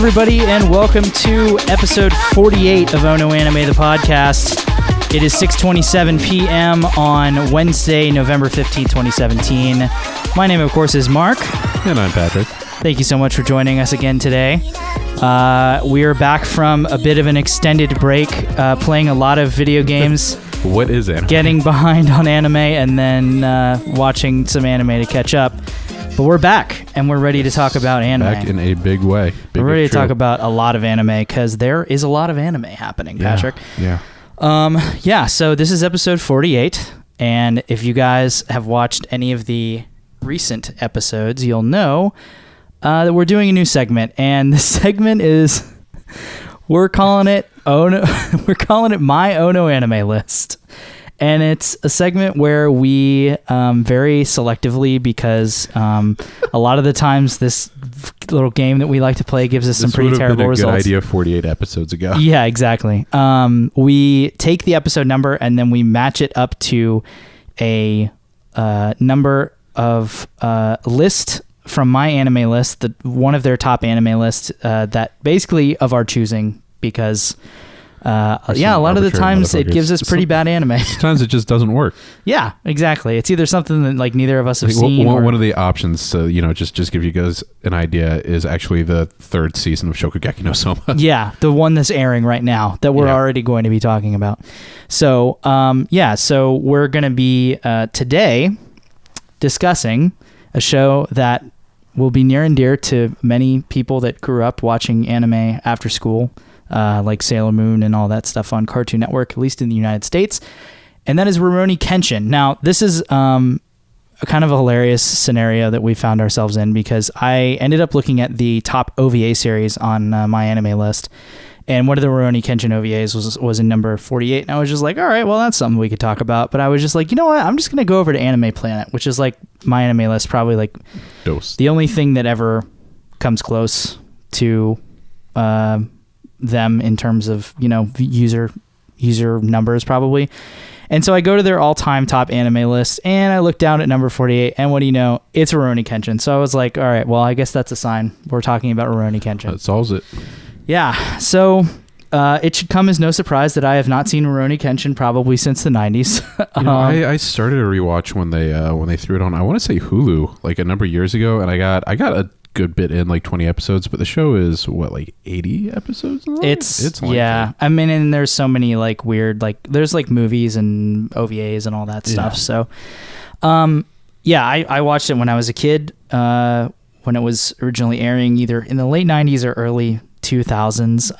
everybody, and welcome to episode 48 of Oh No Anime, the podcast. It is 6:27 p.m. on Wednesday, November 15th, 2017. My name, of course, is Mark. And I'm Patrick. Thank you so much for joining us again today. We are back from a bit of an extended break, playing a lot of video games. What is anime? Getting behind on anime, and then watching some anime to catch up. But we're back, and we're ready to talk about anime. Back in a big way. We're ready to talk about a lot of anime, because there is a lot of anime happening, Patrick. Yeah. So this is episode 48, and if you guys have watched any of the recent episodes, you'll know that we're doing a new segment, and the segment is we're calling it My Oh No Anime List. And it's a segment where we very selectively, because a lot of the times this little game that we like to play gives us some pretty terrible results. This would have been a good idea 48 episodes ago. Yeah, exactly. We take the episode number and then we match it up to a number of list from My Anime List, one of their top anime lists that basically of our choosing, because... a lot of the times it gives us pretty bad anime. Sometimes it just doesn't work. Yeah, exactly. It's either something that like neither of us have seen. One of the options to just give you guys an idea is actually the third season of Shokugeki no Soma. Yeah, the one that's airing right now that we're already going to be talking about. So so we're going to be today discussing a show that will be near and dear to many people that grew up watching anime after school. Like Sailor Moon and all that stuff on Cartoon Network, at least in the United States. And that is Rurouni Kenshin. Now, this is a kind of a hilarious scenario that we found ourselves in, because I ended up looking at the top OVA series on My Anime List. And one of the Rurouni Kenshin OVAs was in number 48. And I was just like, all right, well, that's something we could talk about. But I was just like, you know what? I'm just going to go over to Anime Planet, which is like My Anime List, probably like the only thing that ever comes close to... them in terms of user numbers probably. And so I go to their all-time top anime list and I look down at number 48, and what do you know, it's Rurouni Kenshin. So I was like, all right, well, I guess that's a sign we're talking about Rurouni Kenshin. That solves it. Yeah, so it should come as no surprise that I have not seen Rurouni Kenshin probably since the 90s. I started a rewatch when they threw it on, I want to say Hulu, like a number of years ago, and I got a good bit in, like 20 episodes, but the show is like 80 episodes? It's yeah. I mean, and there's so many like weird, like there's like movies and OVAs and all that stuff. So, I watched it when I was a kid, when it was originally airing either in the late 90s or early 2000s.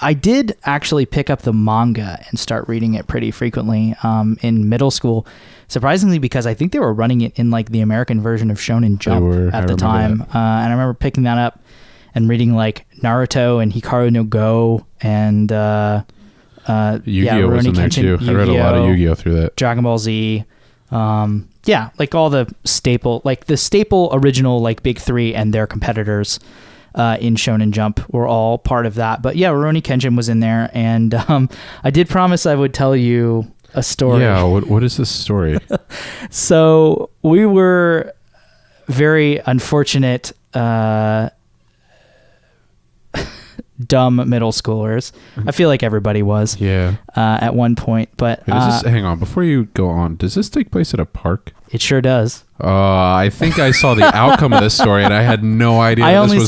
I did actually pick up the manga and start reading it pretty frequently in middle school, surprisingly, because I think they were running it in like the American version of Shonen Jump at the time. And I remember picking that up and reading like Naruto and Hikaru no Go and Yu-Gi-Oh was in there too. I read a lot of Yu-Gi-Oh through that. Dragon Ball Z. Like all the staple original like big three and their competitors in Shonen Jump were all part of that. But yeah, Rurouni Kenshin was in there, and I did promise I would tell you a story. Yeah, what is this story? So we were very unfortunate dumb middle schoolers. I feel like everybody was. Yeah. At one point, but hang on, before you go on, does this take place at a park? It sure does. I think I saw the outcome of this story, and I had no idea I only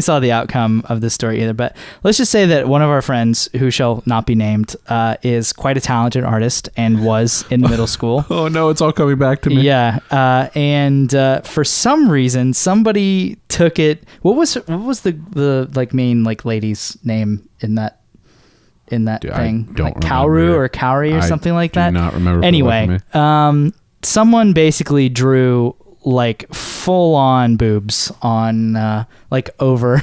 saw the outcome of this story either. But let's just say that one of our friends, who shall not be named, is quite a talented artist and was in middle school. Oh no, it's all coming back to me. Yeah, and for some reason, somebody took it. What was the like main like lady's name in that thing? I don't like Kaoru or Kaori or something like that. I do not remember. Anyway, someone basically drew like full on boobs on like over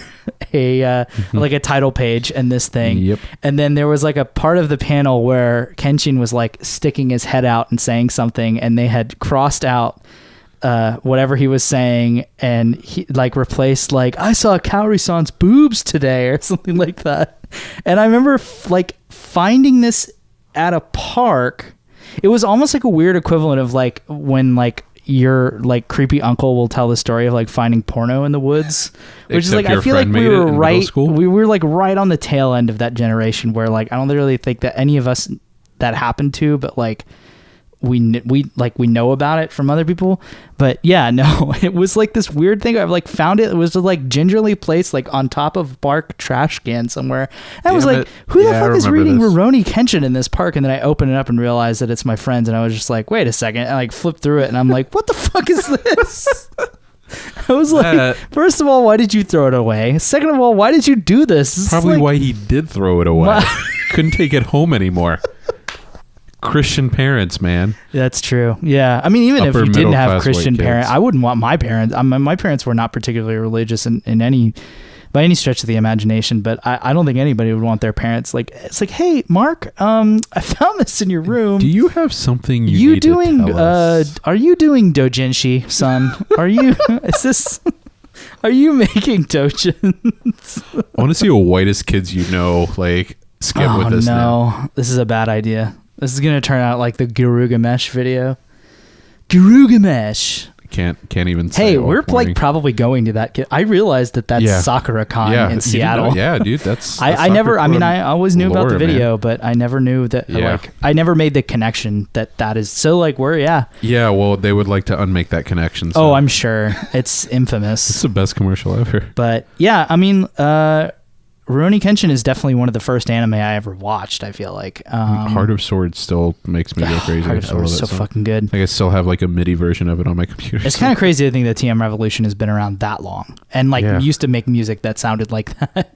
a like a title page and this thing. Yep. And then there was like a part of the panel where Kenshin was like sticking his head out and saying something, and they had crossed out whatever he was saying, and he like replaced like, I saw Kaori-san's boobs today or something like that. And I remember like finding this at a park. It was almost like a weird equivalent of like when like your like creepy uncle will tell the story of like finding porno in the woods, which is like I your feel like friend we made it were in right. middle school? We were like right on the tail end of that generation where like I don't really think that any of us that happened to, but like we know about it from other people. But yeah, no, it was like this weird thing. I've like found it. It was just like gingerly placed like on top of bark trash can somewhere. And I was like, who the fuck is reading Rurouni Kenshin in this park? And then I open it up and realize that it's my friends. And I was just like, wait a second. And I like flipped through it and I'm like, what the fuck is this? I was like, first of all, why did you throw it away? Second of all, why did you do this? It's probably like, why he did throw it away. Couldn't take it home anymore. Christian parents, man. That's true. Yeah. I mean, even if you didn't have Christian parents, I wouldn't want my parents. My parents were not particularly religious in any, by any stretch of the imagination, but I don't think anybody would want their parents. Like, it's like, hey, Mark, I found this in your room. Do you have something you need to tell us? Are you doing Doujinshi, son? Are you making dojins? I want to see a whitest kids you know, like, skip with this now. This is a bad idea. This is going to turn out like the Gilgamesh video. Gilgamesh. Can't even say. Hey, we're like probably going to that. I realized that's Sakura-con in Seattle. Yeah, dude, that's I never. I mean, I always knew about the video, but I never knew that. Yeah. Like, I never made the connection that is so like we're Yeah, well, they would like to unmake that connection. So. Oh, I'm sure it's infamous. It's the best commercial ever. But yeah, I mean, Rurouni Kenshin is definitely one of the first anime I ever watched, I feel like. Heart of Swords still makes me go crazy. Heart of Swords is so fucking good. Like I still have like a MIDI version of it on my computer. It's kind of crazy to think that TM Revolution has been around that long and like used to make music that sounded like that.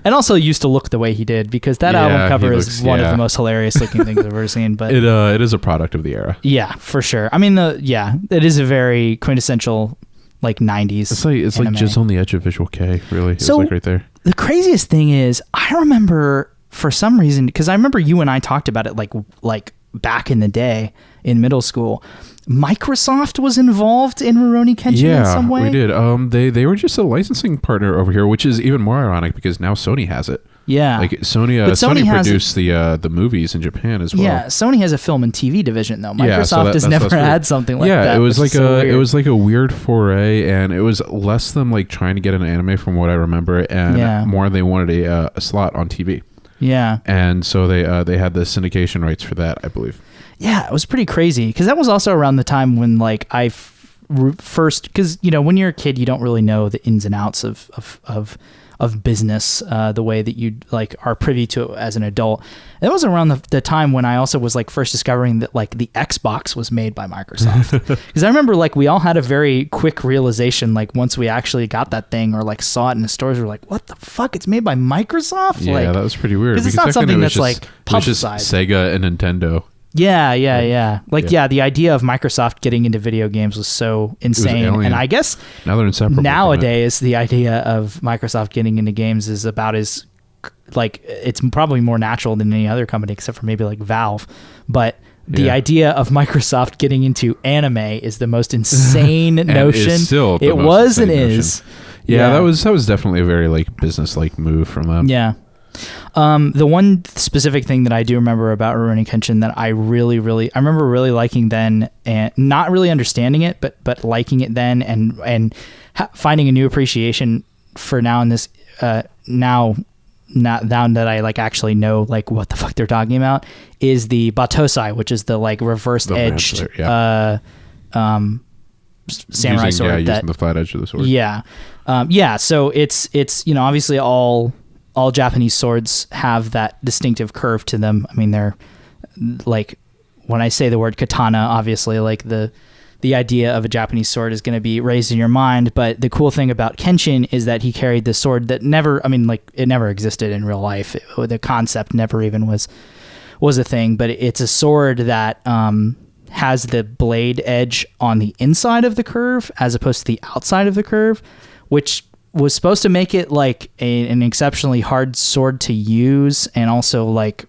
And also used to look the way he did, because that album cover is one of the most hilarious looking things I've ever seen. But it is a product of the era. Yeah, for sure. I mean, it is a very quintessential like 90s. It's like just on the edge of Visual K, really. It's like right there. The craziest thing is, I remember for some reason, because I remember you and I talked about it like back in the day in middle school. Microsoft was involved in Rurouni Kenshin in some way. We did. They were just a licensing partner over here, which is even more ironic because now Sony has it. Yeah, like Sony produced the movies in Japan as well. Yeah, Sony has a film and TV division though. Microsoft has never had something like that. Yeah, it was like a weird foray, and it was less them like trying to get an anime from what I remember, and more they wanted a slot on TV. Yeah, and so they had the syndication rights for that, I believe. Yeah, it was pretty crazy because that was also around the time when like I first, because when you're a kid you don't really know the ins and outs of business the way that you like are privy to as an adult. And it was around the time when I also was like first discovering that like the Xbox was made by Microsoft. Because I remember like we all had a very quick realization like once we actually got that thing or like saw it in the stores, we were like, what the fuck? It's made by Microsoft? Yeah, like, that was pretty weird. Because it's not something that's like publicized. Sega and Nintendo. Yeah. Like, the idea of Microsoft getting into video games was so insane. And I guess now they're inseparable. Nowadays, the idea of Microsoft getting into games is about as, like, it's probably more natural than any other company except for maybe like Valve. But the idea of Microsoft getting into anime is the most insane notion. It was and is. Yeah, that was definitely a very like business-like move from them. Yeah. The one specific thing that I do remember about Rurouni Kenshin that I remember really liking then, and not really understanding it, but liking it then, and finding a new appreciation for now in this now that I like actually know like what the fuck they're talking about, is the Batosai, which is the like reversed edged samurai sword. Using the flat edge of the sword. So it's obviously all Japanese swords have that distinctive curve to them. I mean, they're like, when I say the word katana, obviously like the idea of a Japanese sword is going to be raised in your mind. But the cool thing about Kenshin is that he carried this sword that it never existed in real life. The concept never even was a thing, but it's a sword that has the blade edge on the inside of the curve as opposed to the outside of the curve, which was supposed to make it like an exceptionally hard sword to use, and also like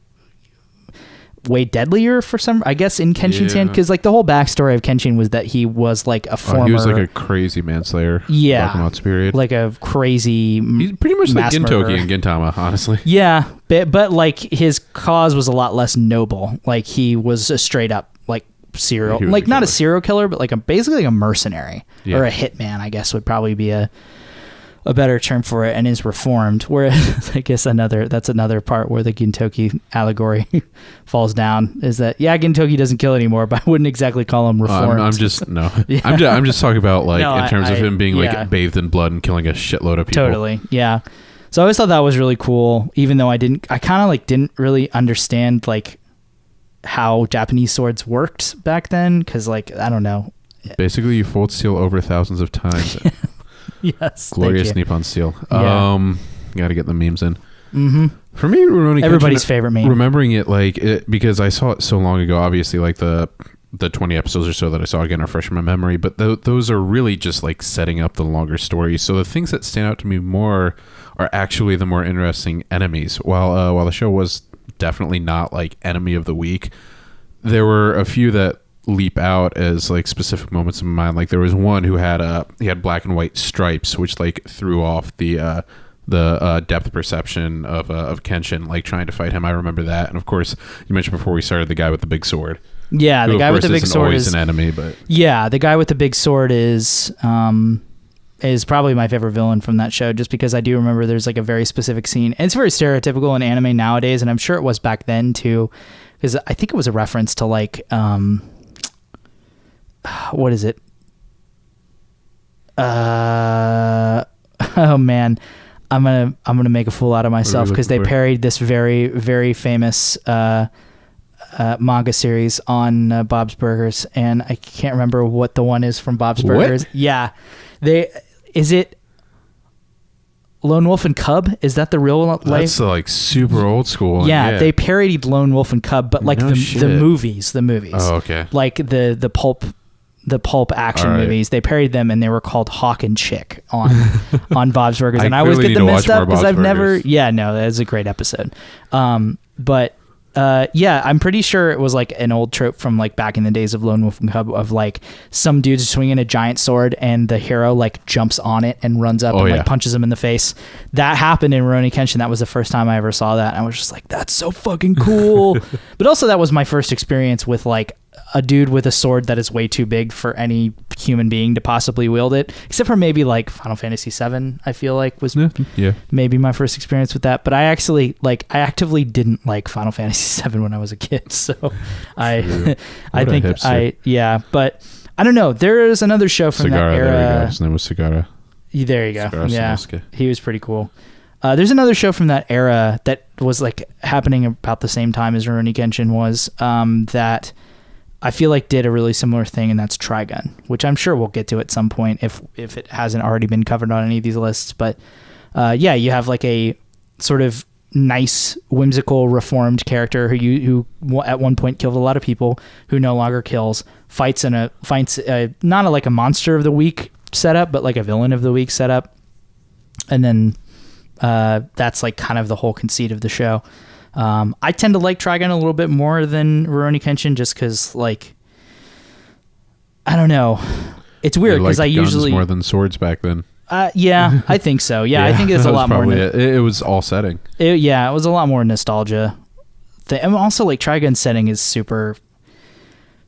way deadlier for some, I guess, in Kenshin's hand, because like the whole backstory of Kenshin was that he was like a former. He was like a crazy manslayer. Yeah, Bakumatsu period. Like a crazy. He's pretty much like Gintoki and Gintama, honestly. Yeah, but like his cause was a lot less noble. Like he was a straight up like serial, He was like a not a killer. serial killer, but like basically like a mercenary Yeah. or a hitman, I guess would probably be a better term for it, and is reformed. Whereas I guess that's another part where the Gintoki allegory falls down, is that Gintoki doesn't kill anymore, but I wouldn't exactly call him reformed. I'm just I'm just talking about like No, in terms of him being yeah. like bathed in blood and killing a shitload of people. Totally, yeah. So I always thought that was really cool, even though I kind of like didn't really understand like how Japanese swords worked back then, because like I don't know. Basically, you fold steel over thousands of times. Yes, Glorious thank you. Nippon steel. Yeah. Got to get the memes in. Mm-hmm. For me, Rurouni Kenshin, Everybody's favorite meme. Remembering it because I saw it so long ago. Obviously, like the 20 episodes or so that I saw again are fresh in my memory. But those are really just like setting up the longer story. So the things that stand out to me more are actually the more interesting enemies. While the show was definitely not like enemy of the week, there were a few that leap out as like specific moments in my mind. Like there was one who had black and white stripes, which like threw off the depth perception of Kenshin, like trying to fight him. I remember that. And of course, you mentioned before we started the guy with the big sword. Yeah, who, the guy with the big isn't sword always is an enemy, but yeah, the guy with the big sword is probably my favorite villain from that show, just because I do remember there's like a very specific scene. And it's very stereotypical in anime nowadays, and I'm sure it was back then too, because I think it was a reference to like what is it? Oh man, I'm gonna make a fool out of myself because they parodied this very, very famous manga series on Bob's Burgers, and I can't remember what the one is from Bob's Burgers. Yeah, is it Lone Wolf and Cub? Is that the real life? that's like super old school. Yeah, they parodied Lone Wolf and Cub, but like the movies. Oh, okay. Like the pulp action movies. They parodied them, and they were called Hawk and Chick on Bob's Burgers. And I always get them mixed up because I've never. Yeah, no, that is a great episode. But I'm pretty sure it was like an old trope from like back in the days of Lone Wolf and Cub of like some dude's swinging a giant sword and the hero like jumps on it and runs up and like punches him in the face. That happened in Rurouni Kenshin. That was the first time I ever saw that. And I was just like, that's so fucking cool. But also that was my first experience with like a dude with a sword that is way too big for any human being to possibly wield it, except for maybe like Final Fantasy VII. I feel like was maybe my first experience with that. But I actively didn't like Final Fantasy VII when I was a kid, so but I don't know. There is another show from that era. There you go. His name was Sagara. There you go. Sagara Yeah, Sanosuke. he was pretty cool. There's another show from that era that was like happening about the same time as Rurouni Kenshin was, that I feel like did a really similar thing, and that's Trigun, which I'm sure we'll get to at some point if it hasn't already been covered on any of these lists. But you have like a sort of nice, whimsical, reformed character who at one point killed a lot of people, who no longer kills, fights not like a monster of the week setup, but like a villain of the week setup, and then that's like kind of the whole conceit of the show. I tend to like Trigun a little bit more than Rurouni Kenshin, just because, like, I don't know. It's weird because I usually more than swords back then. Yeah, I think so. Yeah, I think it's a lot more. It was all setting. It was a lot more nostalgia. And also, like, Trigun's setting is super,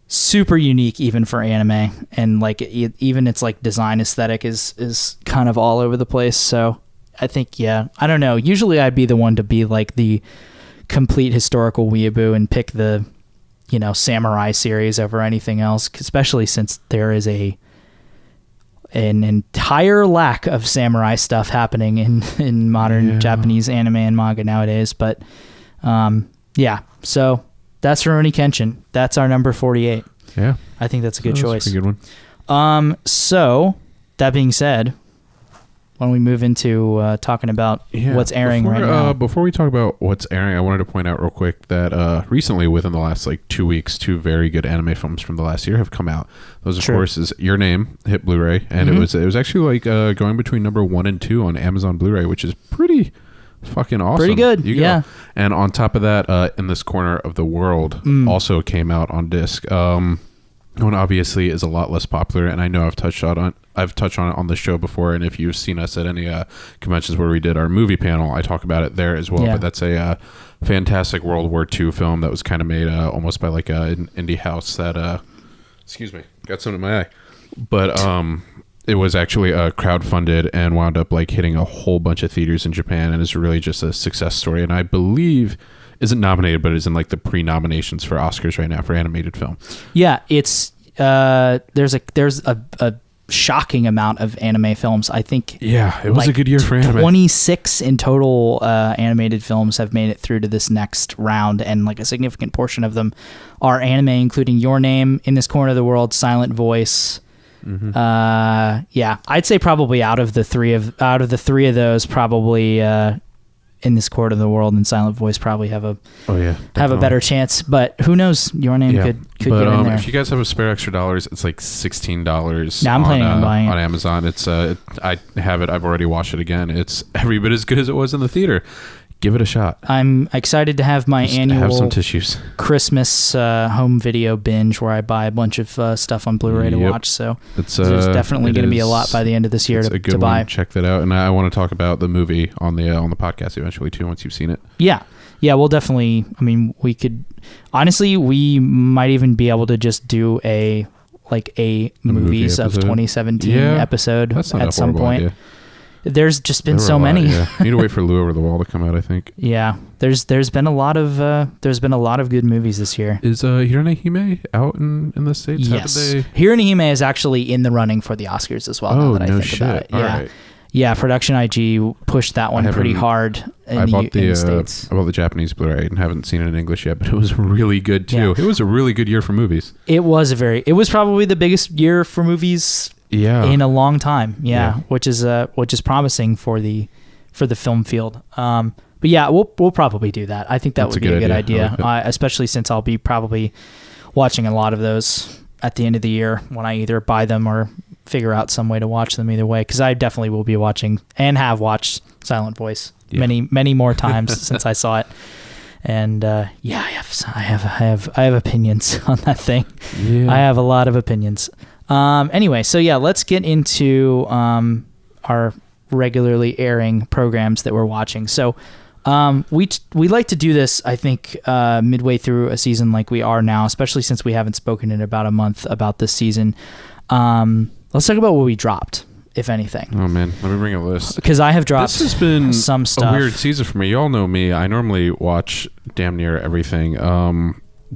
super unique, even for anime, and like even its like design aesthetic is kind of all over the place. So I think I don't know. Usually, I'd be the one to be like the complete historical weeaboo and pick the samurai series over anything else, especially since there is an entire lack of samurai stuff happening in modern Japanese anime and manga nowadays. But so that's Rurouni Kenshin. That's our number 48. Yeah, I think that's a good choice. That's a good one. So that being said, why don't we move into talking about what's airing right now? Before we talk about what's airing, I wanted to point out real quick that recently, within the last like 2 weeks, 2 very good anime films from the last year have come out. Those, of course, is Your Name hit Blu-ray, and it was actually like going between number 1 and 2 on Amazon Blu-ray, which is pretty fucking awesome. Pretty good. Yeah. And on top of that, In This Corner of the World also came out on disc. One obviously is a lot less popular, and I know I've touched on it on the show before, and if you've seen us at any conventions where we did our movie panel, I talk about it there as well. But that's a fantastic World War II film that was kind of made almost by like an indie house that Excuse me, got something in my eye. But it was actually crowdfunded and wound up like hitting a whole bunch of theaters in Japan, and is really just a success story. And I believe isn't nominated, but is in like the pre-nominations for Oscars right now for animated film. Yeah, it's there's a shocking amount of anime films. I think. Yeah, it was like a good year for anime. 26 in total animated films have made it through to this next round, and like a significant portion of them are anime, including Your Name, In This Corner of the World, Silent Voice. Mm-hmm. Yeah, I'd say probably out of the three of those, probably In This Corner of the World and Silent Voice probably have a better chance. But who knows? Your Name could get in there. If you guys have a spare extra dollars, it's like $16. I'm planning on buying it on Amazon. It's I have it. I've already watched it again. It's every bit as good as it was in the theater. Give it a shot. I'm excited to have my annual have some tissues. Christmas home video binge where I buy a bunch of stuff on Blu-ray to watch. So there's definitely going to be a lot by the end of this year to buy. One. Check that out. And I want to talk about the movie on the podcast eventually too, once you've seen it. Yeah, we'll definitely. I mean, we could honestly, we might even be able to just do a movies of 2017 episode at some point. Idea. There's just been so many. You need to wait for Lou Over the Wall to come out, I think. Yeah, there's been a lot of good movies this year. Is Rurouni Kenshin out in the States? Yes, Rurouni Kenshin is actually in the running for the Oscars as well. Oh, now that no I think shit! About it. All yeah, right. Yeah. Production IG pushed that one pretty hard in the States. I bought the Japanese Blu-ray and haven't seen it in English yet, but it was really good too. Yeah. It was a really good year for movies. It was probably the biggest year for movies. Yeah. In a long time. Yeah. Which is promising for the film field. But yeah, we'll probably do that. I think that would be a good idea. Especially since I'll be probably watching a lot of those at the end of the year when I either buy them or figure out some way to watch them either way. Because I definitely will be watching and have watched Silent Voice many more times since I saw it. And I have opinions on that thing. Yeah. I have a lot of opinions. Anyway, so yeah, let's get into our regularly airing programs that we're watching. So we like to do this, I think, midway through a season like we are now, especially since we haven't spoken in about a month about this season. Let's talk about what we dropped, if anything. Oh man, let me bring a list. Because I have dropped. This has been some stuff. A weird season for me. Y'all know me. I normally watch damn near everything.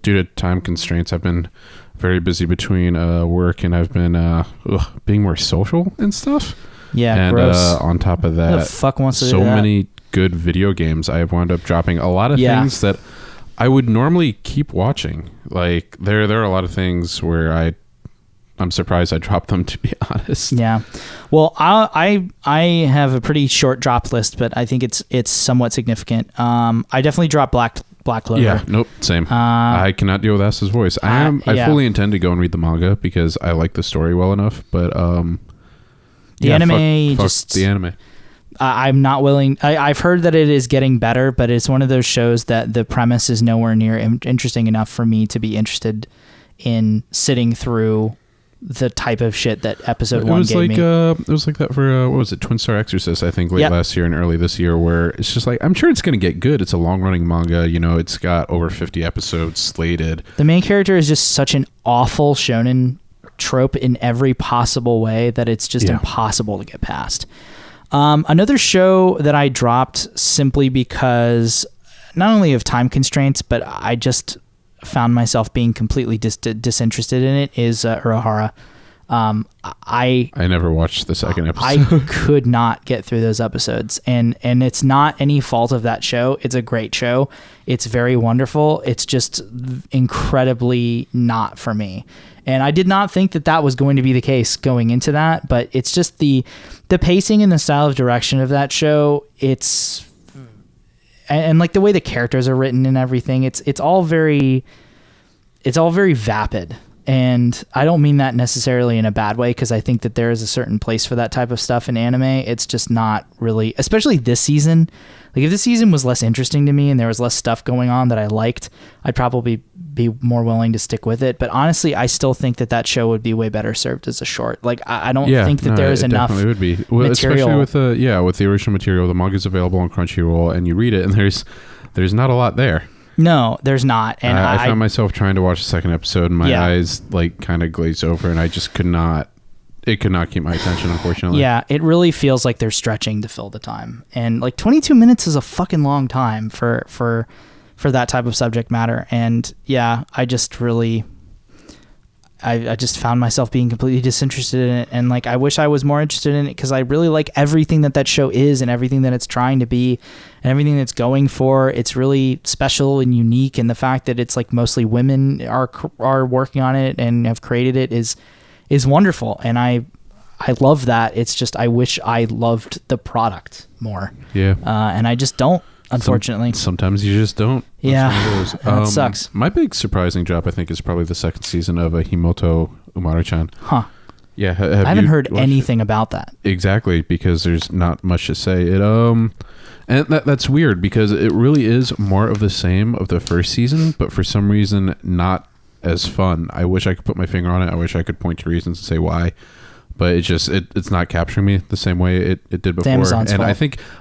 Due to time constraints, I've been very busy between work, and I've been being more social and stuff. Yeah, and gross. On top of that, who the fuck wants to do that? So many good video games. I have wound up dropping a lot of things that I would normally keep watching. Like there are a lot of things where I'm surprised I dropped them, to be honest. Yeah. Well, I have a pretty short drop list, but I think it's somewhat significant. I definitely dropped Black Clover. Yeah, nope, same. I cannot deal with Asta's voice. I fully intend to go and read the manga because I like the story well enough, but the anime fuck the anime. I'm not willing. I've heard that it is getting better, but it's one of those shows that the premise is nowhere near interesting enough for me to be interested in sitting through the type of shit that episode 1 gave me. It was like that for what was it, Twin Star Exorcist, I think, late last year and early this year, where it's just like, I'm sure it's going to get good. It's a long running manga, it's got over 50 episodes slated. The main character is just such an awful shonen trope in every possible way that it's just impossible to get past. Another show that I dropped simply because not only of time constraints, but I just found myself being completely disinterested in it is Urahara. I never watched the second episode. I could not get through those episodes, and it's not any fault of that show. It's a great show. It's very wonderful. It's just incredibly not for me. And I did not think that was going to be the case going into that, but it's just the pacing and the style of direction of that show. And like the way the characters are written and everything, it's all very vapid. And I don't mean that necessarily in a bad way, because I think that there is a certain place for that type of stuff in anime. It's just not really, especially this season. Like if this season was less interesting to me and there was less stuff going on that I liked, I'd probably be more willing to stick with it. But honestly, I still think that show would be way better served as a short. Like I don't think that there is enough definitely would be. Well, material. Especially with the original material. The manga's available on Crunchyroll, and you read it, and there's not a lot there. No, there's not. And I found myself trying to watch the second episode, and my eyes like kind of glazed over, and I just could not. It could not keep my attention, unfortunately. Yeah, it really feels like they're stretching to fill the time, and like 22 minutes is a fucking long time for that type of subject matter. And yeah, I just really. I just found myself being completely disinterested in it, and like I wish I was more interested in it because I really like everything that show is and everything that it's trying to be and everything that's going for. It's really special and unique, and the fact that it's like mostly women are working on it and have created it is wonderful, and I love that. It's just I wish I loved the product more. Yeah, and I just don't. Unfortunately, sometimes you just don't. That's that sucks. My big surprising drop, I think, is probably the second season of Himoto Umaru-chan. Huh? Yeah, I haven't heard anything about that. Exactly, because there's not much to say. It and that's weird because it really is more of the same of the first season, but for some reason not as fun. I wish I could put my finger on it. I wish I could point to reasons and say why. But it's not capturing me the same way it did before. It's Amazon's fault.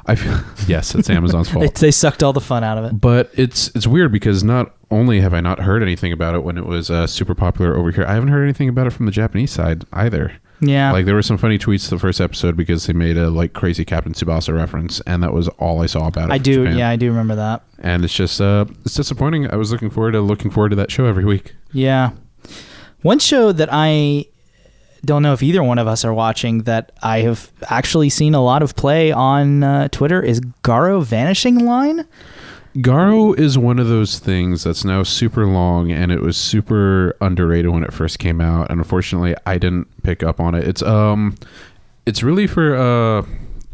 I feel yes, it's Amazon's fault. They sucked all the fun out of it. But it's weird because not only have I not heard anything about it when it was super popular over here, I haven't heard anything about it from the Japanese side either. Yeah, like there were some funny tweets the first episode because they made a like crazy Captain Tsubasa reference, and that was all I saw about it. I do remember that. And it's just it's disappointing. I was looking forward to that show every week. Yeah, one show that I don't know if either one of us are watching that I have actually seen a lot of play on Twitter is Garo Vanishing Line. Garo is one of those things that's now super long, and it was super underrated when it first came out, and unfortunately I didn't pick up on it. It's really for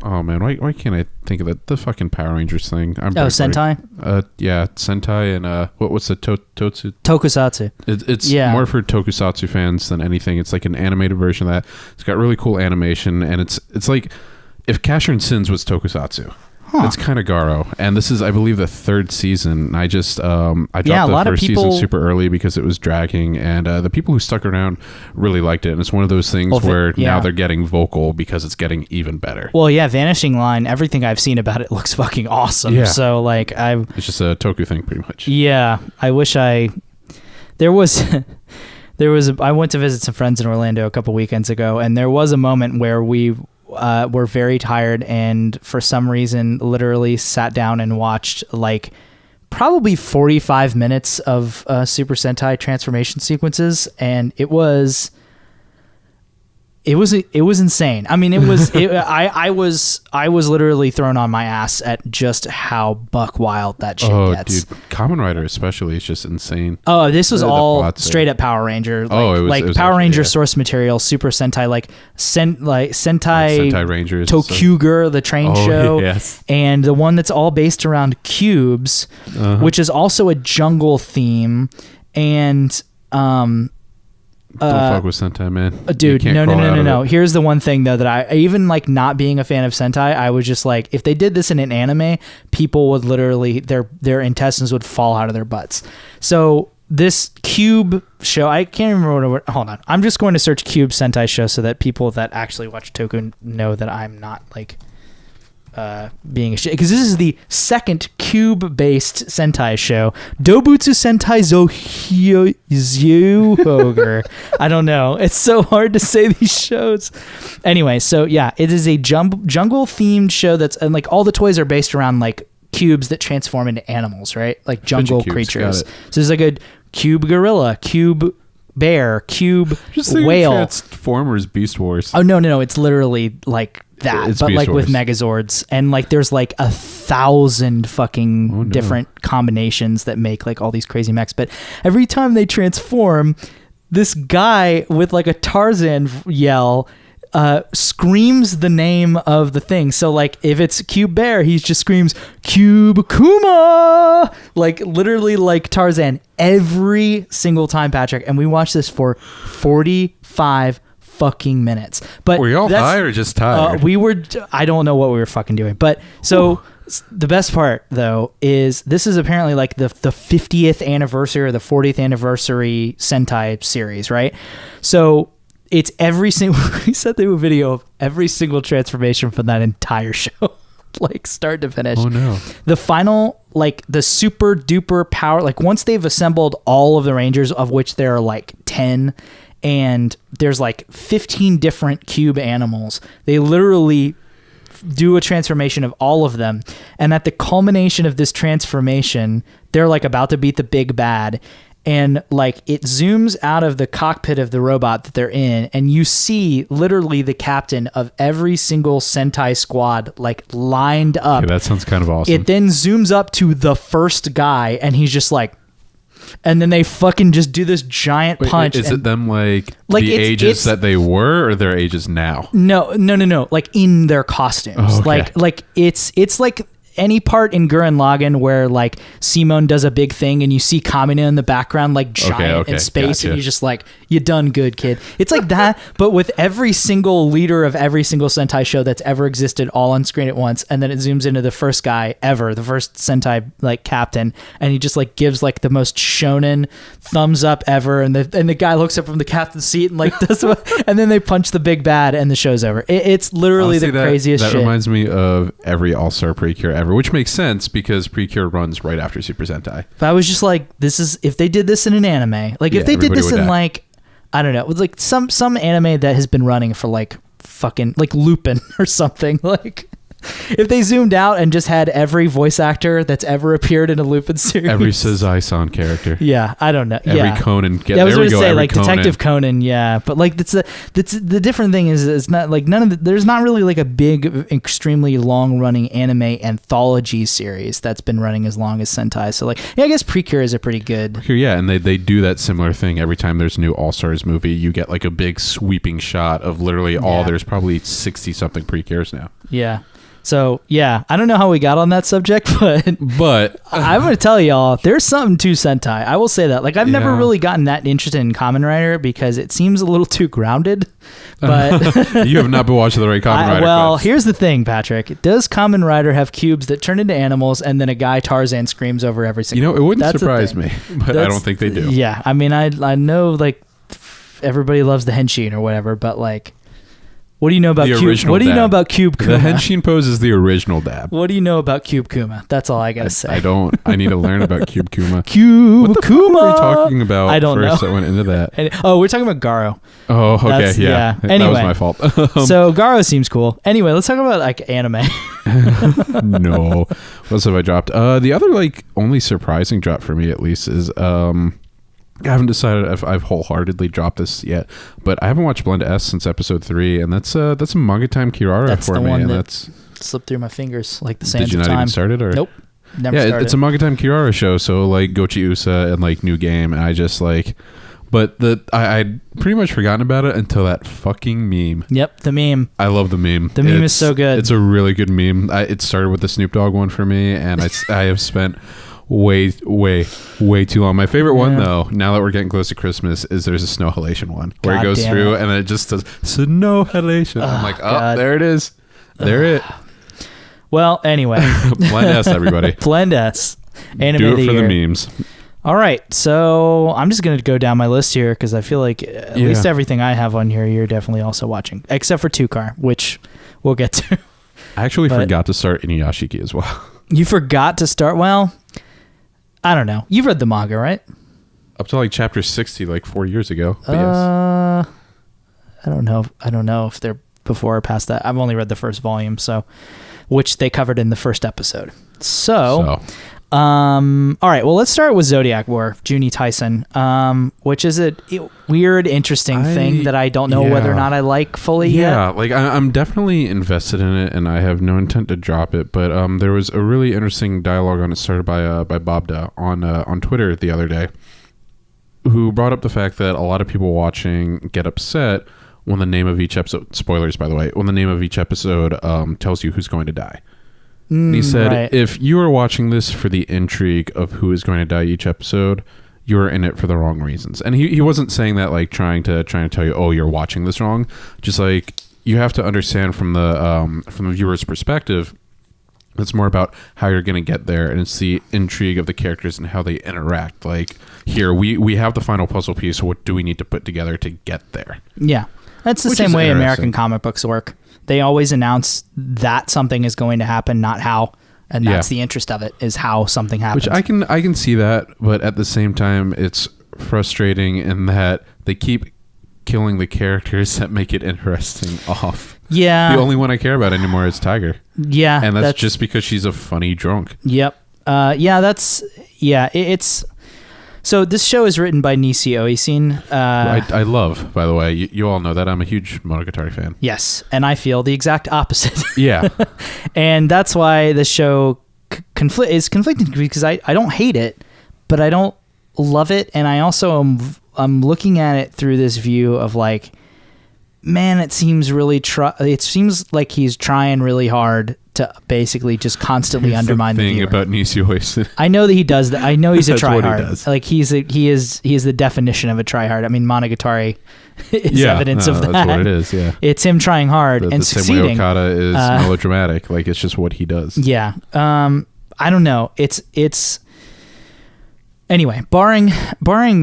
oh man, why can't I think of it? The fucking Power Rangers thing. Sentai? Yeah, Sentai and what's the Tokusatsu. It's more for Tokusatsu fans than anything. It's like an animated version of that. It's got really cool animation, and it's like if Casher and Sins was Tokusatsu. It's kind of Garo, and this is, I believe, the third season. I just I dropped the first season super early because it was dragging, and the people who stuck around really liked it. And it's one of those things where now they're getting vocal because it's getting even better. Well, yeah, Vanishing Line. Everything I've seen about it looks fucking awesome. Yeah. So like it's just a Toku thing, pretty much. Yeah, I wish there was. I went to visit some friends in Orlando a couple weekends ago, and there was a moment where we were very tired and for some reason literally sat down and watched like probably 45 minutes of Super Sentai transformation sequences, and it was insane. I mean, I was literally thrown on my ass at just how buck wild that shit gets. Dude, Kamen Rider especially is just insane. Oh, this was all straight up Power Ranger. Like, it was Power Ranger source material, Super Sentai, like Sentai Rangers, Tokuger, the train show, yes. And the one that's all based around cubes, which is also a jungle theme, and don't fuck with Sentai, man. Dude, no. Here's the one thing though that I even like not being a fan of Sentai, I was just like, if they did this in an anime, people would literally their intestines would fall out of their butts. So this Cube show, I can't remember hold on. I'm just going to search Cube Sentai show so that people that actually watch Toku know that I'm not like being a shit, because this is the second cube-based Sentai show, Dobutsu Sentai Zyuhoger. I don't know. It's so hard to say these shows. Anyway, so yeah, it is a jungle-themed show that's, and like all the toys are based around like cubes that transform into animals, right? Like jungle creatures. So there's like a cube gorilla, cube bear, cube whale. Transformers Beast Wars. Oh no, it's literally like that, it's but Beast like Wars. with Megazords, and like there's like 1,000 fucking different combinations that make like all these crazy mechs. But every time they transform, this guy with like a Tarzan yell screams the name of the thing. So like if it's Cube Bear, he just screams Cube Kuma, like literally like Tarzan every single time, Patrick. And we watched this for 45 fucking minutes. But were you all high or just tired? We were. I don't know what we were fucking doing. But so the best part though is this is apparently like the 50th anniversary or the 40th anniversary Sentai series, right? So it's every single. We sent them a video of every single transformation from that entire show, like start to finish. Oh no! The final like the super duper power, like once they've assembled all of the Rangers, of which there are like 10, and there's like 15 different cube animals, they literally do a transformation of all of them. And at the culmination of this transformation, they're like about to beat the big bad. And like it zooms out of the cockpit of the robot that they're in, and you see literally the captain of every single Sentai squad like lined up. Okay, that sounds kind of awesome. It then zooms up to the first guy, and he's just like, and then they fucking just do this giant punch. Is it them like the ages that they were, or their ages now? No. Like in their costumes. Oh, okay. Like it's like any part in Gurren Lagann where like Simone does a big thing and you see Kamina in the background like giant in space, gotcha. And you're just like, you done good, kid. It's like that, but with every single leader of every single Sentai show that's ever existed all on screen at once, and then it zooms into the first guy ever, the first Sentai like captain, and he just like gives like the most shonen thumbs up ever, and the guy looks up from the captain's seat and like does and then they punch the big bad and the show's over. It's literally the craziest shit. That reminds me of every All-Star Precure ever, which makes sense because Precure runs right after Super Sentai. But I was just like, this is, if they did this in an anime, like if they did this in like, I don't know, it was like some anime that has been running for like fucking like Lupin or something, like if they zoomed out and just had every voice actor that's ever appeared in a Lupin series, every Sazai-san character, I don't know, every Conan, I was going to say like Detective Conan, but like that's the different thing is it's not like there's not really like a big, extremely long running anime anthology series that's been running as long as Sentai. So like, I guess Precure is a pretty good. Yeah, and they do that similar thing every time there's a new All Stars movie. You get like a big sweeping shot of literally all. There's probably 60 something Precures now. Yeah. So, I don't know how we got on that subject, but I'm going to tell y'all, there's something to Sentai. I will say that. Like, I've never really gotten that interested in Kamen Rider because it seems a little too grounded. But you have not been watching the right Kamen Rider. Well, here's the thing, Patrick. Does Kamen Rider have cubes that turn into animals and then a guy Tarzan screams over every single one? It wouldn't surprise me, but I don't think they do. Yeah, I mean, I know, like, everybody loves the Henshin or whatever, but, like, what do you know about Cube? What do you know about Cube Kuma? The Henshin pose is the original dab. What do you know about Cube Kuma? That's all I gotta say. I don't. I need to learn about Cube Kuma. Cube Kuma. What are we talking about? I don't know. That went into that. We're talking about Garo. Oh, okay, yeah. Anyway, that was my fault. So Garo seems cool. Anyway, let's talk about like anime. No, what else have I dropped? The other like only surprising drop for me at least is I haven't decided if I've wholeheartedly dropped this yet, but I haven't watched Blend S since episode 3, and that's a Manga Time Kirara that's for the me, one and that that's slipped through my fingers like the sands of time. Did you not even start it? Or? Nope, never started. It's a Manga Time Kirara show, so like Gochi Usa and like New Game, and I just like, but I'd pretty much forgotten about it until that fucking meme. Yep, the meme. I love the meme. The meme is so good. It's a really good meme. It started with the Snoop Dogg one for me, and I have spent way too long. My favorite one though, now that we're getting close to Christmas, is there's a snow halation one where it goes through and then it just does snow halation. I'm like, God. There it is. There it. Well, anyway. Blend S, everybody. Blend S. Anime Do it of for the the year. memes. All right, so I'm just going to go down my list here because I feel like at least everything I have on here, you're definitely also watching, except for Two-Car, which we'll get to. I actually forgot to start Inuyashiki as well. You forgot to start? Well, I don't know. You've read the manga, right? Up to like chapter 60, like 4 years ago. But yes. I don't know if they're before or past that. I've only read the first volume, which they covered in the first episode. So. All right. Well, let's start with Zodiac War, Juni Taisen, which is a weird, interesting thing that I don't know whether or not I like fully yet. Yeah, like I'm definitely invested in it, and I have no intent to drop it. But there was a really interesting dialogue on it started by Bobda on Twitter the other day, who brought up the fact that a lot of people watching get upset when the name of each episode, spoilers by the way, when the name of each episode tells you who's going to die. And he said, if you are watching this for the intrigue of who is going to die each episode, you're in it for the wrong reasons. And he wasn't saying that like trying to tell you, oh, you're watching this wrong. Just like you have to understand from the viewer's perspective, it's more about how you're going to get there, and it's the intrigue of the characters and how they interact. Like here, we have the final puzzle piece. So what do we need to put together to get there? Yeah, that's the same way American comic books work. They always announce that something is going to happen, not how. and that's the interest of it, is how something happens. Which I can see that, but at the same time, it's frustrating in that they keep killing the characters that make it interesting off. Yeah. The only one I care about anymore is Tiger. Yeah. And that's just because she's a funny drunk. Yep. It's... So this show is written by Nisi Oisin. I love, by the way, you all know that I'm a huge Monogatari fan. Yes, and I feel the exact opposite. Yeah. And that's why the show is conflicting, because I don't hate it, but I don't love it, and I also I'm looking at it through this view of like, man, it seems like he's trying really hard to basically just constantly undermine the thing viewer. About Nisi Oisin. I know that he does that. I know he's a tryhard. What he does. Like he is the definition of a tryhard. I mean, Monogatari is evidence of that. That's what it is. Yeah, it's him trying hard and the succeeding. Same way Okada is melodramatic. Like it's just what he does. Yeah. I don't know. It's anyway, barring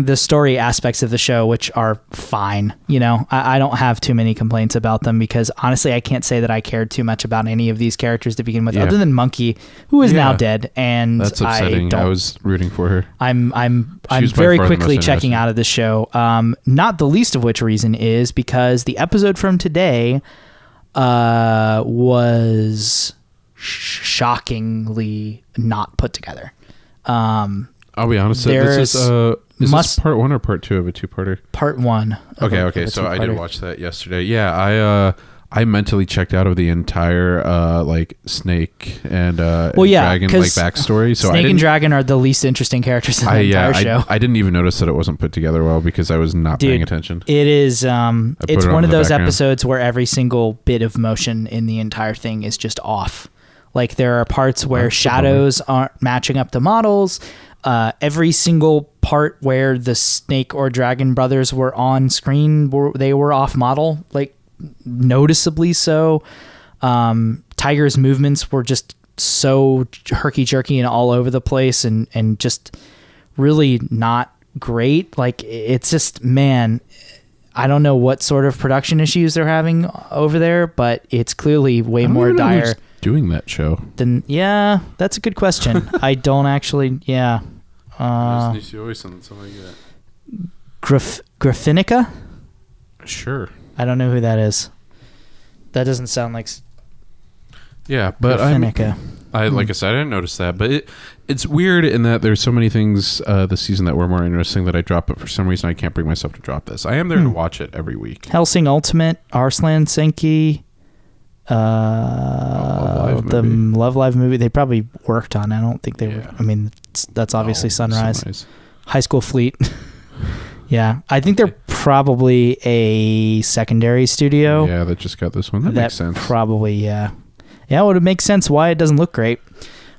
the story aspects of the show, which are fine, I don't have too many complaints about them, because honestly, I can't say that I cared too much about any of these characters to begin with, other than Monkey, who is now dead, and that's upsetting. I was rooting for her. I'm very quickly checking out of the show. Not the least of which reason is because the episode from today was shockingly not put together. I'll be honest. This is part 1 or part 2 of a two-parter? Part 1. Okay. So I did watch that yesterday. Yeah, I mentally checked out of the entire Snake and Dragon backstory. So Snake and Dragon are the least interesting characters in the entire show. I didn't even notice that it wasn't put together well because I was not paying attention. It is. It's one of those episodes where every single bit of motion in the entire thing is just off. Like there are parts where shadows aren't matching up to models. Every single part where the Snake or Dragon brothers were on screen, they were off model, like noticeably so. Tiger's movements were just so herky-jerky and all over the place and just really not great. Like it's just, man, I don't know what sort of production issues they're having over there, but it's clearly way more dire. Doing that show? Then that's a good question. I don't actually. Graphinica? Sure. I don't know who that is. That doesn't sound like. Yeah, but Graphinica. Like I said, I didn't notice that, but it's weird in that there's so many things this season that were more interesting that I dropped, but for some reason I can't bring myself to drop this. I am there to watch it every week. Hellsing Ultimate, Arslan Senki. The Love Live movie they probably worked on. I don't think they were. I mean, that's obviously Sunrise. High School Fleet. Yeah, I think they're probably a secondary studio. Yeah, that just got this one. That makes sense. Probably, yeah. It would make sense why it doesn't look great.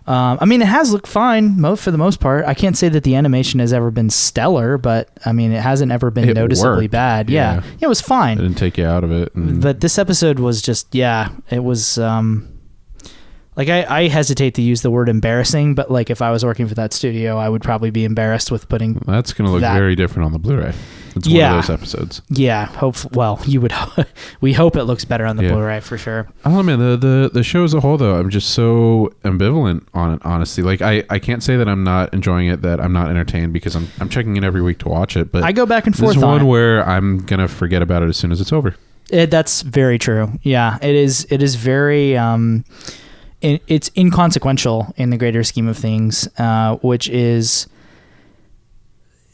I mean, it has looked fine for the most part. I can't say that the animation has ever been stellar, but I mean, it hasn't ever been noticeably bad. Yeah, it was fine. It didn't take you out of it. But this episode was just, it was, like I hesitate to use the word embarrassing, but like if I was working for that studio, I would probably be embarrassed with putting. That's going to look very different on the Blu-ray. It's one of those episodes. Yeah, you would. We hope it looks better on the Blu-ray for sure. I don't know, man. The show as a whole, though, I'm just so ambivalent on it. Honestly, like I can't say that I'm not enjoying it, that I'm not entertained, because I'm checking in every week to watch it. But I go back and forth. There's one where I'm gonna forget about it as soon as it's over. That's very true. Yeah, it is. It is very. It's inconsequential in the greater scheme of things, which is.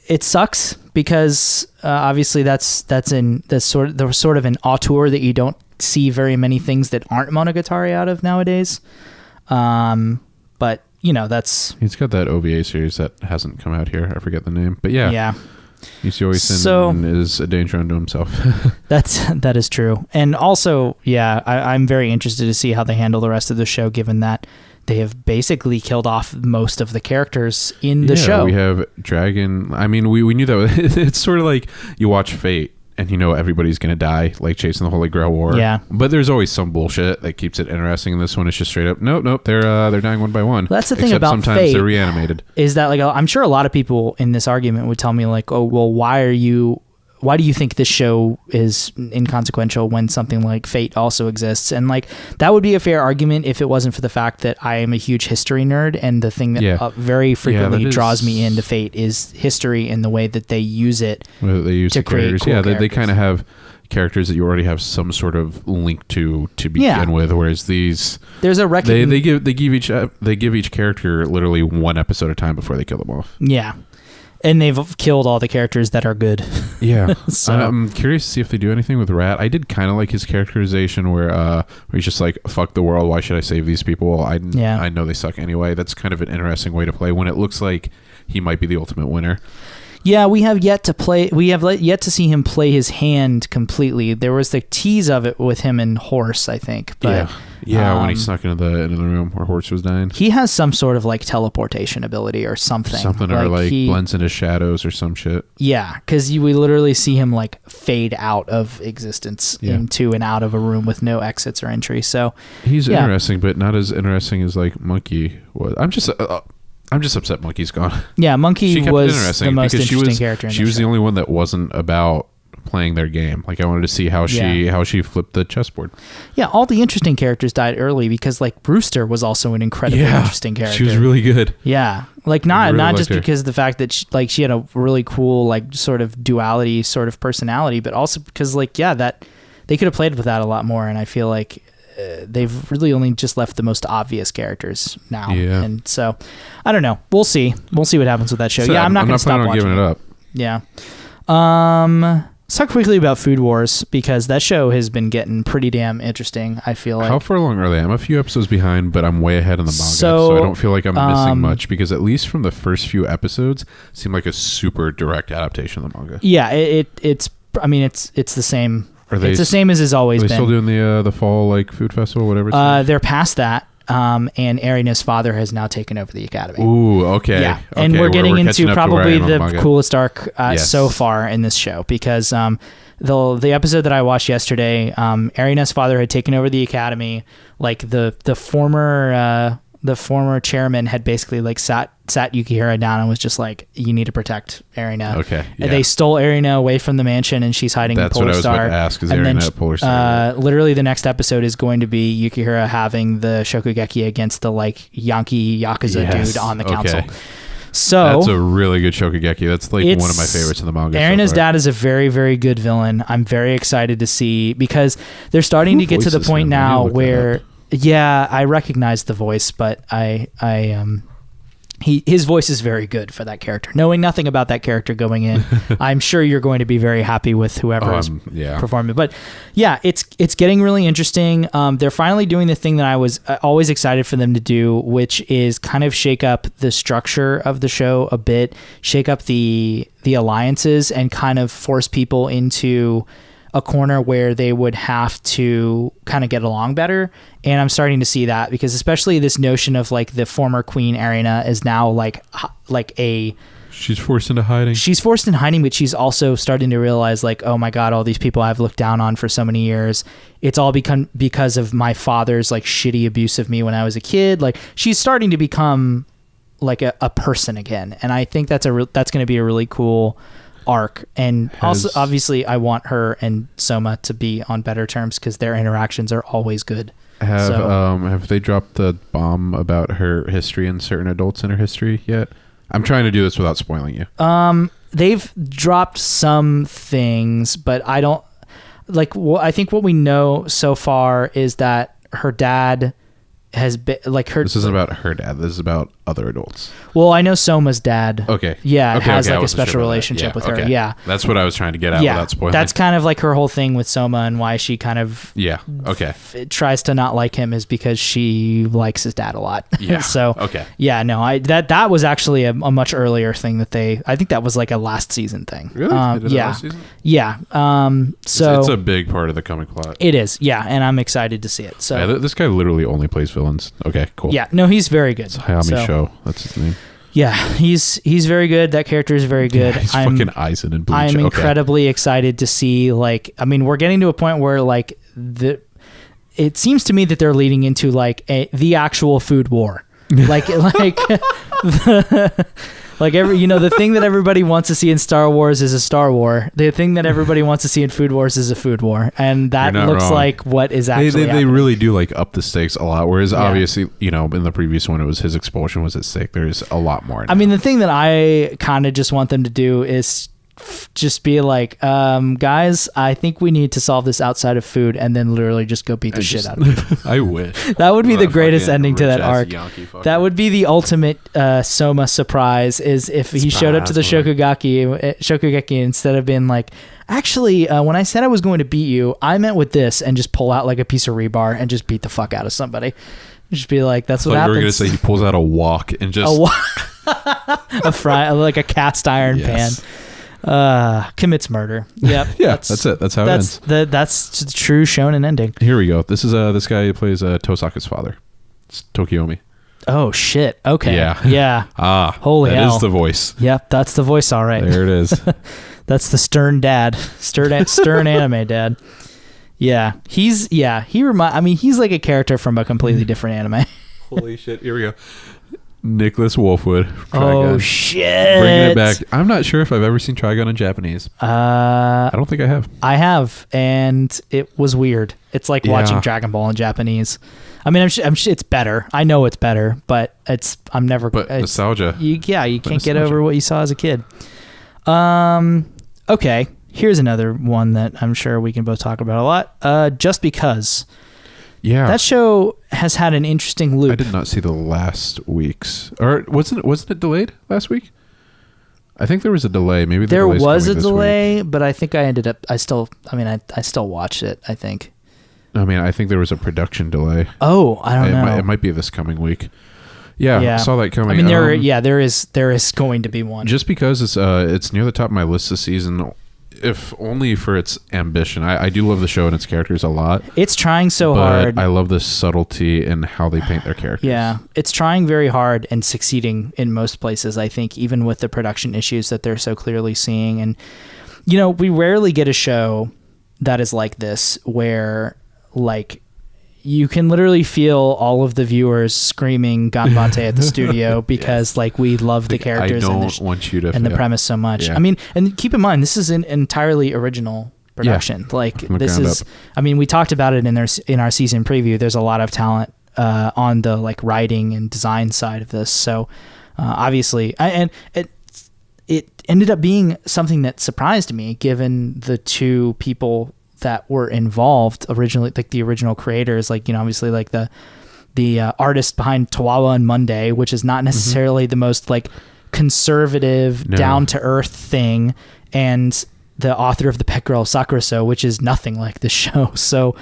It sucks because obviously that's in the sort of an auteur that you don't see very many things that aren't Monogatari out of nowadays. But that's. He's got that OVA series that hasn't come out here. I forget the name, but yeah. Nisi Oisin is a danger unto himself. That is true, and also I'm very interested to see how they handle the rest of the show, given that they have basically killed off most of the characters in the show. We have Dragon. I mean, we knew that. It's sort of like you watch Fate and everybody's going to die, like chasing the Holy Grail War. Yeah. But there's always some bullshit that keeps it interesting. And this one is just straight up, nope, they're dying one by one. Well, that's the thing about sometimes Fate. They're reanimated. Is that like I'm sure a lot of people in this argument would tell me like, oh, well, why why do you think this show is inconsequential when something like Fate also exists? And like that would be a fair argument if it wasn't for the fact that I am a huge history nerd, and the thing that very frequently draws me into Fate is history and the way that they use it to create cool characters. They kind of have characters that you already have some sort of link to begin with, whereas these there's a they give each character literally one episode at a time before they kill them off. Yeah. And they've killed all the characters that are good. Yeah. So. I'm curious to see if they do anything with Rat. I did kind of like his characterization where he's just like, fuck the world, why should I save these people? I know they suck anyway. That's kind of an interesting way to play when it looks like he might be the ultimate winner. Yeah, we have yet to see him play his hand completely. There was the tease of it with him and Horse, I think. But, when he snuck into the room where Horse was dying. He has some sort of like teleportation ability or something. He blends into shadows or some shit. Yeah, because we literally see him like fade out of existence into and out of a room with no exits or entry. So he's interesting, but not as interesting as like Monkey was. I'm just upset Monkey's gone. Yeah, Monkey was the most interesting character in She was the only one that wasn't about playing their game. Like I wanted to see how she flipped the chessboard. Yeah, all the interesting characters died early because like Brewster was also an incredibly interesting character. She was really good. Yeah. Like not just because of the fact that she had a really cool like sort of duality sort of personality, but also because like that they could have played with that a lot more, and I feel like they've really only just left the most obvious characters now. Yeah. And so, I don't know. We'll see. We'll see what happens with that show. I'm not going to stop watching giving it up. Yeah. Let's talk quickly about Food Wars, because that show has been getting pretty damn interesting, I feel like. How far along are they? I'm a few episodes behind, but I'm way ahead in the manga, so I don't feel like I'm missing much, because at least from the first few episodes, it seemed like a super direct adaptation of the manga. Yeah, it's the same. It's the same as it's always been. Are they still doing the fall like food festival, whatever? They're past that, and Erina's father has now taken over the academy. Ooh, okay. Yeah, and we're getting into probably the coolest arc so far in this show, because the episode that I watched yesterday, Erina's father had taken over the academy. Like the former chairman had basically like sat Yukihira down and was just like, you need to protect Erina. Okay. Yeah. And they stole Erina away from the mansion, and she's hiding in Polar Star. That's what I was about to ask, is Erina at Polar Star? Literally the next episode is going to be Yukihira having the Shokugeki against the like Yankee Yakuza dude on the council. So that's a really good Shokugeki. That's like one of my favorites in the manga. Erina's dad is a very, very good villain. I'm very excited to see, because they're starting to get to the point now where... Yeah, I recognize the voice, but his voice is very good for that character. Knowing nothing about that character going in, I'm sure you're going to be very happy with whoever is performing. But yeah, it's getting really interesting. They're finally doing the thing that I was always excited for them to do, which is kind of shake up the structure of the show a bit, shake up the alliances, and kind of force people into a corner where they would have to kind of get along better. And I'm starting to see that, because especially this notion of like the former queen Erina is now like she's forced into hiding. She's forced in hiding, but she's also starting to realize like, oh my God, all these people I've looked down on for so many years, it's all because of my father's like shitty abuse of me when I was a kid. Like she's starting to become like a person again. And I think that's going to be a really cool arc. And also obviously I want her and Soma to be on better terms, because their interactions are always good. Have they dropped the bomb about her history and certain adults in her history yet? I'm trying to do this without spoiling you. They've dropped some things, but I don't like. I think what we know so far is that her dad has been like her. This isn't about her dad. This is about other adults. Well, I know Soma's dad. Okay. Yeah, has like a special relationship with her. Yeah. That's what I was trying to get at without spoiling. That's kind of like her whole thing with Soma, and why she kind of tries to not like him is because she likes his dad a lot. Yeah. So yeah, no, that was actually a much earlier thing that I think that was like a last season thing. Really? Last season? Yeah. So it's a big part of the comic plot. It is. Yeah, and I'm excited to see it. So this guy literally only plays villains. Okay, cool. Yeah. No, he's very good. It's Hayami Show. That's his name. Yeah, he's very good. That character is very good. Yeah, he's fucking Aizen in Bleach. I'm incredibly excited to see, like, I mean, we're getting to a point where, like, it seems to me that they're leading into, like, the actual food war. Like Like the thing that everybody wants to see in Star Wars is a Star War. The thing that everybody wants to see in Food Wars is a Food War, and that looks wrong. Like what is actually they really do like up the stakes a lot. Whereas obviously, in the previous one, it was his expulsion was at stake. There's a lot more. Now. I mean, the thing that I kind of just want them to do is just be like, guys, I think we need to solve this outside of food, and then literally just go beat the shit out of it. I wish. That would be the greatest ending to that arc. That would be the ultimate Soma surprise, is if he showed up to the Shokugeki instead of being like, actually, when I said I was going to beat you, I meant with this, and just pull out like a piece of rebar and just beat the fuck out of somebody. Just be like, that's what happens. You were going to say he pulls out a wok and just... a fry, like a cast iron pan. Commits murder. Yep. Yeah, that's it. That's how it ends. That's the true shonen ending. Here we go. This is this guy who plays Tosaka's father. It's Tokiomi. Oh shit. Okay. Yeah. Yeah. Holy hell. That is the voice. Yep, that's the voice. All right. There it is. That's the stern dad. Stern anime dad. Yeah. He's like a character from a completely different anime. Holy shit. Here we go. Nicholas Wolfwood. Oh shit! Bringing it back. I'm not sure if I've ever seen Trigun in Japanese. I don't think I have. I have, and it was weird. It's like watching Dragon Ball in Japanese. I mean, I'm sure it's better. I know it's better, but nostalgia. You can't get over what you saw as a kid. Okay, here's another one that I'm sure we can both talk about a lot. Just Because. Yeah, that show has had an interesting loop. I did not see the last week's, or wasn't it delayed last week? I think there was a delay. Maybe there was a delay, but I think I still watched it. I think. I think there was a production delay. Oh, I don't know. It might be this coming week. Yeah, I saw that coming. I mean, there is going to be one. Just Because it's near the top of my list this season. If only for its ambition. I do love the show and its characters a lot. It's trying so hard. I love the subtlety in how they paint their characters. Yeah, it's trying very hard and succeeding in most places, I think, even with the production issues that they're so clearly seeing. And, we rarely get a show that is like this, where, like, you can literally feel all of the viewers screaming "Ganbatte" at the studio because we love the characters and the premise so much. Yeah. I mean, and keep in mind, this is an entirely original production. This is, we talked about it in our season preview. There's a lot of talent on the writing and design side of this. So obviously, and it ended up being something that surprised me, given the two people that were involved originally, like the original creators, obviously the artist behind Tawawa and Monday, which is not necessarily the most conservative, down to earth thing, and the author of the Pet Girl Sakura So, which is nothing like the show. So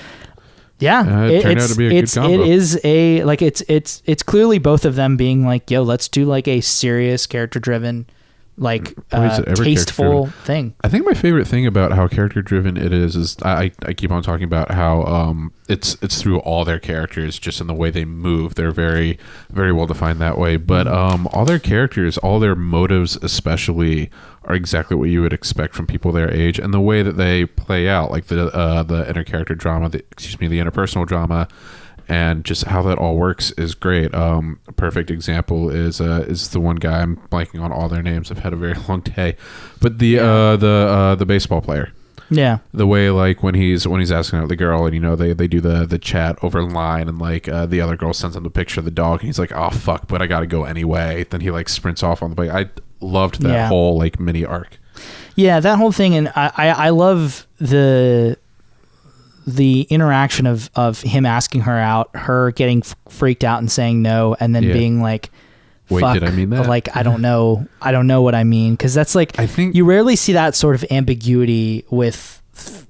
it turned out to be a good combo. It is it's clearly both of them being let's do a serious character driven, tasteful thing. I think my favorite thing about how character driven it is I keep on talking about how it's through all their characters, just in the way they move. They're very, very well defined that way. But all their characters, all their motives especially, are exactly what you would expect from people their age, and the way that they play out, the inner character drama, the interpersonal drama, and just how that all works is great. A perfect example is the one guy, I'm blanking on all their names. I've had a very long day, but the baseball player. Yeah. The way when he's asking out the girl, and they do the chat over line, and the other girl sends him the picture of the dog, and he's like, oh fuck, but I gotta go anyway. Then he sprints off on the bike. I loved that whole mini arc. Yeah, that whole thing, and I love the interaction of him asking her out, her getting freaked out and saying no, and then being like, fuck, wait, did I mean that? I don't know what I mean, because that's I think you rarely see that sort of ambiguity with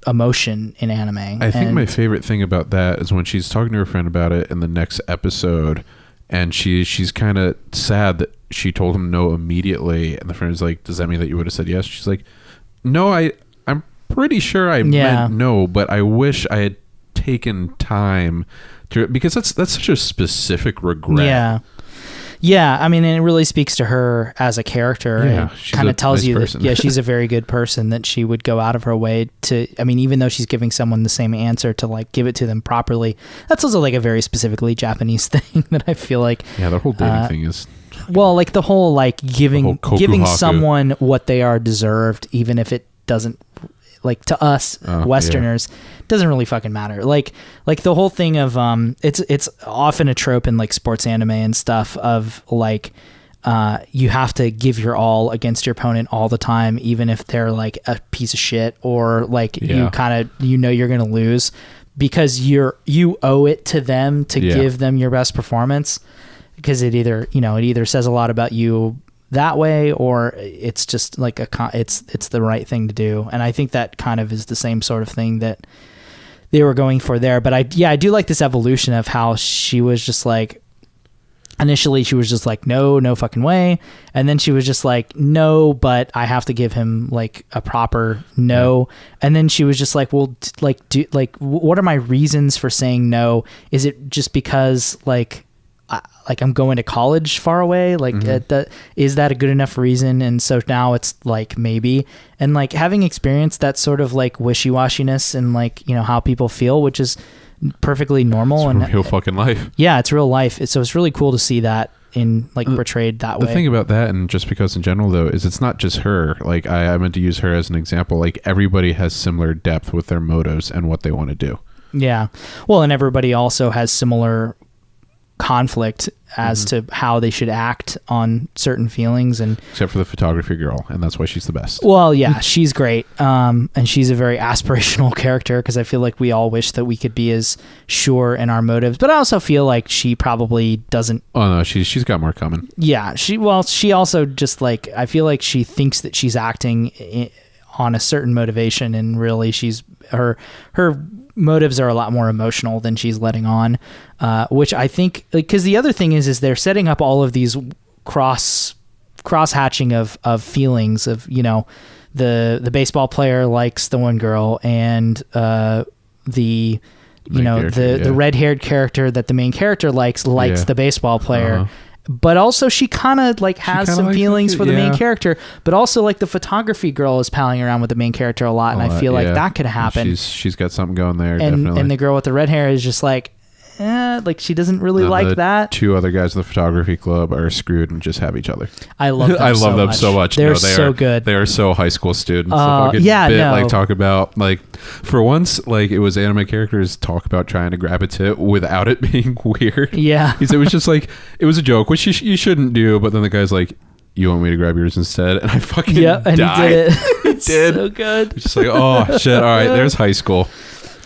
emotion in anime. I think my favorite thing about that is when she's talking to her friend about it in the next episode, and she's kind of sad that she told him no immediately, and the friend's like, does that mean that you would have said yes? She's like, no, I'm pretty sure I meant no, but I wish I had taken time to, because that's such a specific regret. Yeah, I mean, and it really speaks to her as a character. Yeah, and kind of tells you that she's a very good person, that she would go out of her way to, even though she's giving someone the same answer, to give it to them properly. That's also a very specifically Japanese thing that I feel like. Yeah, the whole dating thing is well, like the whole like giving Kokuhaku. someone what they are deserved, even if it doesn't, like, to us Westerners, doesn't really fucking matter. Like the whole thing of it's often a trope in like sports anime and stuff of like you have to give your all against your opponent all the time, even if they're like a piece of shit, or like you kind of you're gonna lose, because you owe it to them to give them your best performance, because it either says a lot about you that way, or it's just like it's the right thing to do. And I think that kind of is the same sort of thing that they were going for there. But I do like this evolution of how she was just like, initially she was just like, no fucking way, and then she was just like, no, but I have to give him like a proper no. And then she was just like, well, what are my reasons for saying no? Is it just because like I'm going to college far away? Like, is that a good enough reason? And so now it's like, maybe. And like having experienced that sort of like wishy-washiness and like, how people feel, which is perfectly normal. It's and real fucking life. Yeah, it's real life. So it's really cool to see that in like portrayed that way. The thing about that, and just because in general though, is it's not just her. Like I meant to use her as an example. Like everybody has similar depth with their motives and what they want to do. Yeah. Well, and everybody also has similar conflict as to how they should act on certain feelings, and except for the photography girl, and that's why she's the best. Well, yeah, she's great, and she's a very aspirational character, because I feel like we all wish that we could be as sure in our motives, but I also feel like she probably doesn't. Oh no, she's got more coming. Yeah, she also just like, I feel like she thinks that she's acting on a certain motivation, and really she's her motives are a lot more emotional than she's letting on, which I think, because the other thing is they're setting up all of these cross hatching of feelings of, the baseball player likes the one girl, and the red-haired character that the main character likes the baseball player. But also she kind of like has some feelings for the main character, but also like the photography girl is palling around with the main character a lot, and I feel like that could happen. She's got something going there, definitely. And the girl with the red hair is just like, like she doesn't really like that. Two other guys in the photography club are screwed and just have each other. I love them. I love them so much. They're so good. They are so high school students. Like talk about like, for once, like it was anime characters talk about trying to grab a tit without it being weird. Yeah, it was just like, it was a joke, which you shouldn't do. But then the guy's like, you want me to grab yours instead? And I fucking and died. He did it. He did. So good. It's just like, oh shit. All right, there's high school.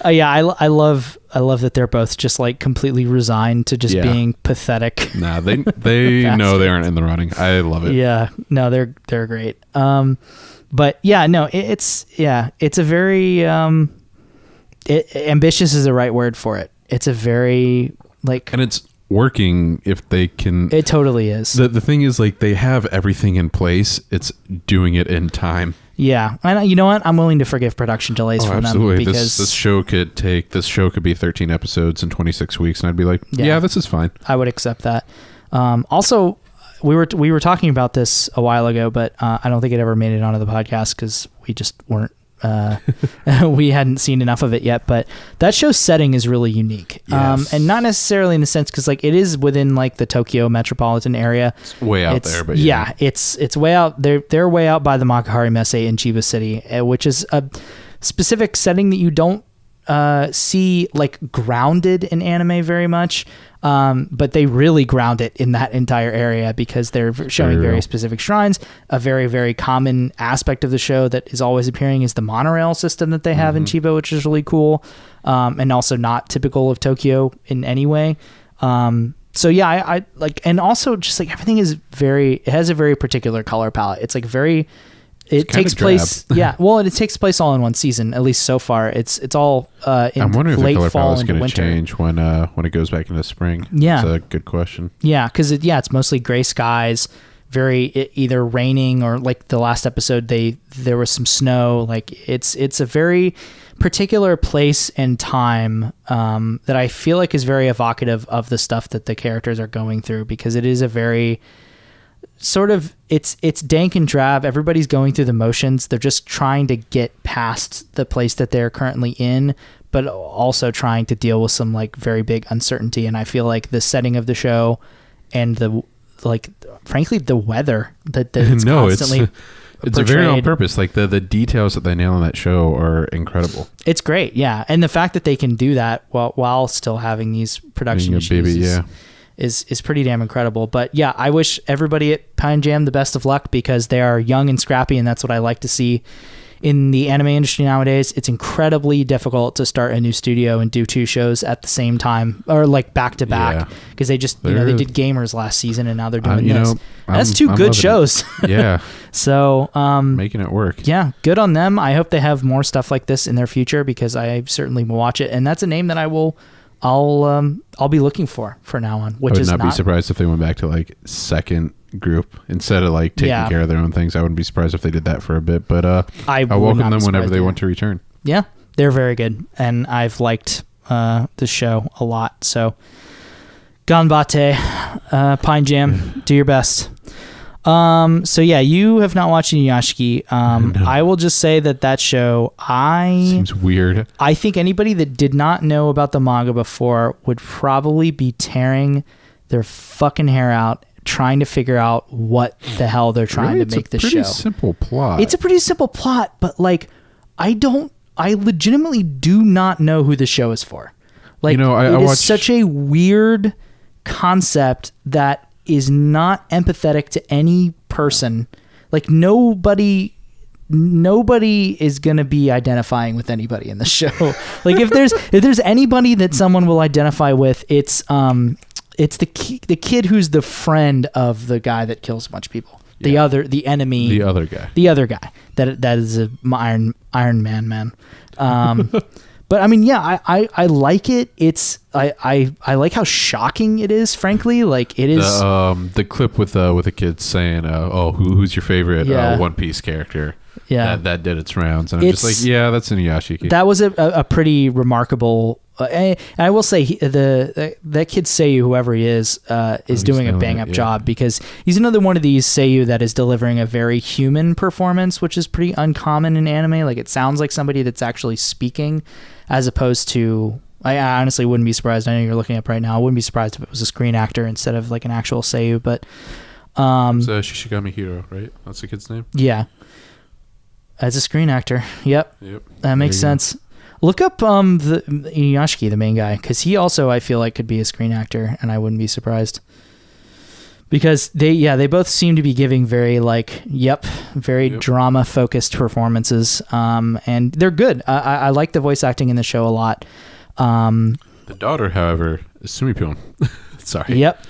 I love that they're both just like completely resigned to just being pathetic. Nah, they know they aren't in the running. I love it. Yeah, no, they're great. But yeah, no, it's a very ambitious is the right word for it. It's a very like, and it's working if they can. It totally is. The thing is, like, they have everything in place. It's doing it in time. Yeah, and you know what? I'm willing to forgive production delays from absolutely. them, because this show could be 13 episodes in 26 weeks, and I'd be like, yeah, this is fine. I would accept that. Also, we were talking about this a while ago, but I don't think it ever made it onto the podcast because we just weren't. We hadn't seen enough of it yet, but that show's setting is really unique. Yes. And not necessarily in the sense, because like it is within like the Tokyo metropolitan area. It's way out there, but it's way out. They're way out by the Makuhari Messe in Chiba City, which is a specific setting that you don't see like grounded in anime very much. But they really ground it in that entire area, because they're showing very specific shrines. A very, very common aspect of the show that is always appearing is the monorail system that they have in Chiba, which is really cool. And also not typical of Tokyo in any way. So yeah, I like, and also just like everything is it has a very particular color palette. It's like it takes place. Yeah. Well, it takes place all in one season, at least so far. It's all in I'm wondering late if the color fall palette is and going to winter. change when it goes back into spring. Yeah. That's a good question. Yeah, because it's mostly gray skies, either raining, or like the last episode there was some snow. Like it's a very particular place and time that I feel like is very evocative of the stuff that the characters are going through, because it is a very sort of, it's dank and drab. Everybody's going through the motions. They're just trying to get past the place that they're currently in, but also trying to deal with some like very big uncertainty. And I feel like the setting of the show and the like, frankly, the weather that it's constantly it's a very on purpose. Like the details that they nail on that show are incredible. It's great, yeah. And the fact that they can do that while still having these production issues is pretty damn incredible. But yeah, I wish everybody at Pine Jam the best of luck, because they are young and scrappy, and that's what I like to see in the anime industry nowadays. It's incredibly difficult to start a new studio and do 2 shows at the same time, or like back to back, because they just they did Gamers last season, and now they're doing this. That's 2 good shows. Yeah. So making it work. Yeah, good on them. I hope they have more stuff like this in their future, because I certainly will watch it, and that's a name that I'll be looking for now on. Which I would not be surprised if they went back to like second group instead of like taking care of their own things. I wouldn't be surprised if they did that for a bit, but I welcome them whenever they want to return. Yeah, they're very good, and I've liked the show a lot. So ganbatte, Pine Jam, do your best. So yeah, you have not watched Inuyashiki. No. I will just say that show, seems weird. I think anybody that did not know about the manga before would probably be tearing their fucking hair out trying to figure out what the hell they're trying to make this show. It's a pretty simple plot. It's a pretty simple plot, but like, I legitimately do not know who the show is for. Like, it is such a weird concept that is not empathetic to any person. Like, nobody is gonna be identifying with anybody in the show. Like, if there's anybody that someone will identify with, it's the kid who's the friend of the guy that kills a bunch of people. Yeah. The enemy. The other guy. That is a Iron Man. But I mean, yeah, I like it. I like how shocking it is. Frankly, like it is. The clip with the kids saying, "Oh, who's your favorite One Piece character?" Yeah, that did its rounds, and I'm just like, yeah, that's Inuyashiki. That was a pretty remarkable. And I will say that kid Seiyu, whoever he is doing a bang up job, because he's another one of these Seiyu that is delivering a very human performance, which is pretty uncommon in anime. Like, it sounds like somebody that's actually speaking, as opposed to. I honestly wouldn't be surprised. I know you're looking up right now. I wouldn't be surprised if it was a screen actor instead of like an actual Seiyu. But it's Shishigami Hiro, right? That's the kid's name. Yeah, as a screen actor. Yep. That makes sense. Look up the Inuyashiki, the main guy, because he also, I feel like, could be a screen actor, and I wouldn't be surprised. Because they both seem to be giving very drama-focused performances, and they're good. I like the voice acting in the show a lot. The daughter, however, is Sumipyon. Sorry. Yep.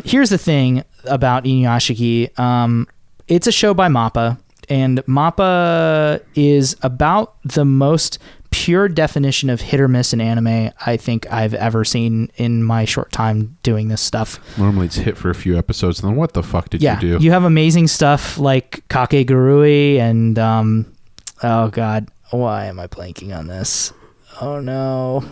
Here's the thing about Inuyashiki. It's a show by MAPPA, and MAPPA is about the most pure definition of hit or miss in anime I think I've ever seen in my short time doing this stuff. Normally it's hit for a few episodes, and then what the fuck did you do? You have amazing stuff like Kakegurui and oh god, why am I blanking on this? Oh no.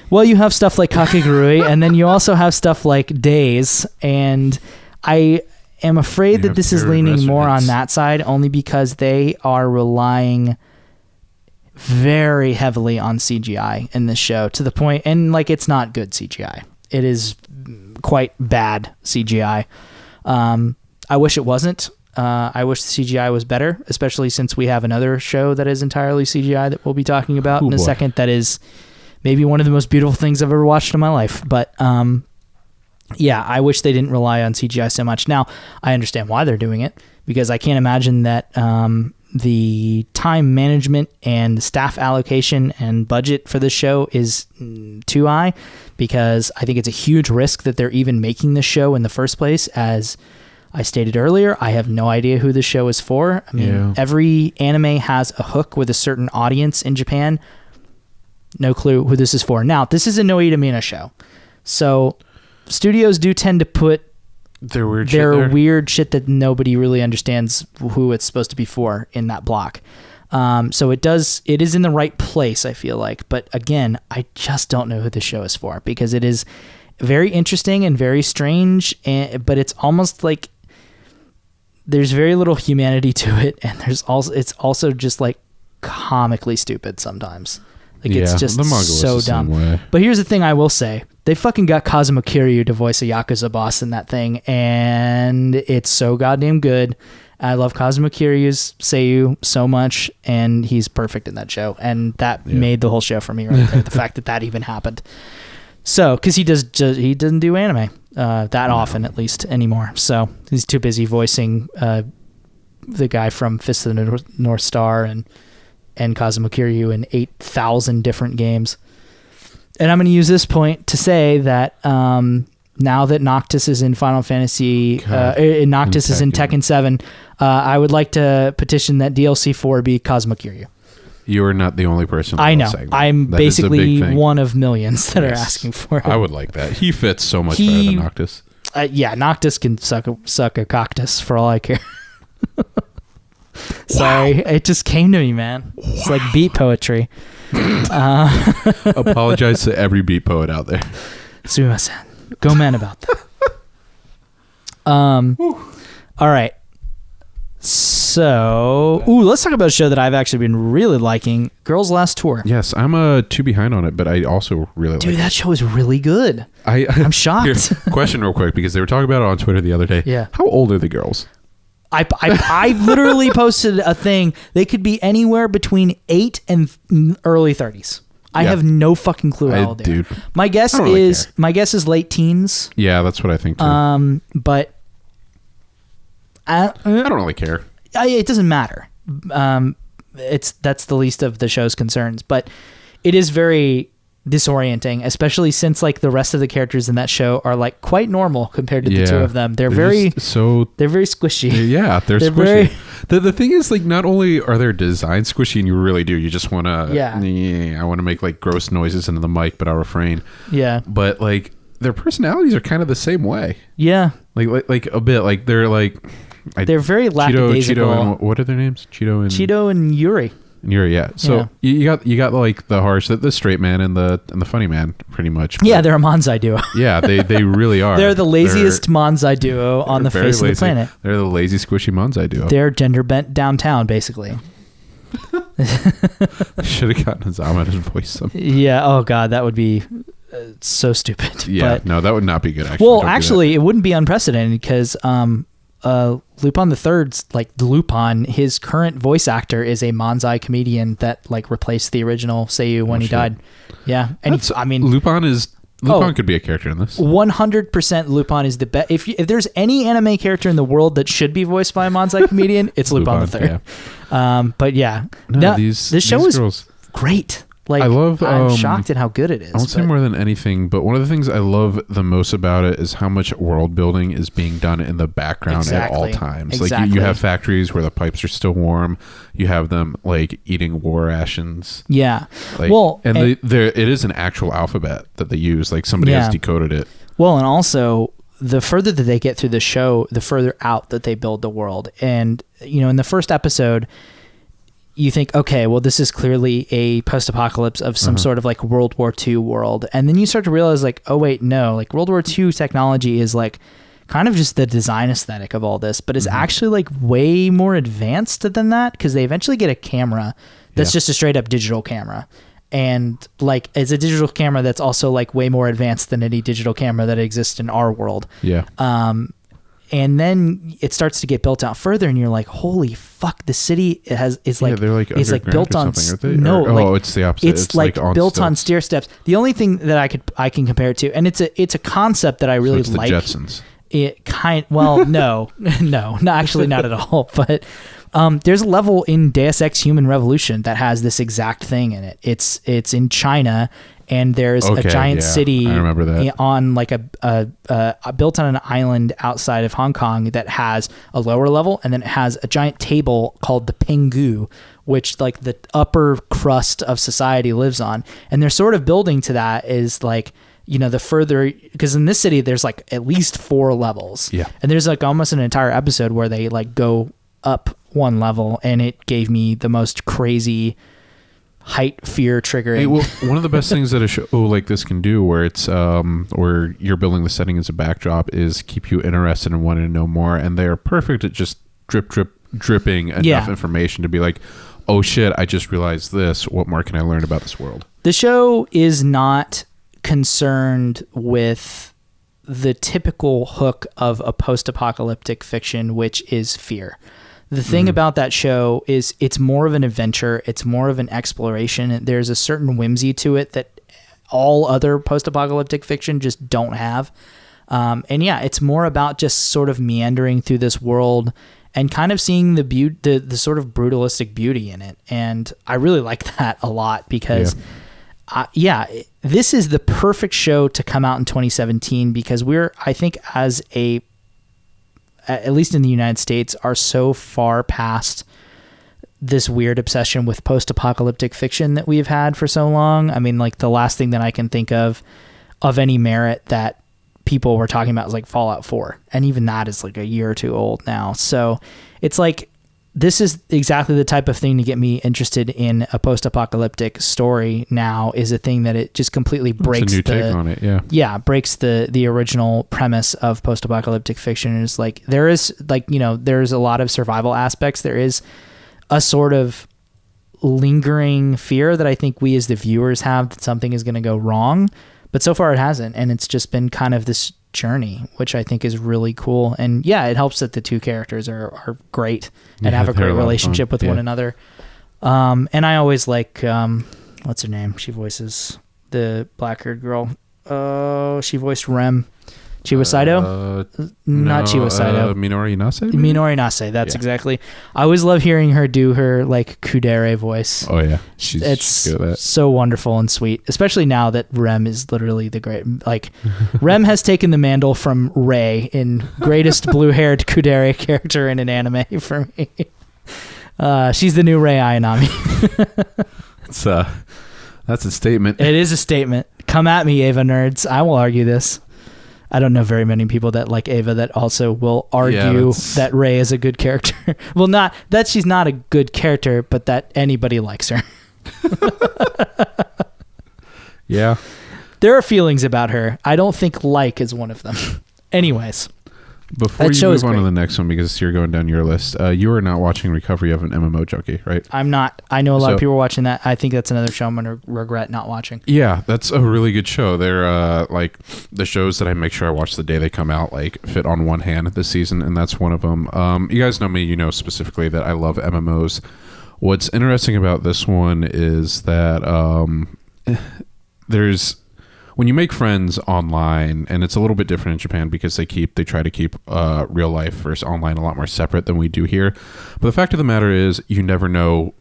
Well, you have stuff like Kakegurui, and then you also have stuff like Days, and I am afraid that this is leaning more on that side, only because they are relying very heavily on CGI in this show, to the point, and like, it's not good CGI. It is quite bad CGI. I wish it wasn't. I wish the CGI was better, especially since we have another show that is entirely CGI that we'll be talking about in a second. That is maybe one of the most beautiful things I've ever watched in my life. But yeah, I wish they didn't rely on CGI so much. Now, I understand why they're doing it, because I can't imagine that the time management and staff allocation and budget for this show is too high, because I think it's a huge risk that they're even making this show in the first place. As I stated earlier, I have no idea who the show is for. I mean, every anime has a hook with a certain audience in Japan. No clue who this is for. Now, this is a Noita Mina show, so studios do tend to put their weird shit that nobody really understands who it's supposed to be for in that block. So it is in the right place, I feel like. But again, I just don't know who the show is for, because it is very interesting and very strange, but it's almost like there's very little humanity to it, and it's also just like comically stupid sometimes. Like, it's just so dumb. But here's the thing I will say. They fucking got Kazuma Kiryu to voice a Yakuza boss in that thing, and it's so goddamn good. I love Kazuma Kiryu's Seiyu so much, and he's perfect in that show. And that made the whole show for me right there. The fact that even happened. So, because he doesn't do anime that often, at least anymore. So he's too busy voicing the guy from Fist of the North Star and Kazuma Kiryu in 8,000 different games. And I'm going to use this point to say that now that Noctis is in Final Fantasy, Noctis is in Tekken 7, I would like to petition that DLC 4 be Kazuma Kiryu. You are not the only person. I know. I'm basically one of millions that are asking for it. I would like that. He fits so much better than Noctis. Noctis can suck a cactus for all I care. Sorry, it just came to me, man. It's like beat poetry. Apologize to every beat poet out there. Sumimasen. Go man about that. All right. So, let's talk about a show that I've actually been really liking, Girls Last Tour. Yes, I'm too behind on it, but I also really like it. Dude, that show is really good. I'm shocked. Here, question real quick, because they were talking about it on Twitter the other day. Yeah. How old are the girls? I literally posted a thing. They could be anywhere between 8 and early 30s. I have no fucking clue how old they are. My guess is late teens. Yeah, that's what I think too. But I don't really care. It doesn't matter. That's the least of the show's concerns, but it is very disorienting, especially since like the rest of the characters in that show are like quite normal compared to the two of them. They're very squishy. Yeah, they're squishy. The thing is, like, not only are their designs squishy, and you really do, you just want to, I want to make like gross noises into the mic, but I'll refrain. Yeah. But like their personalities are kind of the same way. Yeah. Like a bit, like they're like, they're very lackadaisical. Cheeto and, what are their names? Cheeto and Yuri. Yeah. So you got like the harsh, the straight man and the funny man, pretty much. But they're a Manzai duo. Yeah, they really are. They're the laziest Manzai duo on the face of the planet. They're the lazy, squishy Manzai duo. They're gender bent downtown, basically. Should have gotten Azama to voice them. Yeah. Oh God, that would be so stupid. Yeah. But, no, that would not be good. Actually. Well, actually, it wouldn't be unprecedented because Lupin the Third's like Lupin, his current voice actor is a Manzai comedian that like replaced the original Seiyu when he died. Yeah, and Lupin could be a character in this. 100% Lupin is the best. If there's any anime character in the world that should be voiced by a Manzai comedian, it's Lupin the Third. Yeah. But yeah, this show is great. Like, I'm shocked at how good it is. I won't say more than anything, but one of the things I love the most about it is how much world building is being done in the background at all times. Like you have factories where the pipes are still warm. You have them like eating war rations. Yeah. Like, it is an actual alphabet that they use. Like somebody has decoded it. Well, and also the further that they get through the show, the further out that they build the world. And, in the first episode, you think, okay, well, this is clearly a post-apocalypse of some sort of like World War II world. And then you start to realize like, oh, wait, no, like World War II technology is like kind of just the design aesthetic of all this, but it's actually like way more advanced than that because they eventually get a camera that's just a straight up digital camera. And like it's a digital camera that's also like way more advanced than any digital camera that exists in our world. Yeah. And then it starts to get built out further, and you're like, "Holy fuck!" The city is like built on it's the opposite. It's like built on stair steps. The only thing that I can compare it to, and it's a concept that I really like. The Jetsons. No, actually not at all. But there's a level in Deus Ex Human Revolution that has this exact thing in it. It's in China. And there's a giant city on like built on an island outside of Hong Kong that has a lower level, and then it has a giant table called the Pingu, which like the upper crust of society lives on. And they're sort of building to that is like, the further, because in this city there's like at least 4 levels. Yeah. And there's like almost an entire episode where they like go up 1 level, and it gave me the most crazy height fear triggering. Hey, well, one of the best things that a show like this can do, where it's where you're building the setting as a backdrop, is keep you interested and wanting to know more. And they're perfect at just dripping enough information to be like, oh shit, I just realized this. What more can I learn about this world? The show is not concerned with the typical hook of a post-apocalyptic fiction, which is fear. The thing about that show is it's more of an adventure. It's more of an exploration. There's a certain whimsy to it that all other post-apocalyptic fiction just don't have. And yeah, it's more about just sort of meandering through this world and kind of seeing the sort of brutalistic beauty in it. And I really like that a lot because this is the perfect show to come out in 2017 because I think at least in the United States, are so far past this weird obsession with post-apocalyptic fiction that we've had for so long. I mean, like the last thing that I can think of any merit that people were talking about is like Fallout 4. And even that is like a year or two old now. So it's like, this is exactly the type of thing to get me interested in a post-apocalyptic story now, is a thing that it just completely breaks take on it, breaks the original premise of post-apocalyptic fiction. It's like, there's a lot of survival aspects. There is a sort of lingering fear that I think we as the viewers have that something is going to go wrong, but so far it hasn't. And it's just been kind of this journey, which I think is really cool. And yeah, it helps that the two characters are great and have a great relationship with one another. And I always like, what's her name? She voices the black-haired girl. She voiced Rem. Chiwa Saito? Not Chiwa Saito. Minori Nase? Maybe? Minori Nase, that's exactly. I always love hearing her do her like kudere voice. Oh yeah. It's good at that. So wonderful and sweet, especially now that Rem is literally the great, like Rem has taken the mantle from Rei in greatest blue-haired kudere character in an anime for me. She's the new Rei Ayanami. That's a statement. It is a statement. Come at me, Eva nerds. I will argue this. I don't know very many people that like Ava that also will argue that Rei is a good character. Well, not that she's not a good character, but that anybody likes her. Yeah. There are feelings about her. I don't think like is one of them. Anyways. Before you move on to the next one, because you're going down your list, you are not watching Recovery of an MMO Junkie, right? I'm not. I know a lot of people are watching that. I think that's another show I'm going to regret not watching. Yeah, that's a really good show. They're like the shows that I make sure I watch the day they come out, like fit on one hand this season, and that's one of them. You guys know me, you know specifically that I love MMOs. What's interesting about this one is that when you make friends online, and it's a little bit different in Japan because they try to keep real life versus online a lot more separate than we do here. But the fact of the matter is, you never know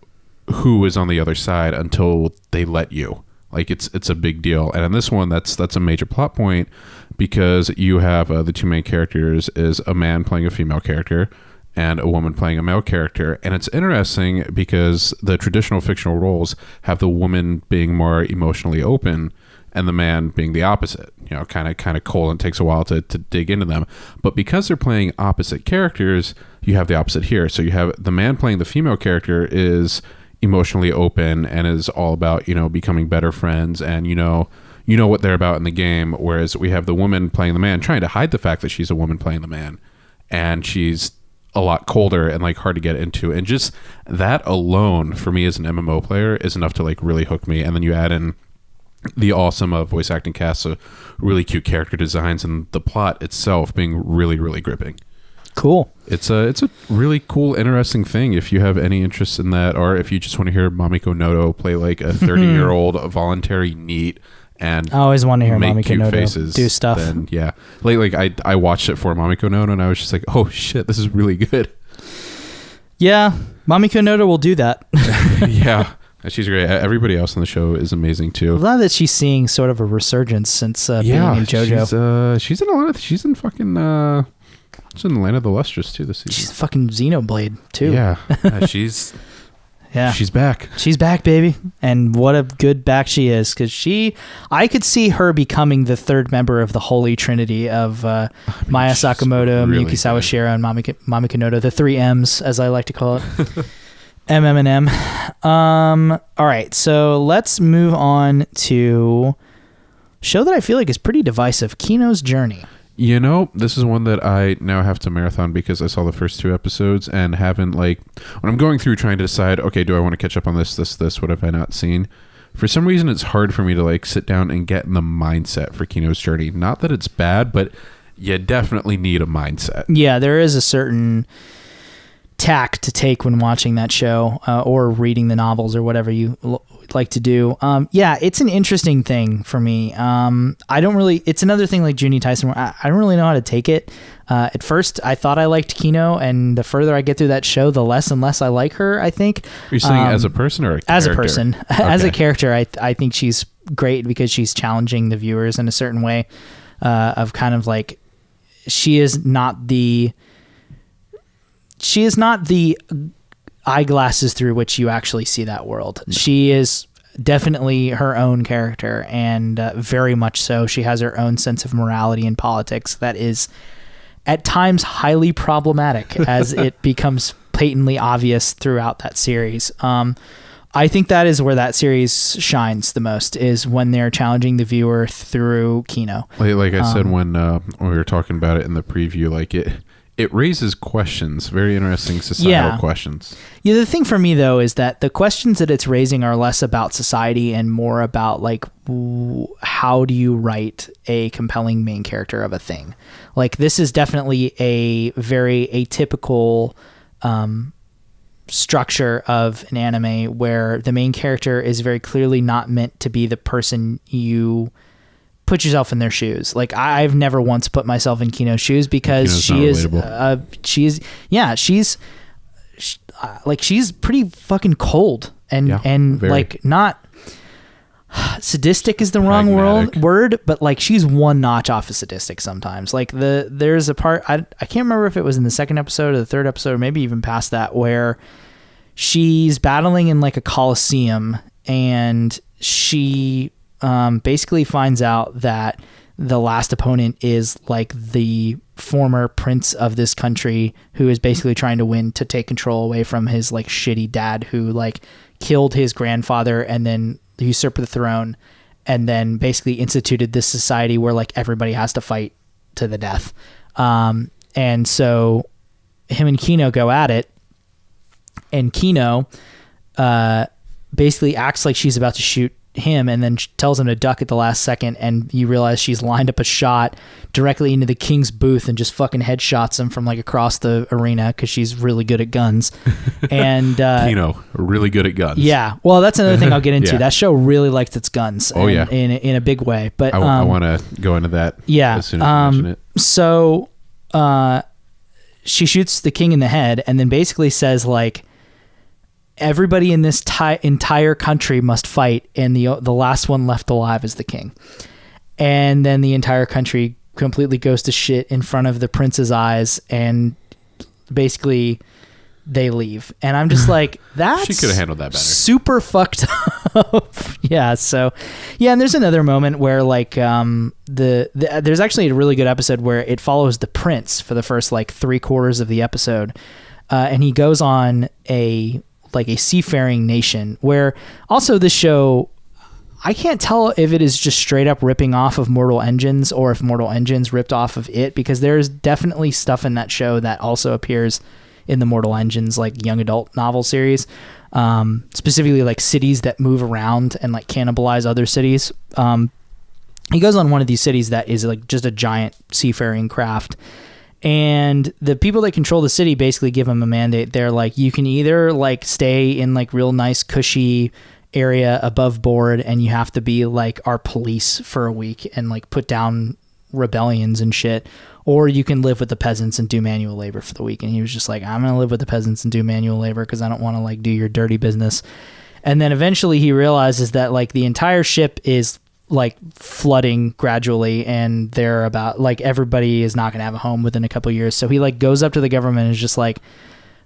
who is on the other side until they let you. Like it's a big deal. And in this one, that's a major plot point because you have the two main characters is a man playing a female character and a woman playing a male character. And it's interesting because the traditional fictional roles have the woman being more emotionally open and the man being the opposite, you know, kind of cold, and takes a while to dig into them. But because they're playing opposite characters, you have the opposite here. So you have the man playing the female character is emotionally open and is all about, you know, becoming better friends and, you know what they're about in the game. Whereas we have the woman playing the man trying to hide the fact that she's a woman playing the man. And she's a lot colder and like hard to get into. And just that alone for me as an MMO player is enough to like really hook me. And then you add in the awesome voice acting cast, really cute character designs, and the plot itself being really, really gripping. Cool. It's a really cool, interesting thing if you have any interest in that, or if you just want to hear Mamiko Noto play like a 30-year-old voluntary neat and I always want to hear make Mamiko cute Noto faces, do stuff. Then yeah, like I watched it for Mamiko Noto and I was just like, oh shit, this is really good. Yeah, Mamiko Noto will do that. Yeah. She's great. Everybody else on the show is amazing too. I love that she's seeing sort of a resurgence since being in JoJo. She's in a lot of. She's in fucking. She's in the Land of the Lustrous too this season. She's fucking Xenoblade too. Yeah, she's. Yeah, she's back. She's back, baby, and what a good back she is. Because I could see her becoming the third member of the Holy Trinity of Maya Sakamoto, really Miyuki Sawashiro, and Mamiko Noto, the three M's as I like to call it. M. All right, so let's move on to a show that I feel like is pretty divisive, Kino's Journey. You know, this is one that I now have to marathon because I saw the first two episodes and haven't, like, when I'm going through trying to decide, okay, do I want to catch up on this, what have I not seen? for some reason it's hard for me to like sit down and get in the mindset for Kino's journey. Not that it's bad, but you definitely need a mindset. Yeah, there is a certain tack to take when watching that show or reading the novels or whatever you like to do. Yeah, it's an interesting thing for me. I don't really, it's another thing like Junie Tyson where I don't really know how to take it. At first I thought I liked Kino, and the further I get through that show, the less and less I like her, I think. Are you saying as a person or a character? As a person. Okay. As a character, I think she's great because she's challenging the viewers in a certain way of kind of like, she is not the eyeglasses through which you actually see that world. She is definitely her own character, and very much so. She has her own sense of morality and politics that is at times highly problematic as it becomes patently obvious throughout that series. I think that is where that series shines the most, is when they're challenging the viewer through Kino. Like I said when we were talking about it in the preview, like it raises questions, very interesting societal questions. Yeah, the thing for me though is that the questions that it's raising are less about society and more about like how do you write a compelling main character of a thing. Like this is definitely a very atypical structure of an anime where the main character is very clearly not meant to be the person you put yourself in their shoes. Like I've never once put myself in Kino's shoes because she's pretty fucking cold and very. Like not sadistic is the wrong word, but like she's one notch off of sadistic sometimes. Like there's a part, I can't remember if it was in the second episode or the third episode or maybe even past that, where she's battling in like a coliseum and she basically finds out that the last opponent is like the former prince of this country who is basically trying to win to take control away from his like shitty dad who like killed his grandfather and then usurped the throne and then basically instituted this society where like everybody has to fight to the death. And so him and Kino go at it, and Kino basically acts like she's about to shoot him and then tells him to duck at the last second, and you realize she's lined up a shot directly into the king's booth and just fucking headshots him from like across the arena because she's really good at guns. And Kino, really good at guns. Yeah, well, that's another thing I'll get into. That show really likes its guns. In a big way. But I want to go into that. Yeah, as soon as you mention it. So she shoots the king in the head and then basically says like, everybody in this entire country must fight, and the last one left alive is the king. And then the entire country completely goes to shit in front of the prince's eyes, and basically they leave. And I'm just like, that's she could have handled that better. Super fucked up. Yeah. So yeah, and there's another moment where like there's actually a really good episode where it follows the prince for the first like 3/4 of the episode, and he goes on a seafaring nation where also this show, I can't tell if it is just straight up ripping off of Mortal Engines or if Mortal Engines ripped off of it, because there's definitely stuff in that show that also appears in the Mortal Engines like young adult novel series, specifically like cities that move around and like cannibalize other cities. He goes on one of these cities that is like just a giant seafaring craft, and the people that control the city basically give him a mandate. They're like, you can either like stay in like real nice cushy area above board and you have to be like our police for a week and like put down rebellions and shit, or you can live with the peasants and do manual labor for the week. And he was just like, I'm gonna live with the peasants and do manual labor because I don't want to like do your dirty business. And then eventually he realizes that like the entire ship is like flooding gradually, and they're about like everybody is not gonna have a home within a couple of years. So he like goes up to the government and is just like,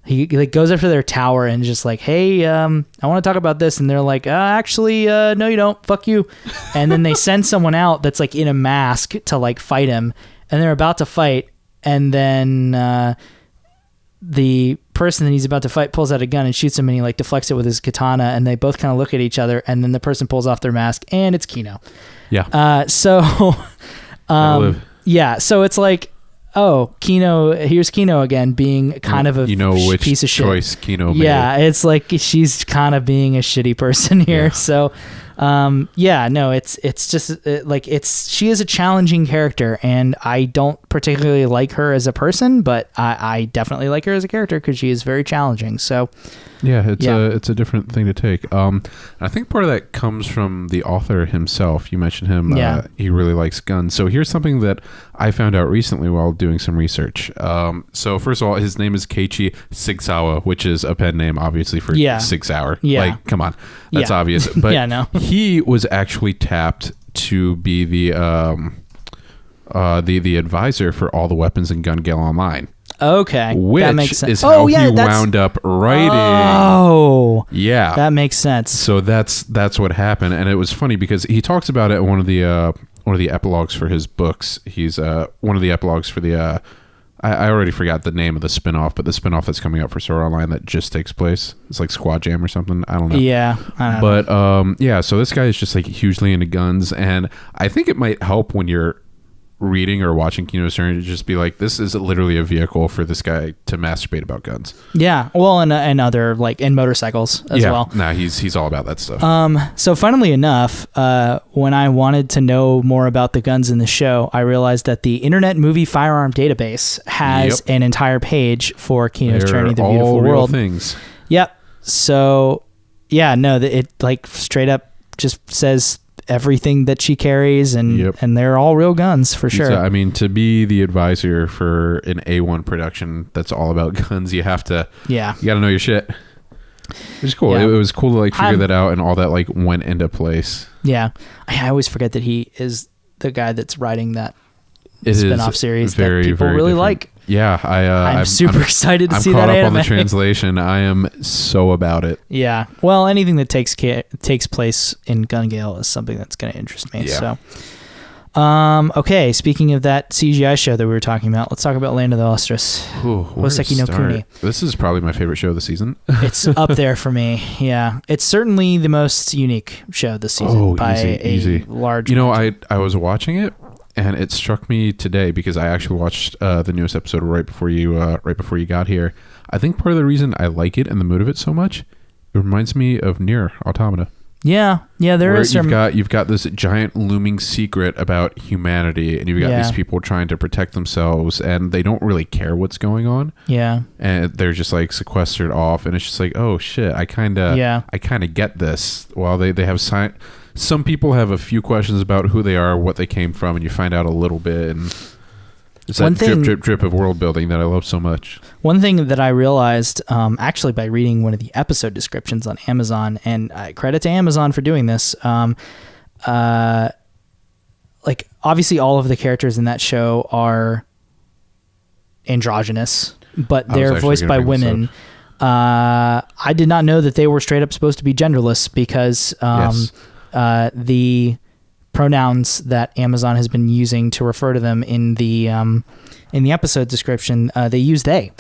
he like goes up to their tower and just like, hey, I want to talk about this. And they're like, actually, no, you don't. Fuck you. And then they send someone out that's like in a mask to like fight him, and they're about to fight. And then the person that he's about to fight pulls out a gun and shoots him, and he like deflects it with his katana, and they both kind of look at each other, and then the person pulls off their mask and it's Kino. Yeah. Yeah. So it's like, oh, Kino, here's Kino again being kind of a which piece of shit. Choice Kino made. Yeah, it's like she's kind of being a shitty person here. Yeah. So Yeah, no, it's just she is a challenging character, and I don't particularly like her as a person, but I definitely like her as a character because she is very challenging. So yeah, it's a different thing to take. I think part of that comes from the author himself. You mentioned him. He really likes guns. So here's something that I found out recently while doing some research. So first of all, his name is Keiichi Sigsawa, which is a pen name, obviously, for 6 hour. Yeah. Like, come on, that's obvious. But yeah, no. He was actually tapped to be the advisor for all the weapons in Gun Gale Online. Okay, which that makes sense. Is how he wound up writing. Oh, yeah, that makes sense. So that's what happened, and it was funny because he talks about it in one of the epilogues for his books. He's one of the epilogues for the. I already forgot the name of the spinoff, but the spinoff that's coming out for Sword Art Online that just takes place. It's like Squad Jam or something. I don't know. Yeah, I don't know. Yeah. So this guy is just like hugely into guns, and I think it might help when you're reading or watching Kino Stern to just be like, this is literally a vehicle for this guy to masturbate about guns. Yeah, well, and other and motorcycles as well. Nah, he's all about that stuff. So funnily enough, when I wanted to know more about the guns in the show, I realized that the Internet Movie Firearm Database has an entire page for Kino's Journey: The Beautiful World. Things. Yep. So yeah, no, it like straight up just says everything that she carries, and they're all real guns for sure. I mean, to be the advisor for an A1 production that's all about guns, you have to you gotta know your shit. It's cool. It was cool to like figure that out, and all that like went into place. I always forget that he is the guy that's writing that spin-off series that people really like. I'm super excited to see that anime. I'm caught up on the translation. I am so about it. Yeah. Well, anything that takes place in Gun Gale is something that's going to interest me. Yeah. So, okay. Speaking of that CGI show that we were talking about, let's talk about Land of the Lustrous. Hoseki no Kuni. This is probably my favorite show this season. It's up there for me. Yeah. It's certainly the most unique show this season by a large. You know, I was watching it. And it struck me today because I actually watched the newest episode right before you got here. I think part of the reason I like it and the mood of it so much, it reminds me of Nier Automata. Yeah, there is some. You've got this giant looming secret about humanity, and you've got these people trying to protect themselves, and they don't really care what's going on. Yeah, and they're just like sequestered off, and it's just like, oh shit, I kind of get this. While they have science. Some people have a few questions about who they are, what they came from, and you find out a little bit. And it's that drip of world building that I love so much. One thing that I realized, actually by reading one of the episode descriptions on Amazon, and credit to Amazon for doing this, like obviously all of the characters in that show are androgynous, but they're voiced by women. I did not know that they were straight up supposed to be genderless because the pronouns that Amazon has been using to refer to them in the episode description, they use they.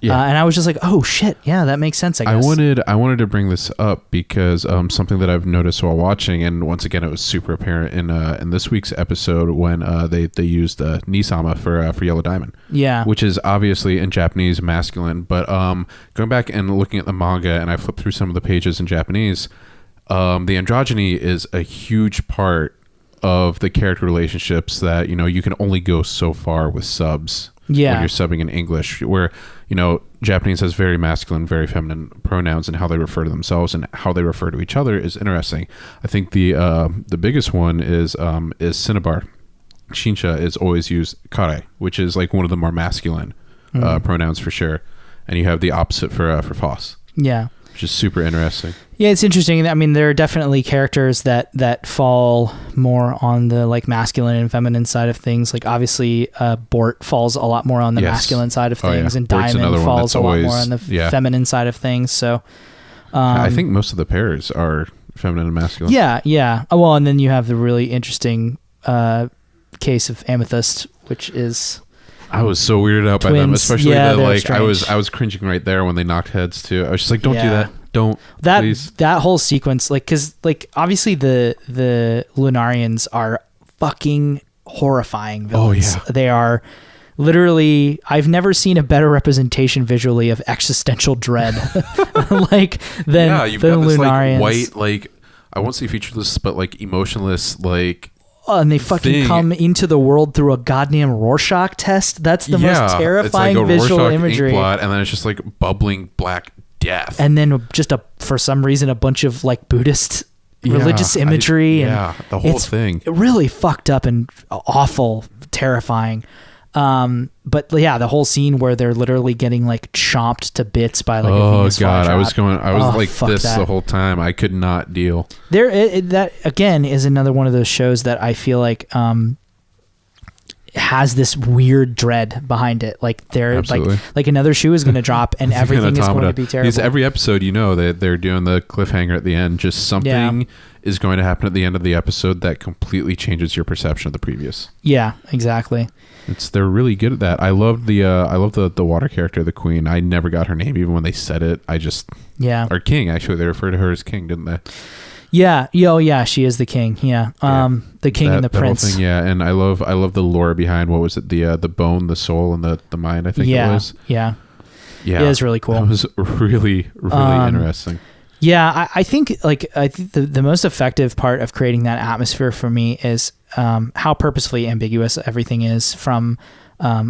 Yeah. And I was just like, oh shit, yeah, that makes sense. I guess I wanted to bring this up because something that I've noticed while watching, and once again it was super apparent in this week's episode when they used Nisama for Yellow Diamond. Yeah, which is obviously in Japanese masculine, but going back and looking at the manga, and I flipped through some of the pages in Japanese. The androgyny is a huge part of the character relationships that, you can only go so far with subs when you're subbing in English, where, Japanese has very masculine, very feminine pronouns, and how they refer to themselves and how they refer to each other is interesting. I think the biggest one is Cinnabar. Shinsha is always used kare, which is like one of the more masculine pronouns for sure. And you have the opposite for Foss. Yeah. Which is super interesting. Yeah, it's interesting. I mean, there are definitely characters that fall more on the like masculine and feminine side of things. Like obviously, Bort falls a lot more on the masculine side of things, and Bort's Diamond falls a lot more on the feminine side of things. So, I think most of the pairs are feminine and masculine. Yeah. Well, and then you have the really interesting case of Amethyst, which is. I was so weirded out by them, especially I was cringing right there when they knocked heads too. I was just like, don't do that. Don't. Please. That whole sequence, because obviously the Lunarians are fucking horrifying villains. Oh yeah. They are literally, I've never seen a better representation visually of existential dread than you've got this Lunarians. white I won't say featureless, but like emotionless, like. And they fucking come into the world through a goddamn Rorschach test. That's the most terrifying it's like a visual Rorschach imagery. Inkblot, and then it's just like bubbling black death. And then just for some reason, a bunch of like Buddhist religious imagery. The whole thing. Really fucked up and awful, terrifying. But yeah, the whole scene where they're literally getting like chomped to bits by like a Venus flytrap. I was like this the whole time. I could not deal. That again is another one of those shows that I feel like has this weird dread behind it. Like they're like another shoe is going to drop and everything is going to be terrible. Because every episode, that they're doing the cliffhanger at the end. Just something is going to happen at the end of the episode that completely changes your perception of the previous. Yeah, exactly. They're really good at that. I love the water character, the queen. I never got her name even when they said it. Or king, actually. They referred to her as king, didn't they? Yeah. Yeah, she is the king. Yeah. The king and the prince. Whole thing, yeah. And I love the lore behind, what was it? The bone, the soul, and the mind, I think it was. Yeah. Yeah. It was really cool. It was really, really interesting. Yeah, I think the most effective part of creating that atmosphere for me is how purposefully ambiguous everything is, from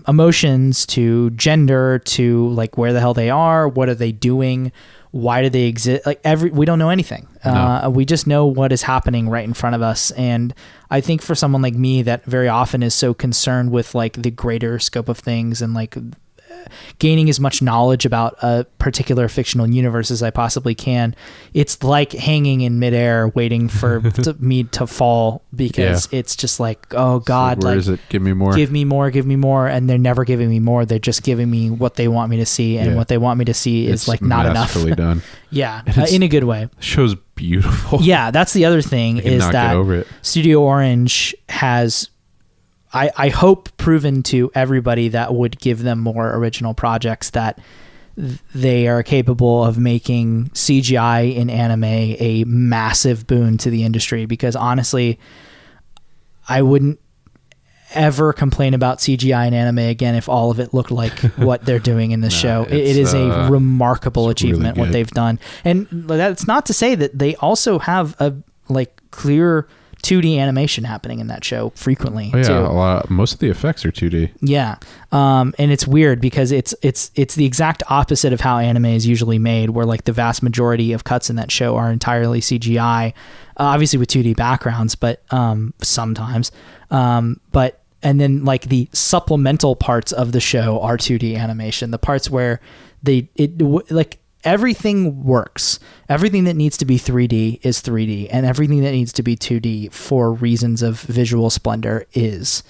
emotions to gender to like where the hell they are, what are they doing, why do they exist? Like we don't know anything. No. We just know what is happening right in front of us. And I think for someone like me that very often is so concerned with like the greater scope of things and like gaining as much knowledge about a particular fictional universe as I possibly can, it's like hanging in midair waiting for me to fall, because it's just like, oh God, so where is it? Give me more. Give me more. And they're never giving me more. They're just giving me what they want me to see. And what they want me to see is like not enough. Done. Yeah. In a good way. The show's beautiful. Yeah. That's the other thing, is that Studio Orange has, I hope, proven to everybody that would give them more original projects that they are capable of making CGI in anime a massive boon to the industry. Because honestly, I wouldn't ever complain about CGI in anime again if all of it looked like what they're doing in this show. It is a remarkable achievement, really what they've done. And that's not to say that they also have a like clear 2D animation happening in that show frequently. Oh, yeah, too. Most of the effects are 2D. Yeah, and it's weird because it's the exact opposite of how anime is usually made, where like the vast majority of cuts in that show are entirely CGI, obviously with 2D backgrounds, but sometimes, and then like the supplemental parts of the show are 2D animation. The parts where everything works. Everything that needs to be 3D is 3D, and everything that needs to be 2D for reasons of visual splendor is.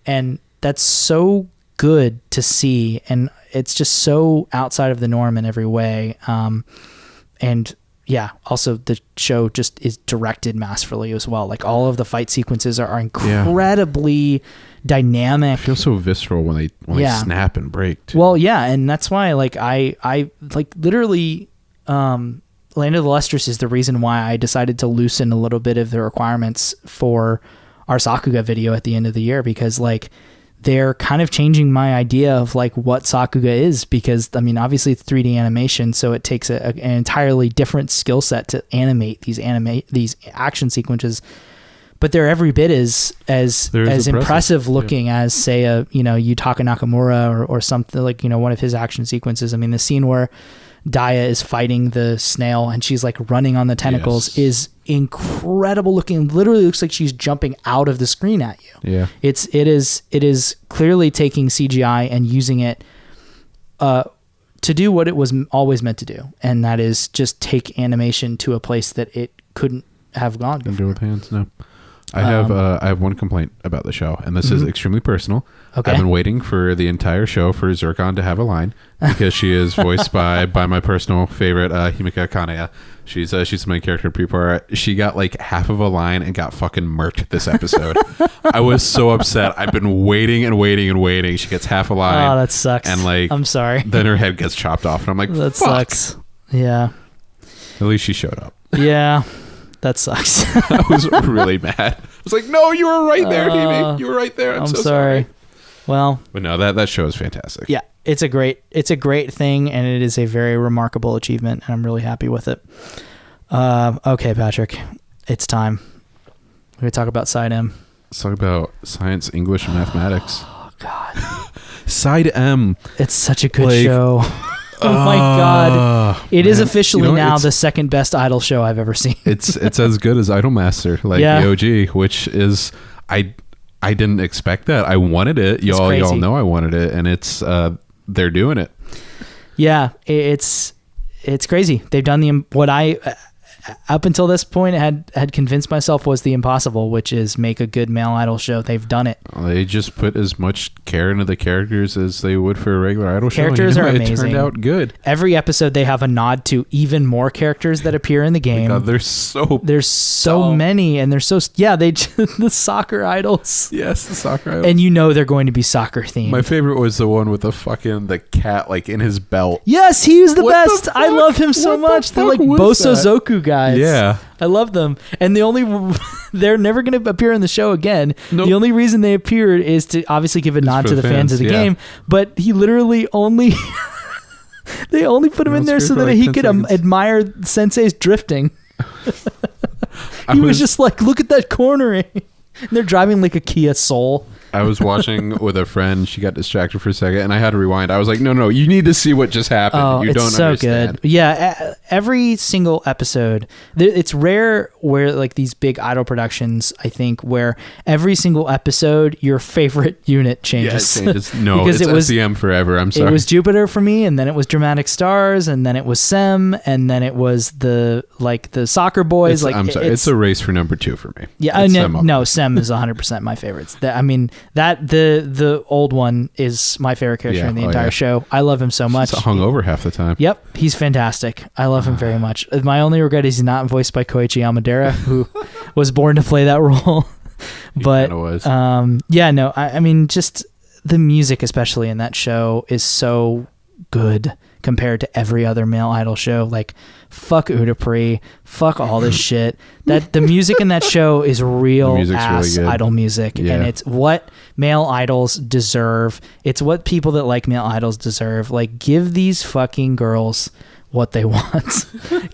And that's so good to see, and it's just so outside of the norm in every way. And yeah, also the show just is directed masterfully as well. Like all of the fight sequences are incredibly dynamic. It feels so visceral when they snap and break too. Well, yeah, and that's why like I like literally Land of the Lustrous is the reason why I decided to loosen a little bit of the requirements for our Sakuga video at the end of the year, because like they're kind of changing my idea of like what Sakuga is, because I mean obviously it's 3D animation, so it takes an entirely different skill set to animate these action sequences. But they're every bit as impressive looking as, say, a Yutaka Nakamura or something like, one of his action sequences. I mean, the scene where Daya is fighting the snail and she's like running on the tentacles is incredible looking. Literally looks like she's jumping out of the screen at you. Yeah, it is clearly taking CGI and using it to do what it was always meant to do, and that is just take animation to a place that it couldn't have gone before. Do it with hands, no. I have one complaint about the show, and this is extremely personal. Okay. I've been waiting for the entire show for Zircon to have a line, because she is voiced by my personal favorite, Himika Kanaya. She's the main character in Prepar. She got like half of a line and got fucking murked this episode. I was so upset. I've been waiting and waiting and waiting. She gets half a line. Oh, that sucks. And like, I'm sorry. Then her head gets chopped off, and I'm like, that fuck. Sucks. Yeah. At least she showed up. Yeah. That sucks. I was really mad. I was like, no, you were right there, Hebe. You were right there. I'm so sorry. Well, but no, that show is fantastic. Yeah, it's a great thing, and it is a very remarkable achievement, and I'm really happy with it. Okay, Patrick. It's time. We're going to talk about Side M. Let's talk about science, English, and mathematics. Oh, God. Side M. It's such a good show. Oh, my God. It is officially now the second best Idol show I've ever seen. it's as good as Idolmaster, like the OG, which is... I didn't expect that. I wanted it. Y'all know I wanted it, and it's they're doing it. Yeah, it's crazy. They've done what I up until this point had convinced myself was the impossible, which is make a good male idol show. They've done it. They just put as much care into the characters as they would for a regular idol show. Characters are amazing. It turned out good. Every episode they have a nod to even more characters that appear in the game. God, there's so many, and they're so the soccer idols. Yes, the soccer idols. And they're going to be soccer themed. My favorite was the one with the cat like in his belt. Yes, he was the best. I love him so much. They're like Bosozoku guys. Yeah, I love them, and they're never going to appear in the show again. Nope. The only reason they appeared is to obviously give a nod to the fans of the game, but he literally only they only put him in there so that he could admire Sensei's drifting. He was just like, look at that cornering. And they're driving like a Kia Soul. I was watching with a friend. She got distracted for a second, and I had to rewind. I was like, no, you need to see what just happened. Oh, you don't so understand. Good. Yeah, every single episode. It's rare where like these big idol productions, I think, where every single episode your favorite unit changes. Yeah, it changes. No, because it was SEM forever. I'm sorry. It was Jupiter for me, and then it was Dramatic Stars, and then it was SEM, and then it was the soccer boys. I'm sorry. It's a race for number 2 for me. Yeah, no, SEM is 100% my favorites. The old one is my favorite character in the entire show. I love him so much. He's hungover half the time. Yep, he's fantastic. I love him very much. My only regret is he's not voiced by Koichi Amadera, who was born to play that role. But I mean, just the music, especially in that show, is so good compared to every other male idol show. Like, fuck Udapri, fuck all this shit. That the music in that show is real ass really idol music, and it's what male idols deserve. It's what people that like male idols deserve. Like, give these fucking girls what they want.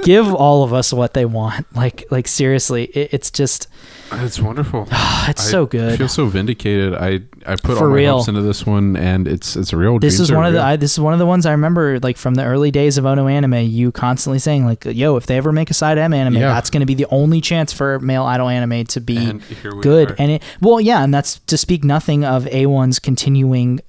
Give all of us what they want. Like seriously, it's just... It's wonderful. It's so good. I feel so vindicated. I put all my hopes into this one, and it's a real. This is one of the ones I remember, like from the early days of Ono Anime. You constantly saying like, "Yo, if they ever make a side M anime, that's going to be the only chance for male idol anime to be good." And and that's to speak nothing of A1's continuing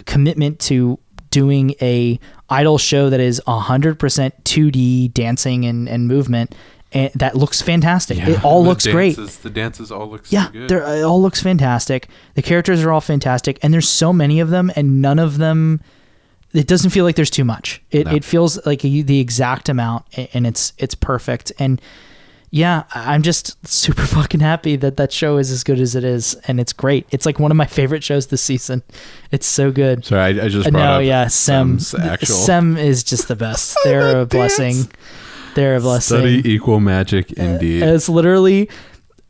commitment to doing a idol show that is 100% 2D dancing and movement. And that looks fantastic. It all looks great. The dances all look so good. It all looks fantastic. The characters are all fantastic, and there's so many of them, and none of them. It doesn't feel like there's too much. It feels like the exact amount, and it's perfect. And I'm just super fucking happy that show is as good as it is, and it's great. It's like one of my favorite shows this season. It's so good. Sorry, I just brought up Sem is just the best. They're a blessing. They're a blessing. Study equal magic indeed. It's literally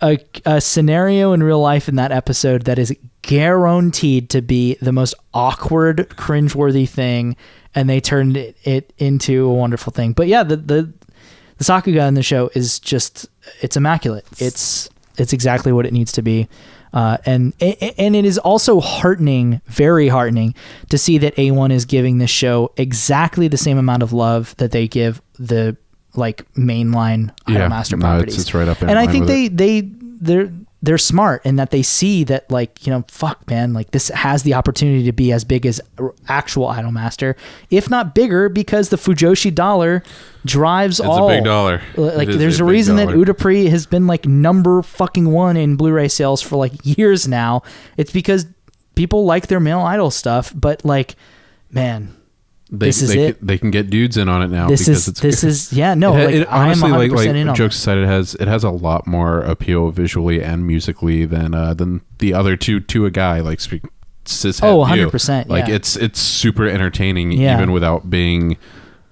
a scenario in real life in that episode that is guaranteed to be the most awkward, cringeworthy thing, and they turned it into a wonderful thing. But yeah, the Sakuga in the show is just, it's immaculate. It's exactly what it needs to be. And it is also heartening, very heartening, to see that A1 is giving this show exactly the same amount of love that they give the mainline Idolmaster properties. It's right up there. And I think they're smart in that they see that fuck man, this has the opportunity to be as big as actual Idolmaster, if not bigger, because the Fujoshi dollar drives it's a big dollar. There's a reason that Udapri has been number fucking 1 in Blu-ray sales for years now. It's because people like their male idol stuff, but man, They can get dudes in on it now. I am 100% in on it. Jokes aside, it has a lot more appeal visually and musically than the other two to a guy cishet. 100%. It's super entertaining even without being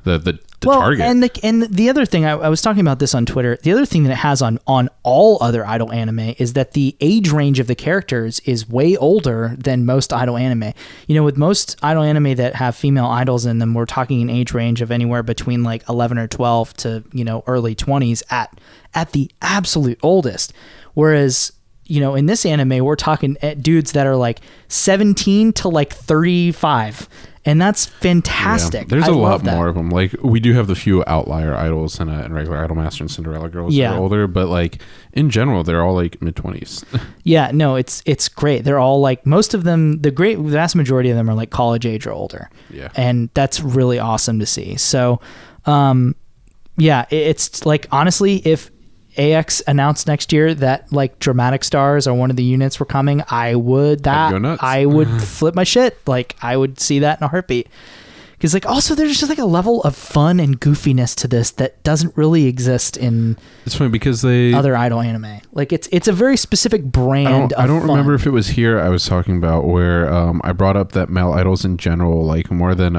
the target. And the other thing, I was talking about this on Twitter, the other thing that it has on all other idol anime is that the age range of the characters is way older than most idol anime. You know, with most idol anime that have female idols in them, we're talking an age range of anywhere between like 11 or 12 to, you know, early 20s at the absolute oldest. Whereas, you know, in this anime, we're talking dudes that are like 17 to like 35. And that's fantastic. Yeah, there's a lot more of them. Like, we do have the few outlier idols and regular Idolmaster and Cinderella girls that are older, but like in general, they're all like mid-20s. Yeah, no, it's great. They're all like, most of them, the vast majority of them are like college age or older. Yeah. And that's really awesome to see. So, yeah, it's like, honestly, if AX announced next year that like Dramatic Stars or one of the units were coming, I would flip my shit. Like, I would see that in a heartbeat. Because like, also there's just like a level of fun and goofiness to this that doesn't really exist in it's funny because other idol anime. Like, it's a very specific brand of I don't fun. remember if it was here I was talking about where I brought up that male idols in general, like more than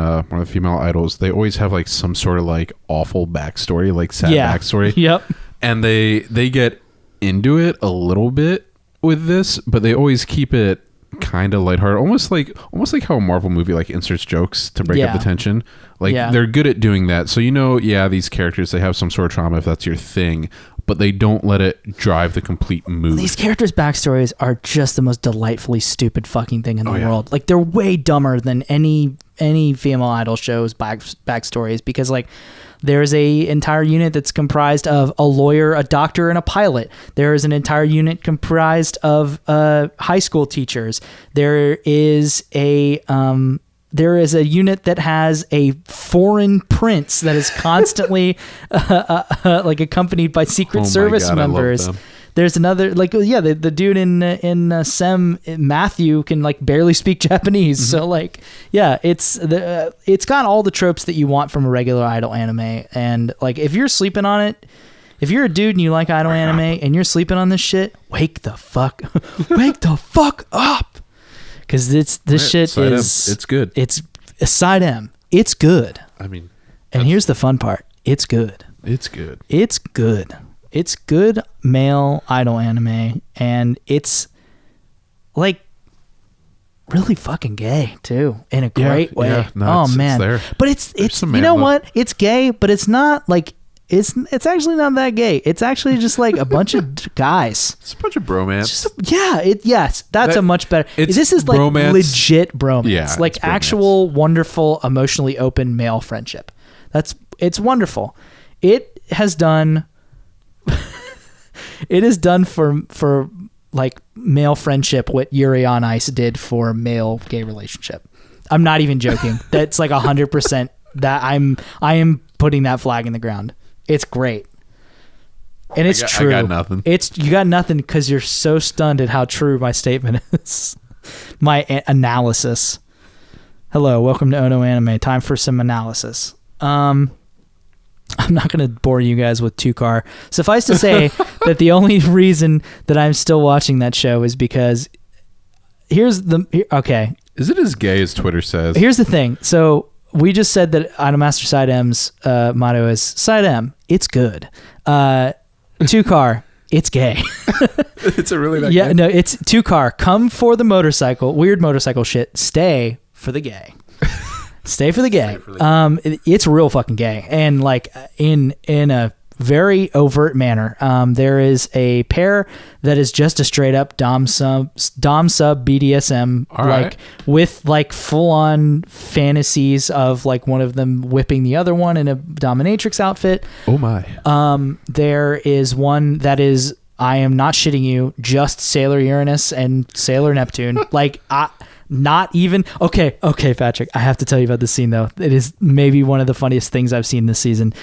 female idols, they always have like some sort of like awful backstory, like sad backstory. Yep. And they get into it a little bit with this, but they always keep it kind of lighthearted, almost like how a Marvel movie like inserts jokes to break up the tension. Like, they're good at doing that. So, you know, these characters, they have some sort of trauma if that's your thing, but they don't let it drive the complete mood. These characters' backstories are just the most delightfully stupid fucking thing in the world. Like, they're way dumber than any female idol show's backstories, because like, there's a entire unit that's comprised of a lawyer, a doctor, and a pilot. There is an entire unit comprised of high school teachers. There is a unit that has a foreign prince that is constantly like accompanied by Secret Service members. There's another, like, the dude in Sem, Matthew, can like barely speak Japanese. Mm-hmm. So like, it's got all the tropes that you want from a regular idol anime. And like, if you're sleeping on it, if you're a dude and you like idol anime and you're sleeping on this shit, wake the fuck up. Cause it's good. It's side M. It's good. I mean, and here's the fun part. It's good. It's good. It's good male idol anime, and it's like really fucking gay too, in a great way. Yeah, no, man. It's there. But it's you know what? It's gay, but it's not like it's actually not that gay. It's actually just like a bunch of guys. It's a bunch of bromance. That's a much better. This is like bromance. Legit bromance. Yeah, like actual wonderful, emotionally open male friendship. It's wonderful. It has done for like male friendship what Yuri on Ice did for male gay relationship. I'm not even joking. That's like 100% that I am putting that flag in the ground. It's great. And it's true. I got nothing. You got nothing because you're so stunned at how true my statement is. My analysis. Hello, welcome to Ono Anime. Time for some analysis. I'm not going to bore you guys with Two-Car. Suffice to say that the only reason that I'm still watching that show is because okay. Is it as gay as Twitter says? Here's the thing. So we just said that Idolmaster Side M's motto is Side M. It's good. Two-Car. It's gay. It's a really that gay? No, it's Two-Car. Come for the motorcycle, weird motorcycle shit. Stay for the gay. Stay for the gay. It's real fucking gay, and like in a very overt manner. There is a pair that is just a straight up dom sub BDSM, like with like full on fantasies of like one of them whipping the other one in a dominatrix outfit. Oh my. There is one that is, I am not shitting you, just Sailor Uranus and Sailor Neptune. Like not even okay, Patrick, I have to tell you about this scene though. It is maybe one of the funniest things I've seen this season.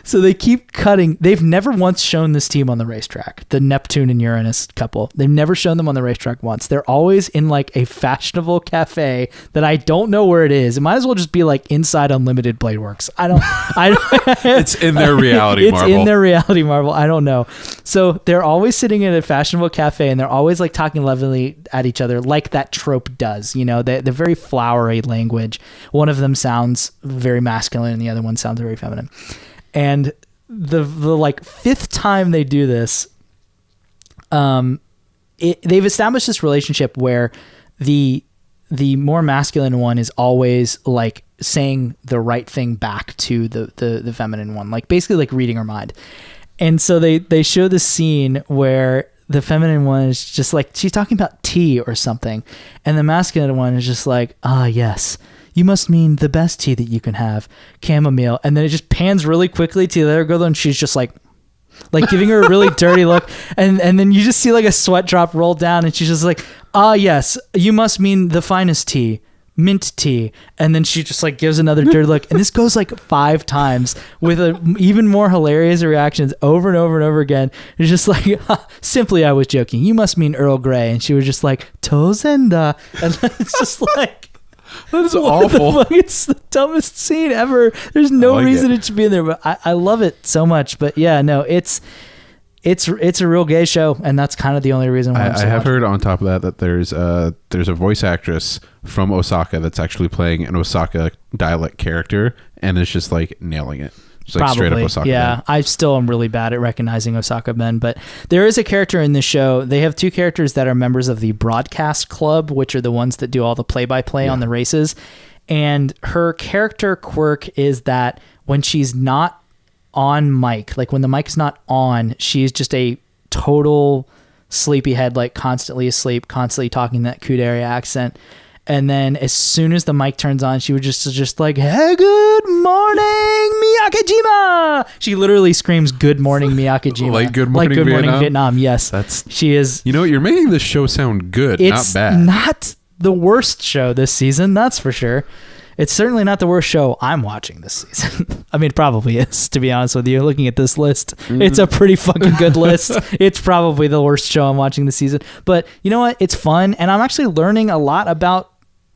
So they keep cutting. They've never once shown this team on the racetrack, the Neptune and Uranus couple. They've never shown them on the racetrack once. They're always in like a fashionable cafe that I don't know where it is. It might as well just be like inside Unlimited Blade Works. I don't It's in their reality marvel. It's in their reality marvel. I don't know. So they're always sitting in a fashionable cafe and they're always like talking lovingly at each other like that trope does. You know, they're very flowery language. One of them sounds very masculine and the other one sounds very feminine. And the like fifth time they do this, they've established this relationship where the more masculine one is always like saying the right thing back to the feminine one, like basically like reading her mind. And so they show this scene where the feminine one is just like, she's talking about tea or something. And the masculine one is just like, ah, yes, you must mean the best tea that you can have, chamomile. And then it just pans really quickly to the other girl and she's just like giving her a really dirty look. And then you just see like a sweat drop roll down and she's just like, ah, yes, you must mean the finest tea, mint tea. And then she just like gives another dirty look. And this goes like 5 times with even more hilarious reactions over and over and over again. It's just like, simply I was joking. You must mean Earl Grey. And she was just like, Tozenda. And it's just like, that is awful. It's the dumbest scene ever. There's no reason it should be in there, but I love it so much. But yeah, no, it's a real gay show, and that's kind of the only reason why I have heard on top of that there's a voice actress from Osaka that's actually playing an Osaka dialect character, and it's just like nailing it. Just like straight up Osaka. Yeah, men. I still am really bad at recognizing Osaka men, but there is a character in this show. They have 2 characters that are members of the broadcast club, which are the ones that do all the play-by-play on the races. And her character quirk is that when she's not on mic, like when the mic is not on, she's just a total sleepyhead, like constantly asleep, constantly talking that Kudere accent. And then as soon as the mic turns on, she would just like, hey, good morning, Miyakejima. She literally screams, good morning, Miyakejima. Like good morning, Vietnam. Yes. She is. You know, you're making this show sound good, not bad. It's not the worst show this season, that's for sure. It's certainly not the worst show I'm watching this season. I mean, it probably is, to be honest with you. Looking at this list, It's a pretty fucking good list. It's probably the worst show I'm watching this season. But you know what? It's fun, and I'm actually learning a lot about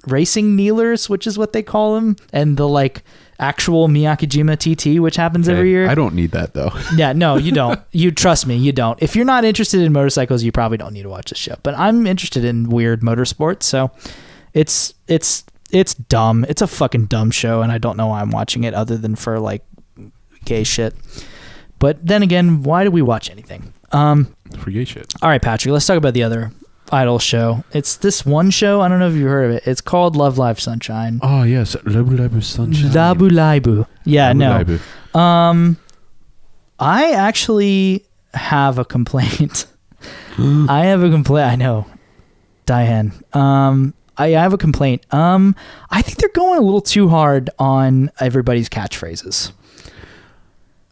racing kneelers, which is what they call them, and the like actual Miyakejima TT, which happens every year. I don't need that though. Yeah, no, you don't. You trust me, you don't. If you're not interested in motorcycles, you probably don't need to watch this show. But I'm interested in weird motorsports, so it's dumb. It's a fucking dumb show, and I don't know why I'm watching it other than for like gay shit. But then again, why do we watch anything? For gay shit. All right, Patrick, let's talk about the other idol show. It's this one show. I don't know if you've heard of it. It's called Love Live Sunshine. Oh yes, Labu Labu Sunshine. Labu Labu. Yeah, Labu no. Labu. I actually have a complaint. I have a complaint. I know, Diane. I have a complaint. I think they're going a little too hard on everybody's catchphrases.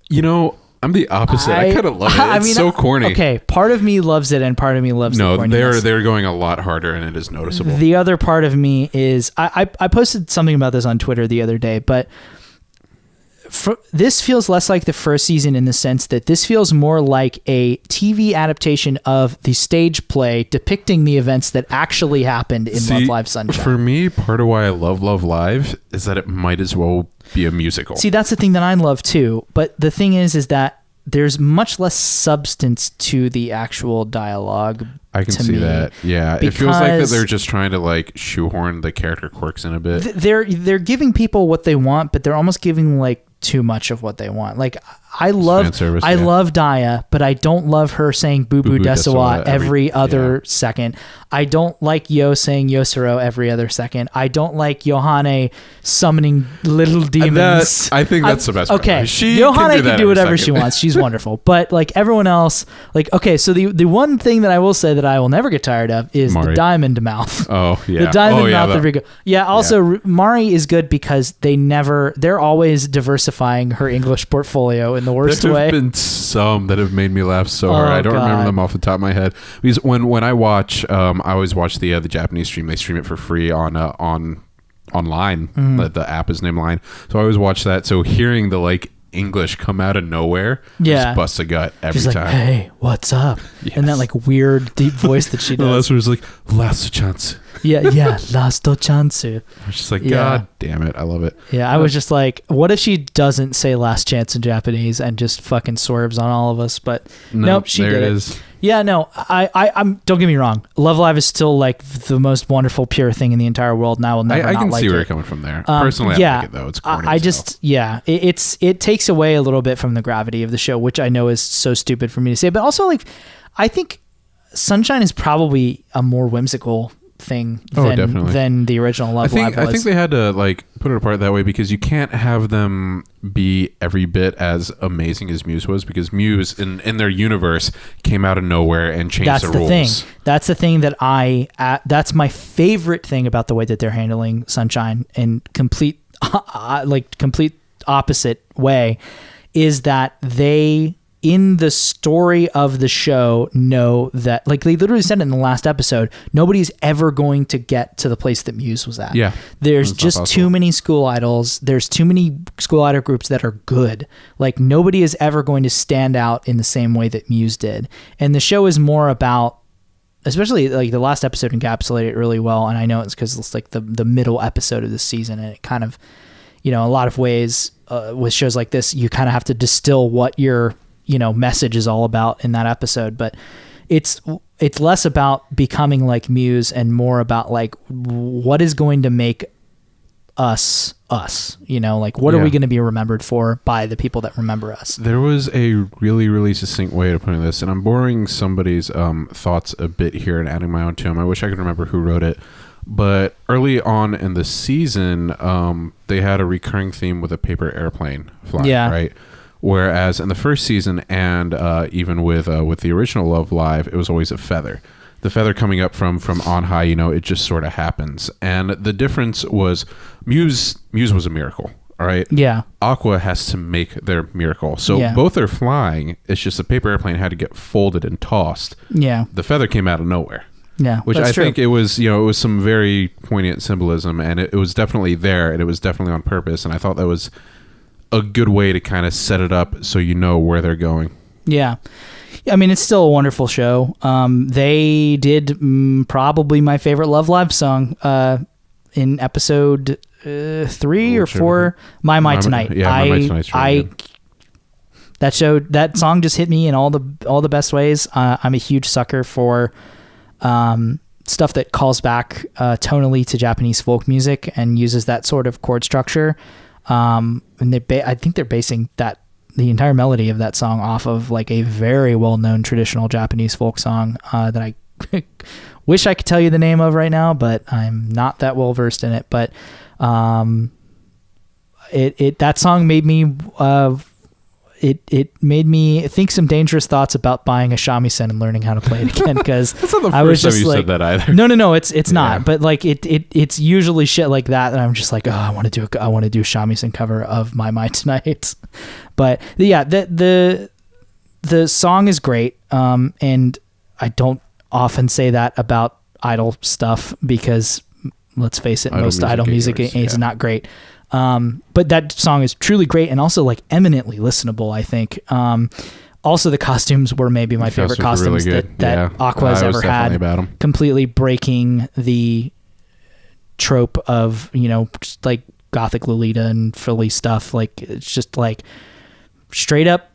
You know, I'm the opposite. I kind of love it. It's so corny. Okay, part of me loves it, and part of me loves the corniness. they're going a lot harder, and it is noticeable. The other part of me is I posted something about this on Twitter the other day, but this feels less like the first season in the sense that this feels more like a TV adaptation of the stage play depicting the events that actually happened in Love Live Sunshine. For me, part of why I love Love Live is that it might as well be a musical. See, that's the thing that I love too. But the thing is that there's much less substance to the actual dialogue. I can see that. Yeah. It feels like that they're just trying to like shoehorn the character quirks in a bit. They're giving people what they want, but they're almost giving like too much of what they want. Like I love Daya, but I don't love her saying Boo Boo Desawa every other second. I don't like Yo saying Yosuro every other second. I don't like Yohane summoning little demons. I think that's the best part. Okay, Yohane can do whatever she wants. She's wonderful. But like everyone else, like, okay, so the one thing that I will say that I will never get tired of is Mari. The diamond mouth. Oh, yeah. The diamond mouth. Yeah, also Mari is good because they're always diversifying her English portfolio in the worst way. There have been some that have made me laugh so hard. I don't remember them off the top of my head. Because when I watch, I always watch the Japanese stream. They stream it for free on online. The app is named Line. So I always watch that. So hearing the like English come out of nowhere. Yeah. Just busts a gut every She's like, time. hey, what's up? Yes. And that like weird deep voice that she The does. last one was like, last chance. Yeah, last chance. I was just like, Yeah. God damn it. I love it. Yeah, I was just like, what if she doesn't say last chance in Japanese and just fucking swerves on all of us? But nope, she there did it it. is. Yeah, no, I'm. Don't get me wrong. Love Live is still like the most wonderful, pure thing in the entire world, and I will never I not can like see where it. you're coming from there. Personally, I like it though. It's corny. It takes away a little bit from the gravity of the show, which I know is so stupid for me to say, but also like, I think Sunshine is probably a more whimsical thing than the original Love Live was. I think they had to like put it apart that way because you can't have them be every bit as amazing as Muse was, because Muse in their universe came out of nowhere and changed the rules. That's the thing that that's my favorite thing about the way that they're handling Sunshine in complete opposite way, is that they, in the story of the show, know that, like they literally said it in the last episode, nobody's ever going to get to the place that Muse was at. Yeah. There's just too many school idols. There's too many school idol groups that are good. Like nobody is ever going to stand out in the same way that Muse did. And the show is more about, especially like the last episode encapsulated it really well. And I know it's because it's like the middle episode of the season, and it kind of, a lot of ways with shows like this, you kind of have to distill what your message is all about in that episode. But it's less about becoming like Muse and more about like what is going to make us, like what are we going to be remembered for by the people that remember us. There was a really, really succinct way of putting this, and I'm borrowing somebody's thoughts a bit here and adding my own to them. I wish I could remember who wrote it. But early on in the season, they had a recurring theme with a paper airplane flying, right? Whereas in the first season, and even with the original Love Live, it was always a feather. The feather coming up from on high, it just sort of happens. And the difference was Muse was a miracle, all right? Yeah. Aqua has to make their miracle. So both are flying. It's just the paper airplane had to get folded and tossed. Yeah. The feather came out of nowhere. Yeah, which I think it was, it was some very poignant symbolism, and it was definitely there, and it was definitely on purpose, and I thought that was a good way to kind of set it up so you know where they're going. Yeah. I mean, it's still a wonderful show. They did probably my favorite Love Live song in episode 3 or 4, My Tonight. Yeah, My Tonight's really good. That song just hit me in all the best ways. I'm a huge sucker for stuff that calls back tonally to Japanese folk music and uses that sort of chord structure. And I think they're basing the entire melody of that song off of like a very well-known traditional Japanese folk song that I wish I could tell you the name of right now, but I'm not that well versed in it. But that song made me it made me think some dangerous thoughts about buying a shamisen and learning how to play it again, because that's not the first time you said that either. No, it's not. But like it's usually shit like that, and I'm just like, oh, I want to do a shamisen cover of My Tonight. But yeah, the song is great, and I don't often say that about idol stuff because let's face it, most idol music is not great. But that song is truly great and also like eminently listenable, I think. Also, the costumes were maybe my favorite costumes really that Aqua has ever had, completely breaking the trope of, just like gothic Lolita and Philly stuff. Like, it's just like straight up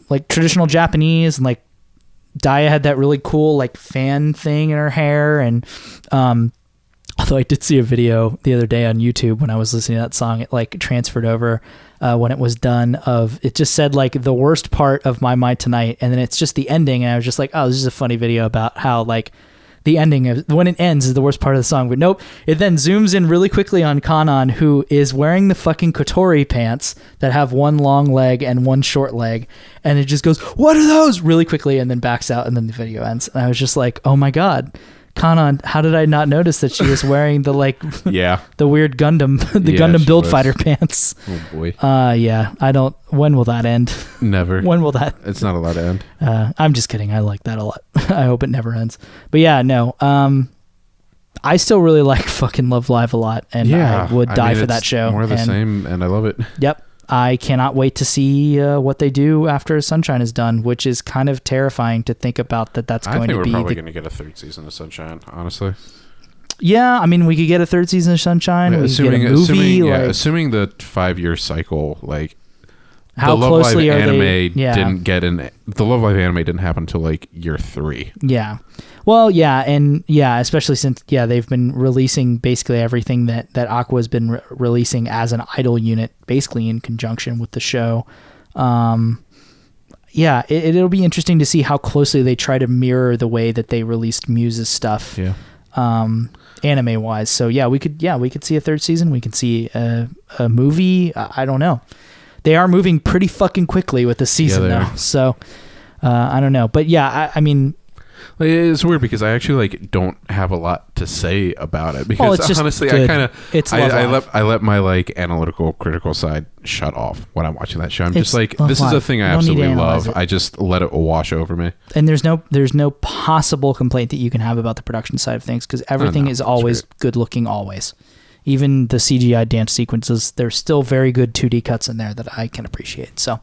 like traditional Japanese, and like Daya had that really cool like fan thing in her hair. And although I did see a video the other day on YouTube when I was listening to that song, it like transferred over when it was done, of it just said like the worst part of My Tonight, and then it's just the ending, and I was just like, oh, this is a funny video about how like the ending of when it ends is the worst part of the song. But nope, it then zooms in really quickly on Kanan, who is wearing the fucking Kotori pants that have one long leg and one short leg, and it just goes, what are those, really quickly, and then backs out, and then the video ends. And I was just like, oh my god, Kanan, how did I not notice that she was wearing the like the weird Gundam Gundam Build Fighter pants? Oh boy. I don't, when will that end? Never. When will that? It's not allowed to end. I'm just kidding. I like that a lot. I hope it never ends. But yeah, no. I still really like fucking Love Live a lot, and I would die for that show. More of the same, and I love it. Yep. I cannot wait to see what they do after Sunshine is done, which is kind of terrifying to think about that's going to be. I think we're probably going to get a third season of Sunshine, honestly. Yeah, I mean, we could get a third season of Sunshine. We could get a movie. Assuming the 5-year cycle, like how the closely Love Live are anime they? Yeah. didn't get in. The Love Live anime didn't happen until like year 3. Yeah. Well, yeah, and especially since they've been releasing basically everything that Aqua's been releasing as an idol unit, basically in conjunction with the show. It'll be interesting to see how closely they try to mirror the way that they released Muse's stuff. Yeah. Anime wise. So we could see a third season. We could see a movie. I don't know. They are moving pretty fucking quickly with the season though. Are. So I don't know, but I mean, it's weird because I actually don't have a lot to say about it because honestly, good. I let my like analytical critical side shut off when I'm watching that show. I'm just like, this is a thing I absolutely love. I just let it wash over me. And there's no possible complaint that you can have about the production side of things because everything is always good looking, always. Even the CGI dance sequences, there's still very good 2D cuts in there that I can appreciate. So,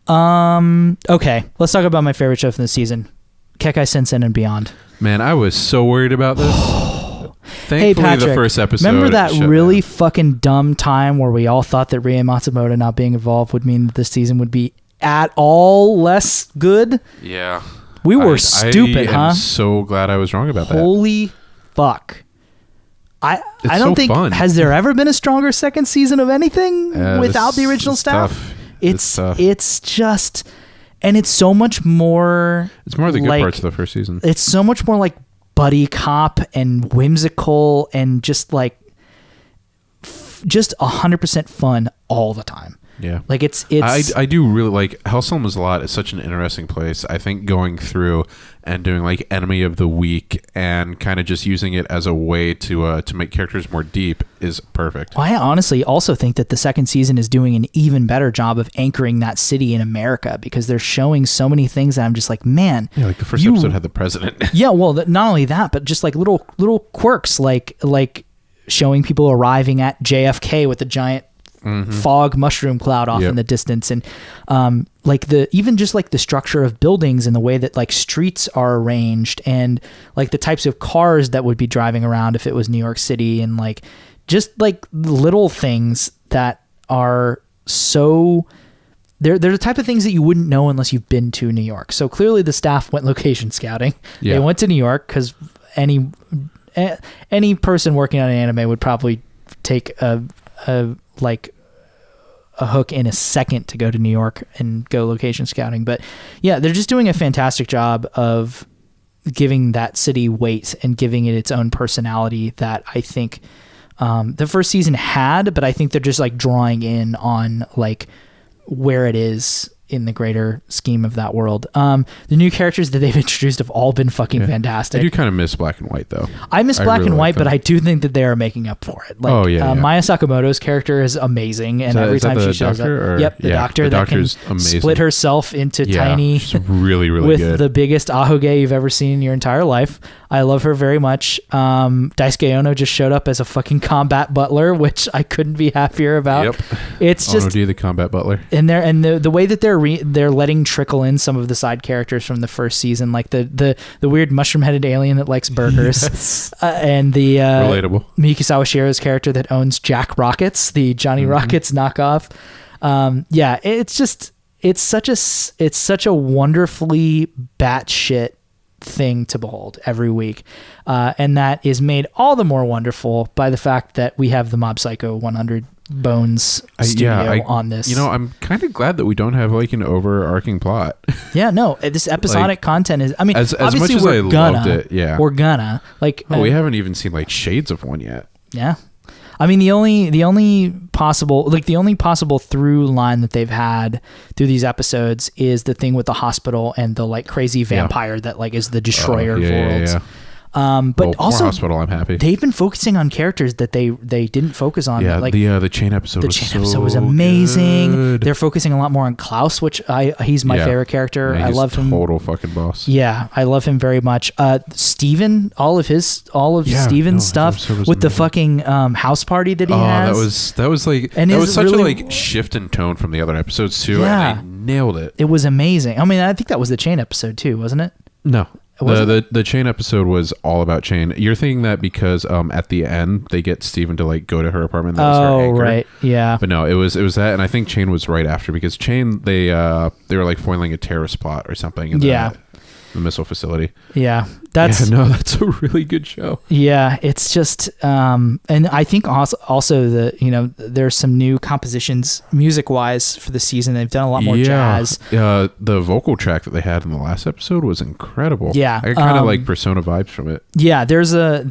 okay, let's talk about my favorite show from the season. Kekai Sensen and Beyond. Man, I was so worried about this. Thankfully, hey, Patrick, the first episode. Remember that really fucking dumb time where we all thought that Rie Matsumoto not being involved would mean that this season would be at all less good? Yeah. We were stupid, huh? I'm so glad I was wrong about that. Holy fuck. I don't think fun. Has there ever been a stronger second season of anything without the original staff? Tough. It's just, and it's so much more. It's more the good parts of the first season. It's so much more like buddy cop and whimsical and just like just 100% fun all the time. Yeah, like it's. I do really like Hellstorm Lot is such an interesting place. I think going through and doing like enemy of the week and kind of just using it as a way to make characters more deep is perfect. Well, I honestly also think that the second season is doing an even better job of anchoring that city in America because they're showing so many things that I'm just like, man. Yeah, like the first episode had the president. Yeah, well, not only that, but just like little quirks, like showing people arriving at JFK with a giant fog mushroom cloud off in the distance, and like even just like the structure of buildings and the way that like streets are arranged and like the types of cars that would be driving around if it was New York City, and like just like little things that are so they're the type of things that you wouldn't know unless you've been to New York. So clearly the staff went location scouting. They went to New York because any person working on an anime would probably take a hook in a second to go to New York and go location scouting. But yeah, they're just doing a fantastic job of giving that city weight and giving it its own personality that I think the first season had, but I think they're just like drawing in on like where it is in the greater scheme of that world. The new characters that they've introduced have all been fucking fantastic. I do kind of miss Black and White though. I miss Black and White, but I do think that they are making up for it. Like, Maya Sakamoto's character is amazing, and every time she shows up, the doctor that can amazing. Split herself into tiny, really with good. The biggest ahoge you've ever seen in your entire life. I love her very much. Daisuke Ono just showed up as a fucking combat butler, which I couldn't be happier about. Yep. It's just Ono, the combat butler, and the way that they're letting trickle in some of the side characters from the first season, like the weird mushroom-headed alien that likes burgers, and the relatable Miyuki Sawashiro's character that owns Jack Rockets, the Johnny Rockets knockoff. It's such a wonderfully batshit thing to behold every week, and that is made all the more wonderful by the fact that we have the Mob Psycho 100 Bones studio on this. You know, I'm kind of glad that we don't have like an overarching plot. Yeah, no, this episodic content is. I mean, as obviously much as I loved it, we're gonna like. We haven't even seen like shades of one yet. Yeah, I mean the only possible through line that they've had through these episodes is the thing with the hospital and the like crazy vampire that like is the destroyer of worlds. But also, more hospital, I'm happy. They've been focusing on characters that they didn't focus on. Yeah, like the Chain episode. The Chain episode was amazing. Good. They're focusing a lot more on Klaus, which he's my favorite character. Yeah, I love him. Total fucking boss. Yeah, I love him very much. Steven, all of Steven's stuff with the fucking house party that he has. That was like, and that was such a like shift in tone from the other episodes too. Yeah, and they nailed it. It was amazing. I mean, I think that was the Chain episode too, wasn't it? No. The Chain episode was all about Chain. You're thinking that because at the end they get Steven to like go to her apartment. That was her anchor. Right, yeah. But no, it was that, and I think Chain was right after, because Chain they were like foiling a terrorist plot or something in the missile facility. Yeah, that's a really good show. Yeah, it's just and I think also there's some new compositions music wise for the season. They've done a lot more jazz. The vocal track that they had in the last episode was incredible. Yeah, I kind of like Persona vibes from it. Yeah, there's a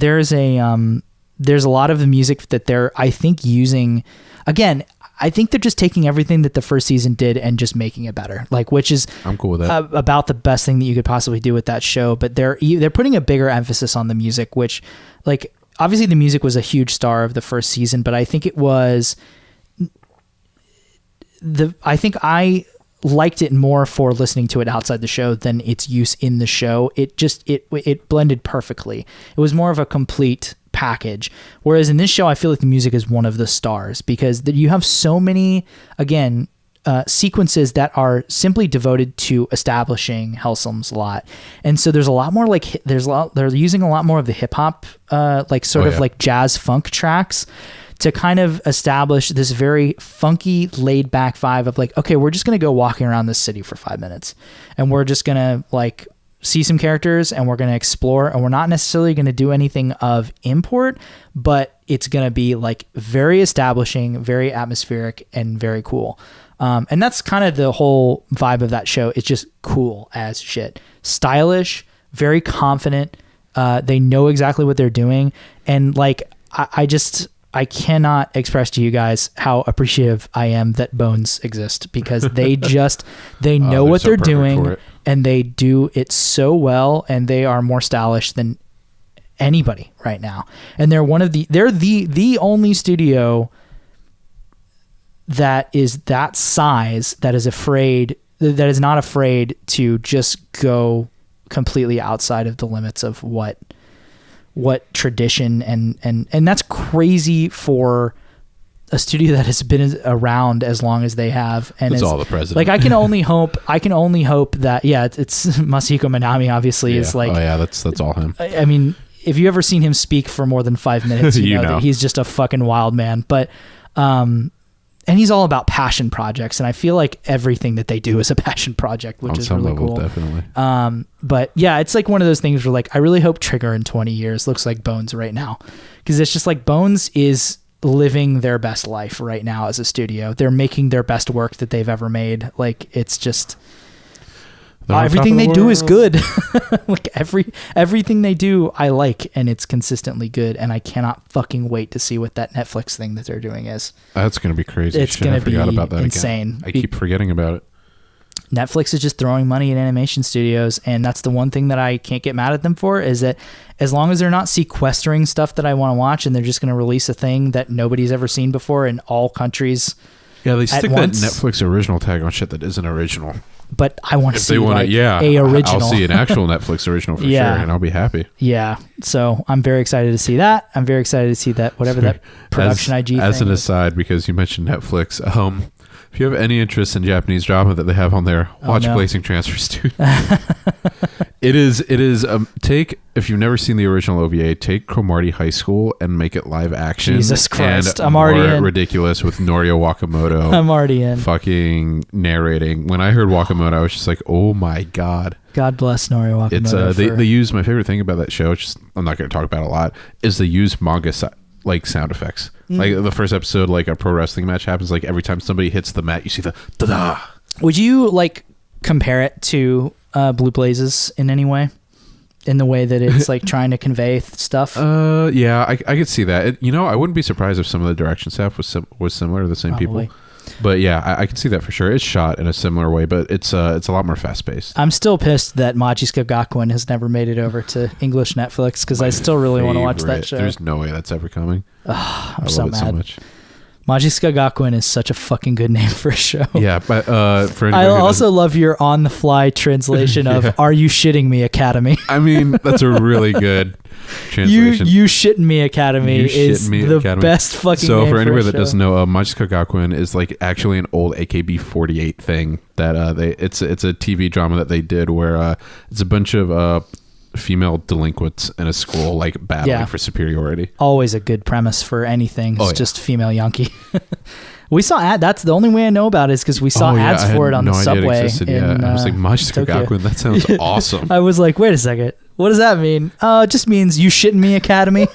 lot of the music that they're, I think, using. Again, I think they're just taking everything that the first season did and just making it better. Like, which is I'm cool with that. About the best thing that you could possibly do with that show. But they're putting a bigger emphasis on the music, which, like, obviously the music was a huge star of the first season, but I think it was I liked it more for listening to it outside the show than its use in the show. It blended perfectly. It was more of a complete package, whereas in this show I feel like the music is one of the stars, because you have so many sequences that are simply devoted to establishing Hellsom's lot, and so there's a lot more like they're using a lot more of the hip hop like jazz funk tracks to kind of establish this very funky, laid back vibe of like, okay, we're just going to go walking around this city for 5 minutes and we're just going to like see some characters and we're going to explore, and we're not necessarily going to do anything of import, but it's going to be like very establishing, very atmospheric, and very cool. And that's kind of the whole vibe of that show. It's just cool as shit. Stylish, very confident. They know exactly what they're doing. And like, I cannot express to you guys how appreciative I am that Bones exist, because they know what they're doing, and they do it so well, and they are more stylish than anybody right now. And they're the only studio that is that size that is not afraid to just go completely outside of the limits of what tradition and that's crazy for a studio that has been around as long as they have. And it's all the president. Like I can only hope that it's Masahiko Minami obviously is like, that's all him. I mean, if you ever seen him speak for more than 5 minutes, you know that he's just a fucking wild man. But and he's all about passion projects, and I feel like everything that they do is a passion project, which is really cool. Definitely. But yeah, it's like one of those things where like I really hope Trigger in 20 years looks like Bones right now, because it's just like Bones is living their best life right now as a studio. They're making their best work that they've ever made. Like it's just everything they do is good. Like everything they do I like, and it's consistently good, and I cannot fucking wait to see what that Netflix thing that they're doing is. That's gonna be crazy. It's gonna be about that insane. Again. I keep forgetting about it. Netflix is just throwing money at animation studios, and that's the one thing that I can't get mad at them for, is that as long as they're not sequestering stuff that I want to watch, and they're just going to release a thing that nobody's ever seen before in all countries. Yeah, they stick that Netflix original tag on shit that isn't original. But I want to see a original. I'll see an actual Netflix original for sure, and I'll be happy. Yeah, so I'm very excited to see that. I'm very excited to see that, whatever that production IG thing as an aside, because you mentioned Netflix, if you have any interest in Japanese drama that they have on there, watch Blazing Transfer Student. It is if you've never seen the original OVA, take Cromartie High School and make it live action. Jesus Christ, and I'm already in. Ridiculous with Norio Wakamoto. I'm already in. Fucking narrating. When I heard Wakamoto, I was just like, oh my god. God bless Norio Wakamoto. It's they use my favorite thing about that show, which I'm not going to talk about a lot, is they use manga like sound effects. Like the first episode, like a pro wrestling match happens, like every time somebody hits the mat, you see the da-da. Would you like compare it to Blue Blazes in any way? In the way that it's like trying to convey stuff? Yeah, I could see that. I wouldn't be surprised if some of the direction staff was similar to the same Probably. people. But yeah, I can see that for sure. It's shot in a similar way, but it's a lot more fast paced. I'm still pissed that Majiska Gakuen has never made it over to English Netflix because I still really want to watch that show. There's no way that's ever coming. I'm so mad. So much. Majiska Gakuen is such a fucking good name for a show. Yeah, but for I also love your on-the-fly translation of "Are you shitting me, Academy?" I mean, that's a really good translation. You shitting me, Academy is the Academy. Best fucking name for anybody a that show. doesn't know, Majiska Gakuen is like actually an old AKB48 thing that it's a TV drama that they did where it's a bunch of female delinquents in a school like battling for superiority. Always a good premise for anything. It's just female Yankee. We saw that's the only way I know about it is because we saw ads for it on the subway. I was like, Majiska Gakuen, that sounds awesome. I was like, wait a second, what does that mean? It just means you shitting me, Academy.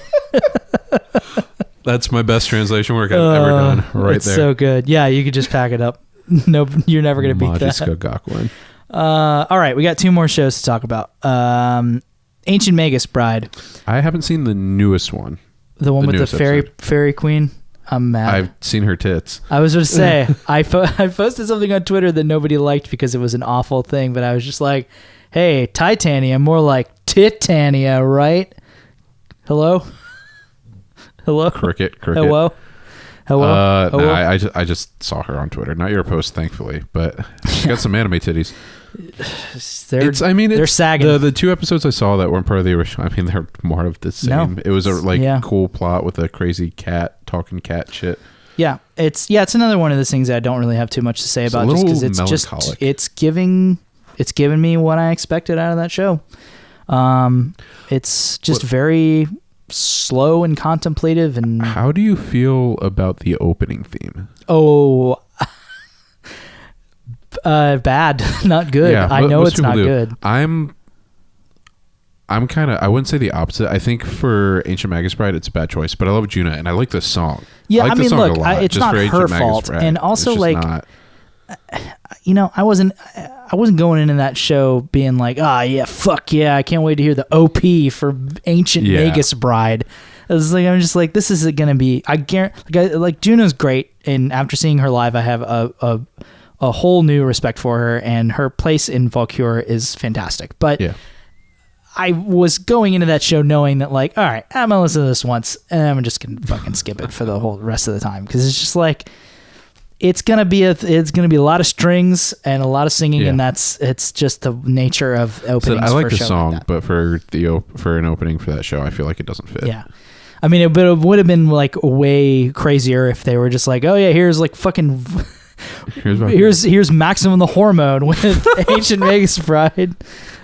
That's my best translation work I've ever done. Right it's there. So good. Yeah, you could just pack it up. No, you're never gonna beat that. Majiska Gakuen. All right, we got 2 more shows to talk about. Ancient Magus Bride. I haven't seen the newest one. The one with the fairy queen. I'm mad. I've seen her tits. I was going to say, I posted something on Twitter that nobody liked because it was an awful thing, but I was just like, hey, Titania, more like Titania, right? Hello? Cricket. Hello? No, I just saw her on Twitter. Not your post, thankfully, but she got some anime titties. They're sagging. The 2 episodes I saw that weren't part of the original, I mean, they're more of the same. No, it was a cool plot with a crazy talking cat shit. Yeah, it's another one of those things that I don't really have too much to say about just because it's giving me what I expected out of that show. It's just very slow and contemplative. And how do you feel about the opening theme? Bad, not good. Yeah, I know it's not good. I'm kind of, I wouldn't say the opposite. I think for Ancient Magus Bride, it's a bad choice, but I love Juna and I like this song. Yeah, I mean, look, it's not her fault. And also, like, I wasn't going into that show being like, fuck yeah, I can't wait to hear the OP for Ancient Magus Bride. I'm just like, this isn't gonna be. I guarantee, like Juno's great, and after seeing her live, I have a whole new respect for her, and her place in Valkyrie is fantastic. But I was going into that show knowing that, like, all right, I'm gonna listen to this once, and I'm just gonna fucking skip it for the whole rest of the time because it's just like it's gonna be a lot of strings and a lot of singing, and it's just the nature of openings. So I like for a the show song, like but for an opening for that show, I feel like it doesn't fit. Yeah. I mean, it would have been like way crazier if they were just like, oh yeah, here's like fucking. Here's Maximum the Hormone with Ancient Magus Bride.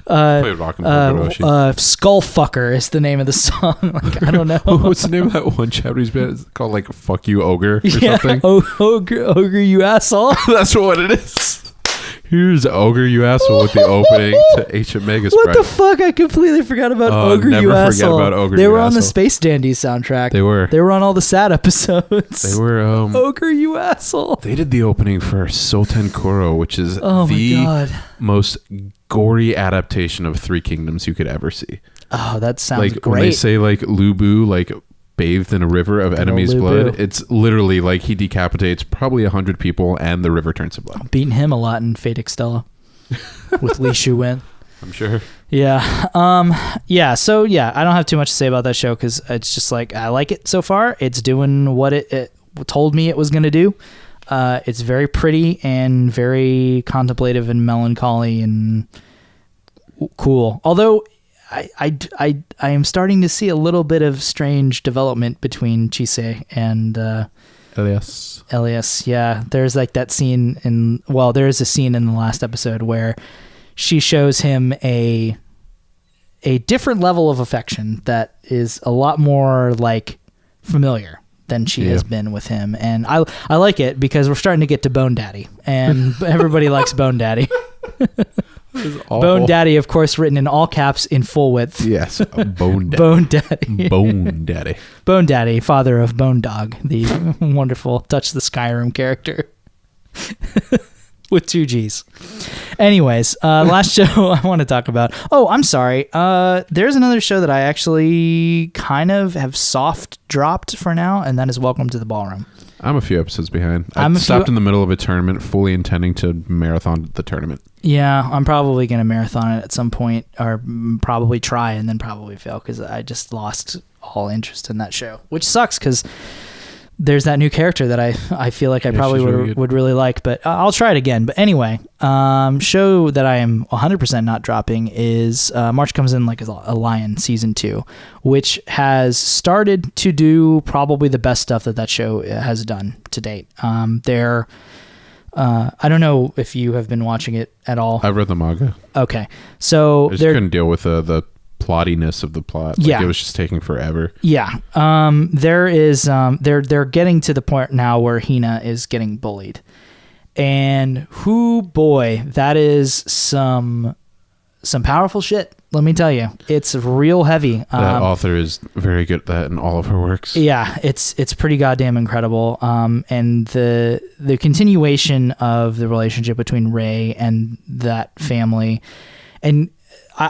Skullfucker is the name of the song. Like, I don't know. What's the name of that one Japanese band? It's called like Fuck You Ogre or something. Ogre you asshole. That's what it is. Here's Ogre You Asshole with the opening to Ancient Magus Bride. What the fuck? I completely forgot about Ogre You Asshole. About Ogre they were on the Space Dandies soundtrack. They were. They were on all the sad episodes. They were. Ogre You Asshole. They did the opening for Soten Koro, which is the most gory adaptation of Three Kingdoms you could ever see. Oh, that sounds like, great. When they say like Lubu, like bathed in a river of enemy's blood, it's literally like he decapitates probably 100 people and the river turns to blood. Beating him a lot in Fate Extella with Li Shu Wen. I'm sure. Yeah. So I don't have too much to say about that show because it's just like I like it so far. It's doing what it told me it was going to do. It's very pretty and very contemplative and melancholy and cool. Although I am starting to see a little bit of strange development between Chise and Elias. Yeah, there's like that scene there is a scene in the last episode where she shows him a different level of affection that is a lot more like familiar than she has been with him, and I like it because we're starting to get to Bone Daddy, and everybody likes Bone Daddy. Bone Daddy, of course, written in all caps in full width. Yes, Bone Daddy. Bone Daddy. Bone Daddy. Bone Daddy, father of Bone Dog, the wonderful Touch the Skyrim character. With 2 G's. Anyways, last show I want to talk about. Oh, I'm sorry. There's another show that I actually kind of have soft dropped for now, and that is Welcome to the Ballroom. I'm a few episodes behind. I stopped in the middle of a tournament, fully intending to marathon the tournament. Yeah, I'm probably going to marathon it at some point, or probably try and then probably fail, because I just lost all interest in that show, which sucks because there's that new character that I feel like I probably would really like, but I'll try it again. But anyway, show that I am 100% not dropping is March Comes In Like a Lion Season 2, which has started to do probably the best stuff that show has done to date. I don't know if you have been watching it at all. I've read the manga. Okay. So I just couldn't deal with the plottiness of the plot. Like, it was just taking forever. Yeah. There is they're getting to the point now where Hina is getting bullied. And boy, that is some powerful shit. Let me tell you. It's real heavy. That author is very good at that in all of her works. Yeah, it's pretty goddamn incredible. And the continuation of the relationship between Rei and that family, and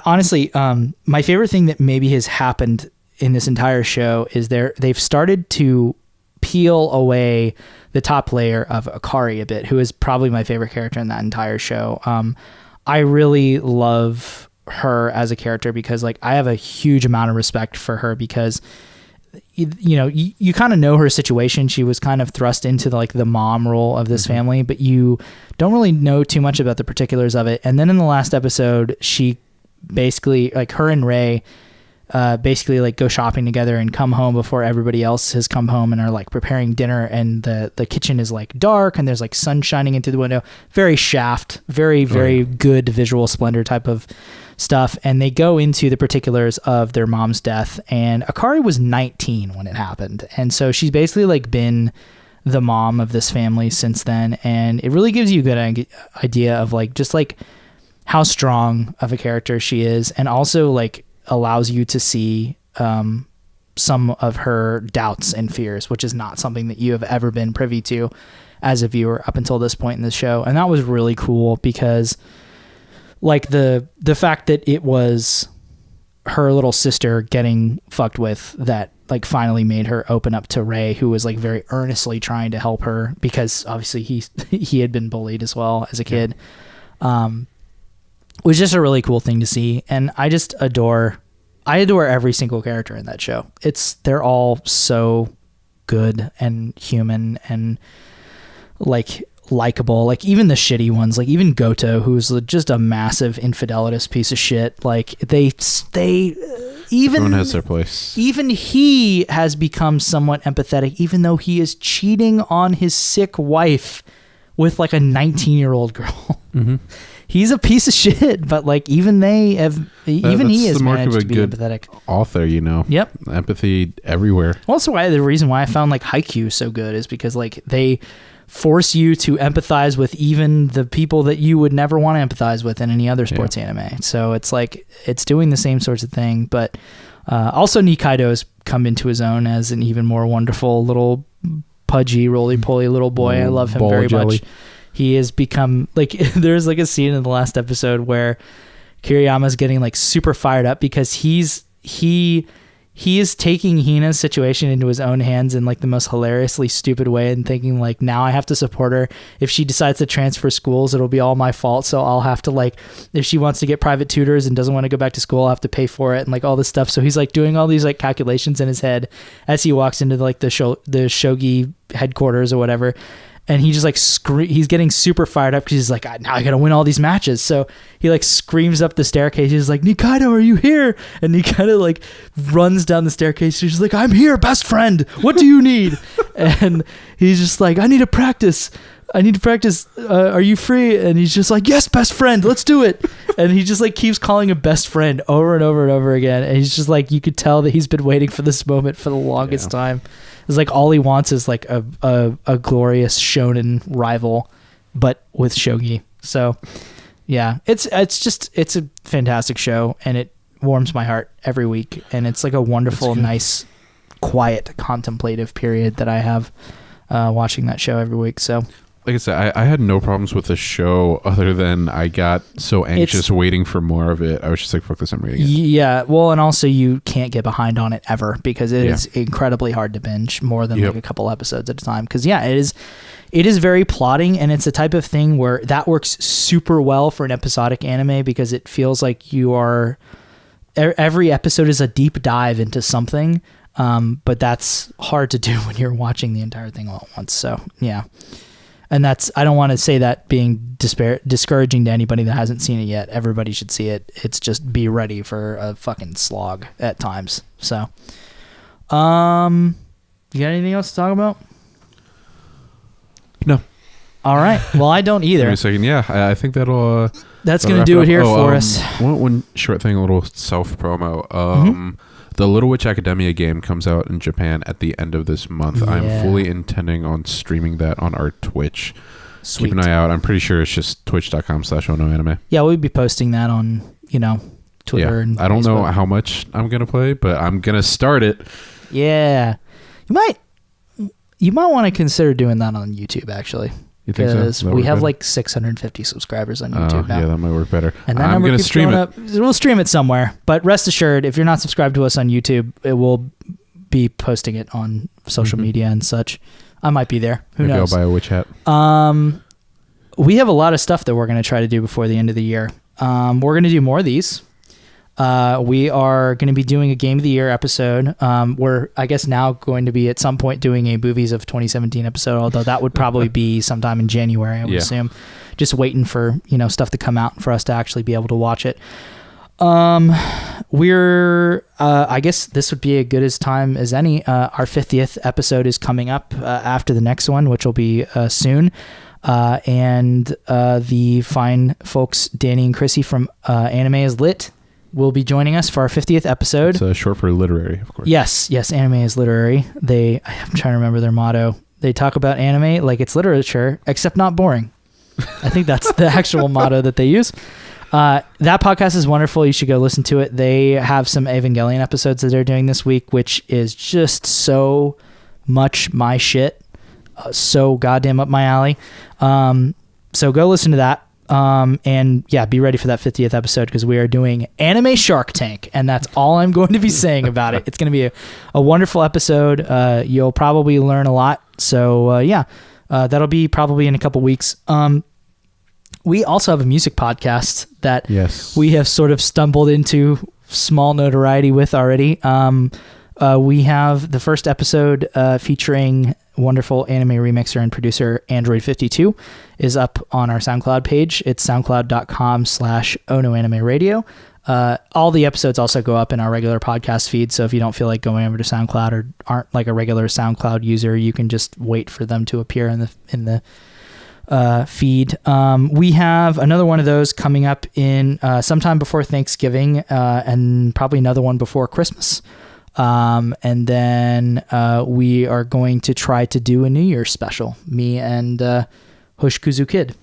honestly, my favorite thing that maybe has happened in this entire show is they've started to peel away the top layer of Akari a bit, who is probably my favorite character in that entire show. I really love her as a character because, like, I have a huge amount of respect for her because, you kind of know her situation. She was kind of thrust into the mom role of this family, but you don't really know too much about the particulars of it. And then in the last episode, she basically, like, her and Rei basically go shopping together and come home before everybody else has come home and are preparing dinner, and the kitchen is dark and there's sun shining into the window. Very Shaft, very good visual splendor type of stuff. And they go into the particulars of their mom's death, and Akari was 19 when it happened, and so she's basically been the mom of this family since then. And it really gives you a good idea of just how strong of a character she is, and also allows you to see some of her doubts and fears, which is not something that you have ever been privy to as a viewer up until this point in the show. And that was really cool because the fact that it was her little sister getting fucked with that finally made her open up to Rei, who was very earnestly trying to help her because obviously he had been bullied as well as a kid. Was just a really cool thing to see. And I adore every single character in that show. They're all so good and human and likable. Even the shitty ones, even Goto, who's just a massive infidelitous piece of shit. Everyone has their place. Even he has become somewhat empathetic, even though he is cheating on his sick wife with a 19-year-old girl. Mm-hmm. He's a piece of shit, but even he has managed to be empathetic. Author, Yep. Empathy everywhere. Also, the reason why I found Haikyuu so good is because they force you to empathize with even the people that you would never want to empathize with in any other sports anime. So it's doing the same sorts of thing, but also Nikaido's come into his own as an even more wonderful little pudgy, roly-poly little boy. I love him very much. He has become there's a scene in the last episode where Kiriyama's getting super fired up because he is taking Hina's situation into his own hands in the most hilariously stupid way and thinking now I have to support her. If she decides to transfer schools, it'll be all my fault. So I'll have to if she wants to get private tutors and doesn't want to go back to school, I'll have to pay for it and all this stuff. So he's doing all these calculations in his head as he walks into the shogi headquarters or whatever. And he just he's getting super fired up because he's now I gotta win all these matches. So he screams up the staircase. He's Nikaido, are you here? And Nikaido runs down the staircase. He's I'm here, best friend. What do you need? And he's just I need to practice. Are you free? And he's just yes, best friend, let's do it. And he just keeps calling him best friend over and over and over again. And he's just you could tell that he's been waiting for this moment for the longest time. It's all he wants is a glorious shonen rival, but with shogi. So yeah, it's a fantastic show, and it warms my heart every week. And it's a wonderful, nice, quiet, contemplative period that I have watching that show every week. So like I said, I had no problems with the show other than I got so anxious waiting for more of it. I was just like, fuck this, I'm reading it. Yeah, well, and also you can't get behind on it ever because it is incredibly hard to binge more than like a couple episodes at a time. Because it is very plotting, and it's the type of thing where that works super well for an episodic anime because it feels like you are... Every episode is a deep dive into something, but that's hard to do when you're watching the entire thing all at once. So, yeah. And that's... I don't want to say that being discouraging to anybody that hasn't seen it yet. Everybody should see it. It's just be ready for a fucking slog at times. So, you got anything else to talk about? No. All right. Well, I don't either. Wait a second. Yeah, I think that'll... That's going to do it here for us. One short thing, a little self-promo. The Little Witch Academia game comes out in Japan at the end of this month. Yeah. I'm fully intending on streaming that on our Twitch. Sweet. Keep an eye out. I'm pretty sure it's just twitch.com/onoanime. Yeah, we'll be posting that on, Twitter and I don't Facebook. know how much I'm going to play, but I'm going to start it. Yeah. You might want to consider doing that on YouTube, actually. You think so? Because we have like 650 subscribers on YouTube now. Yeah, that might work better. And that number keeps going up. We'll stream it somewhere. But rest assured, if you're not subscribed to us on YouTube, it will be posting it on social media and such. I might be there. Who knows? Go buy a witch hat. We have a lot of stuff that we're going to try to do before the end of the year. We're going to do more of these. We are going to be doing a Game of the Year episode. We're, I guess, now going to be at some point doing a Movies of 2017 episode, although that would probably be sometime in January, I would assume. Just waiting for, stuff to come out for us to actually be able to watch it. I guess this would be as good as time as any. Our 50th episode is coming up after the next one, which will be soon. And the fine folks, Danny and Chrissy from Anime is Lit, will be joining us for our 50th episode. It's short for literary, of course. Yes, Anime is Literary. I'm trying to remember their motto. They talk about anime like it's literature, except not boring. I think that's the actual motto that they use. That podcast is wonderful. You should go listen to it. They have some Evangelion episodes that they're doing this week, which is just so much my shit. So goddamn up my alley. So go listen to that. And be ready for that 50th episode because we are doing Anime Shark Tank, and that's all I'm going to be saying about it. It's going to be a wonderful episode. You'll probably learn a lot. So that'll be probably in a couple weeks. We also have a music podcast that we have sort of stumbled into small notoriety with already. We have the first episode featuring wonderful anime remixer and producer Android52 is up on our SoundCloud page. It's soundcloud.com/onoanimeradio. All the episodes also go up in our regular podcast feed. So if you don't feel like going over to SoundCloud or aren't like a regular SoundCloud user, you can just wait for them to appear in the feed. We have another one of those coming up in sometime before Thanksgiving, and probably another one before Christmas. And then we are going to try to do a New Year's special, me and Hoshikuzu Kid,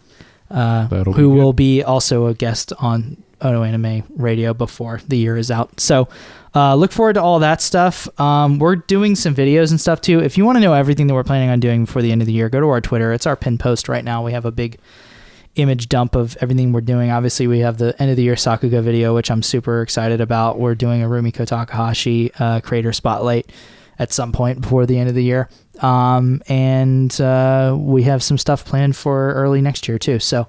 who will be also a guest on Ono Anime Radio before the year is out. So look forward to all that stuff. We're doing some videos and stuff too. If you want to know everything that we're planning on doing before the end of the year, go to our Twitter. It's our pinned post right now. We have a big image dump of everything we're doing. Obviously, we have the end of the year Sakuga video, which I'm super excited about. We're doing a Rumiko Takahashi creator spotlight at some point before the end of the year. And we have some stuff planned for early next year too. So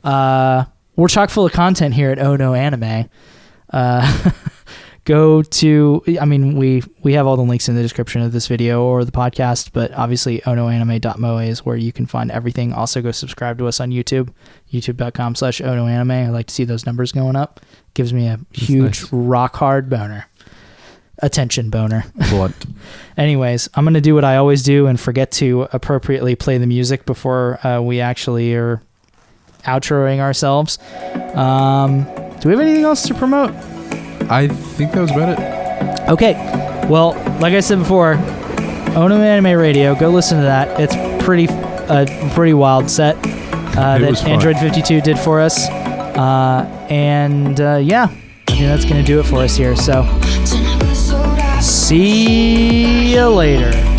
we're chock full of content here at Ono Anime. Go to, we have all the links in the description of this video or the podcast, but obviously onoanime.moe is where you can find everything. Also go subscribe to us on YouTube, youtube.com/onoanime. I like to see those numbers going up. Gives me a huge rock hard boner. Attention boner. Blunt. Anyways, I'm going to do what I always do and forget to appropriately play the music before we actually are outroing ourselves. Do we have anything else to promote? I think that was about it. Okay. Well, like I said before, Ono Anime Radio, go listen to that. It's pretty wild set that Android52 did for us. That's going to do it for us here. So, see you later.